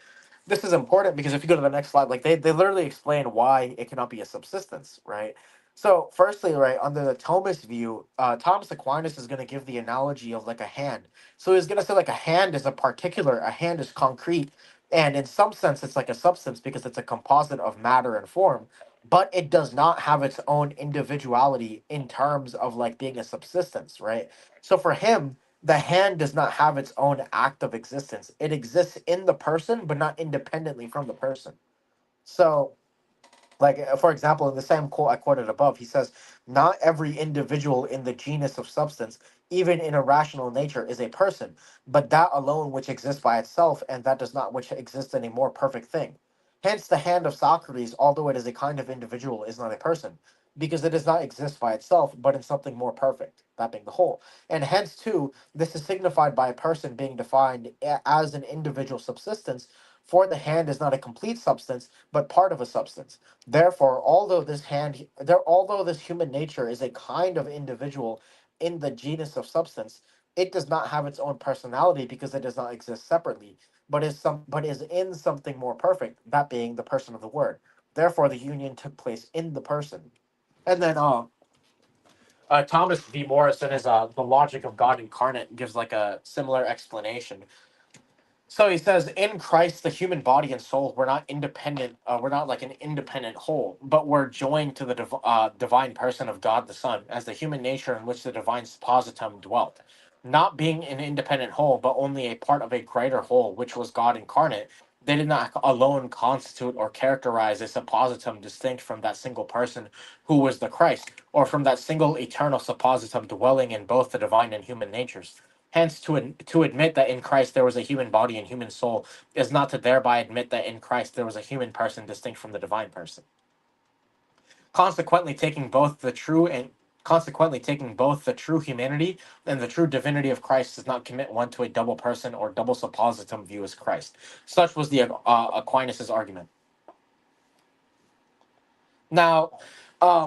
this is important because if you go to the next slide, like they literally explain why it cannot be a subsistence, right? So firstly, right, under the Thomist view, Thomas Aquinas is going to give the analogy of like a hand. So he's going to say like a hand is a particular, a hand is concrete, and in some sense it's like a substance because it's a composite of matter and form, but it does not have its own individuality in terms of like being a subsistence, right? So for him, the hand does not have its own act of existence. It exists in the person, but not independently from the person. So, like, for example, in the same quote I quoted above, he says, not every individual in the genus of substance, even in a rational nature, is a person, but that alone which exists by itself, and that does not which exists in a more perfect thing. Hence, the hand of Socrates, although it is a kind of individual, is not a person, because it does not exist by itself, but in something more perfect, that being the whole. And hence, too, this is signified by a person being defined as an individual subsistence, for the hand is not a complete substance, but part of a substance. Therefore, although this human nature is a kind of individual in the genus of substance, it does not have its own personality because it does not exist separately, but is in something more perfect, that being the person of the word. Therefore, the union took place in the person. And then Thomas V. Morrison is the logic of God incarnate gives like a similar explanation. So he says, in Christ, the human body and soul were not independent. We're not like an independent whole, but we're joined to the divine person of God the Son, as the human nature in which the divine suppositum dwelt. Not being an independent whole, but only a part of a greater whole, which was God incarnate, they did not alone constitute or characterize a suppositum distinct from that single person who was the Christ, or from that single eternal suppositum dwelling in both the divine and human natures. Hence, to admit that in Christ there was a human body and human soul is not to thereby admit that in Christ there was a human person distinct from the divine person. Consequently, taking both the true humanity and the true divinity of Christ does not commit one to a double person or double suppositum view as Christ. Such was the Aquinas's argument. Now,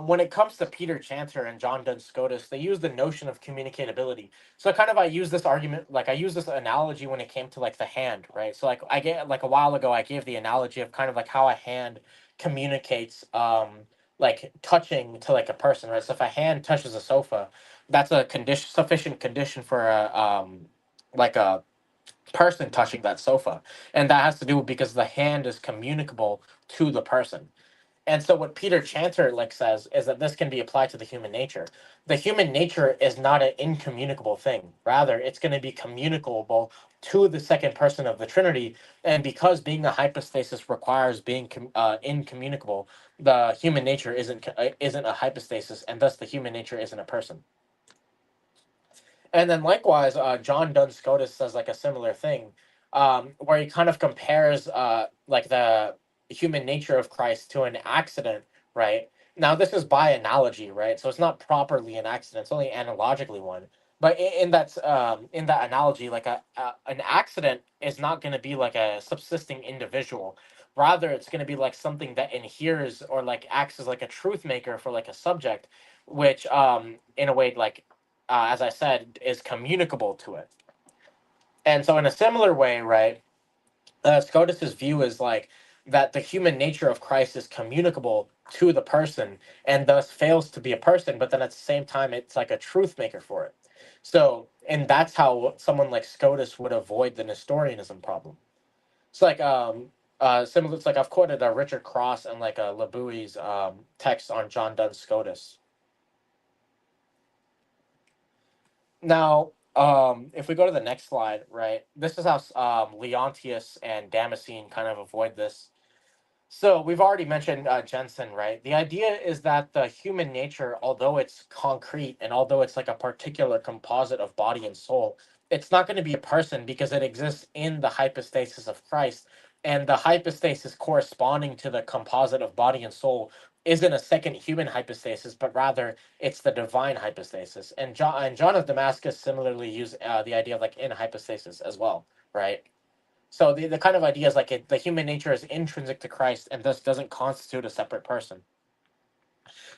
when it comes to Peter Chanter and John Duns Scotus, they use the notion of communicatability. So kind of I use this argument, like I use this analogy when it came to like the hand, right? So like I get like a while ago, I gave the analogy of kind of like how a hand communicates, like touching to like a person, right? So if a hand touches a sofa, that's a condition, sufficient condition for a like a person touching that sofa, and that has to do because the hand is communicable to the person. And so what Peter Chanter like says is that this can be applied to the human nature. The human nature is not an incommunicable thing. Rather, it's going to be communicable to the second person of the Trinity. And because being a hypostasis requires being incommunicable, the human nature isn't a hypostasis, and thus the human nature isn't a person. And then likewise, John Duns Scotus says like a similar thing, where he kind of compares like the human nature of Christ to an accident, right? Now this is by analogy, right? So it's not properly an accident; it's only analogically one. But in that analogy, like an accident is not going to be like a subsisting individual. Rather, it's going to be like something that inheres or like acts as like a truth maker for like a subject, which in a way like as I said, is communicable to it. And so, in a similar way, right, Scotus's view is like that the human nature of Christ is communicable to the person and thus fails to be a person, but then at the same time, it's like a truth maker for it. So, and that's how someone like Scotus would avoid the Nestorianism problem. It's like similar. It's like I've quoted Richard Cross and like Labouie's text on John Duns Scotus. Now, if we go to the next slide, right, this is how Leontius and Damascene kind of avoid this. So we've already mentioned Jensen, right? The idea is that the human nature, although it's concrete and although it's like a particular composite of body and soul, it's not going to be a person because it exists in the hypostasis of Christ. And the hypostasis corresponding to the composite of body and soul isn't a second human hypostasis, but rather it's the divine hypostasis. And John of Damascus similarly used the idea of like in hypostasis as well, right? So the kind of idea is like the human nature is intrinsic to Christ and thus doesn't constitute a separate person.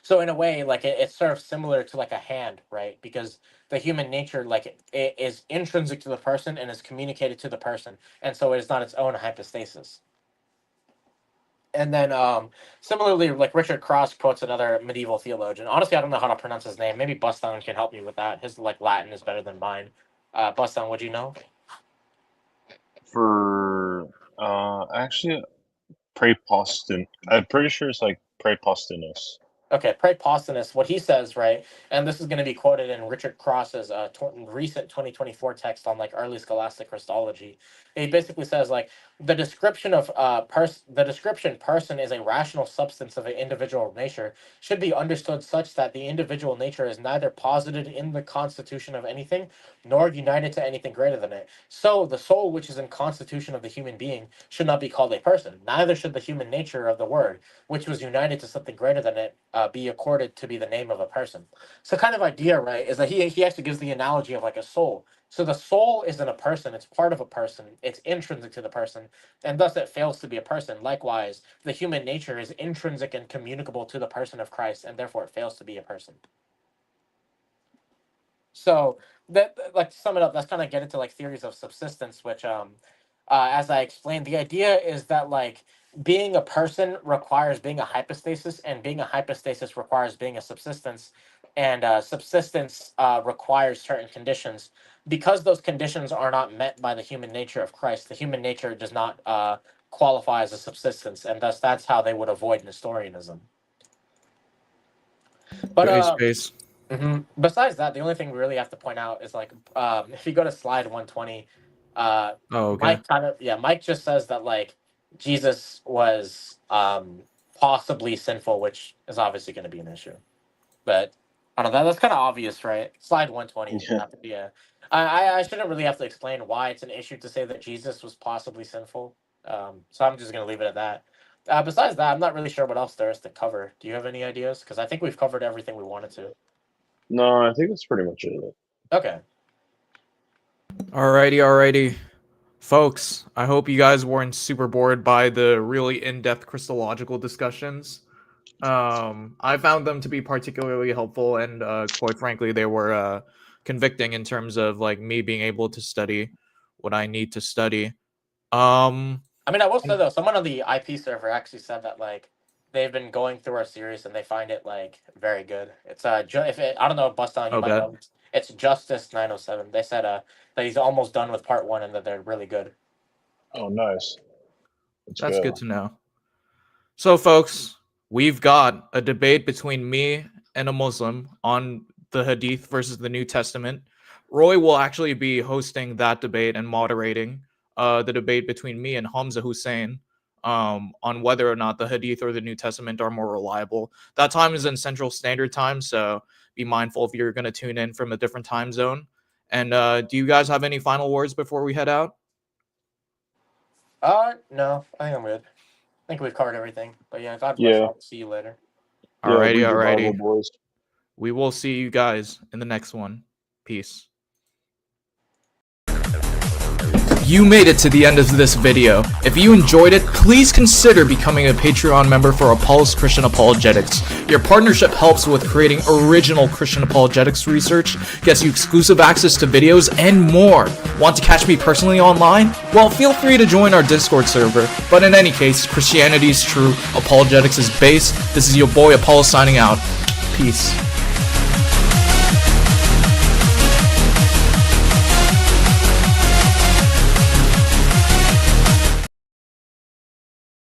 So in a way, like it serves similar to like a hand, right? Because the human nature, like it is intrinsic to the person and is communicated to the person, and so it is not its own hypostasis. And then similarly, like Richard Cross quotes another medieval theologian. Honestly, I don't know how to pronounce his name. Maybe Buston can help me with that. His like Latin is better than mine. Buston, would you know? For actually, Praepostin. I'm pretty sure it's like Praepostinus. Okay, Praepostinus, what he says, right, and this is going to be quoted in Richard Cross's recent 2024 text on like early scholastic Christology. He basically says like the description of the description person is a rational substance of an individual nature should be understood such that the individual nature is neither posited in the constitution of anything nor united to anything greater than it. So the soul which is in constitution of the human being should not be called a person. Neither should the human nature of the word, which was united to something greater than it, be accorded to be the name of a person. So kind of idea, right, is that he actually gives the analogy of like a soul. So the soul isn't a person, it's part of a person, it's intrinsic to the person, and thus it fails to be a person. Likewise, the human nature is intrinsic and communicable to the person of Christ, and therefore it fails to be a person. So that, like, to sum it up, that's kind of get into like theories of subsistence, which as I explained, the idea is that like being a person requires being a hypostasis, and being a hypostasis requires being a subsistence, and subsistence requires certain conditions. Because those conditions are not met by the human nature of Christ, the human nature does not qualify as a subsistence, and thus that's how they would avoid Nestorianism. But Space. besides that, the only thing we really have to point out is like if you go to slide 120, Oh, okay. Mike just says that like Jesus was possibly sinful, which is obviously going to be an issue. But I don't know, that's kind of obvious, right? Slide 120 doesn't have to be a. I shouldn't really have to explain why it's an issue to say that Jesus was possibly sinful. So I'm just going to leave it at that. Besides that, I'm not really sure what else there is to cover. Do you have any ideas? Because I think we've covered everything we wanted to. No, I think that's pretty much it. Okay. Alrighty. Folks, I hope you guys weren't super bored by the really in-depth Christological discussions. I found them to be particularly helpful, and quite frankly, they were convicting in terms of like me being able to study what I need to study. I mean, I will say though, someone on the IP server actually said that like they've been going through our series and they find it like very good. It's I don't know, Buston, you might know. It's Justice 907. They said that he's almost done with part 1 and that they're really good. Oh, nice. That's good to know. So, folks, we've got a debate between me and a Muslim on the Hadith versus the New Testament. Roy will actually be hosting that debate and moderating the debate between me and Hamza Hussein on whether or not the Hadith or the New Testament are more reliable. That time is in Central Standard Time, so be mindful if you're going to tune in from a different time zone. And do you guys have any final words before we head out? No, I think I'm good. I think we've covered everything. But yeah, God bless. I'll see you later. Alrighty. Boys. We will see you guys in the next one. Peace. You made it to the end of this video. If you enjoyed it, please consider becoming a Patreon member for Apollos Christian Apologetics. Your partnership helps with creating original Christian apologetics research, gets you exclusive access to videos, and more. Want to catch me personally online? Well, feel free to join our Discord server. But in any case, Christianity is true, apologetics is base. This is your boy Apollo signing out. Peace.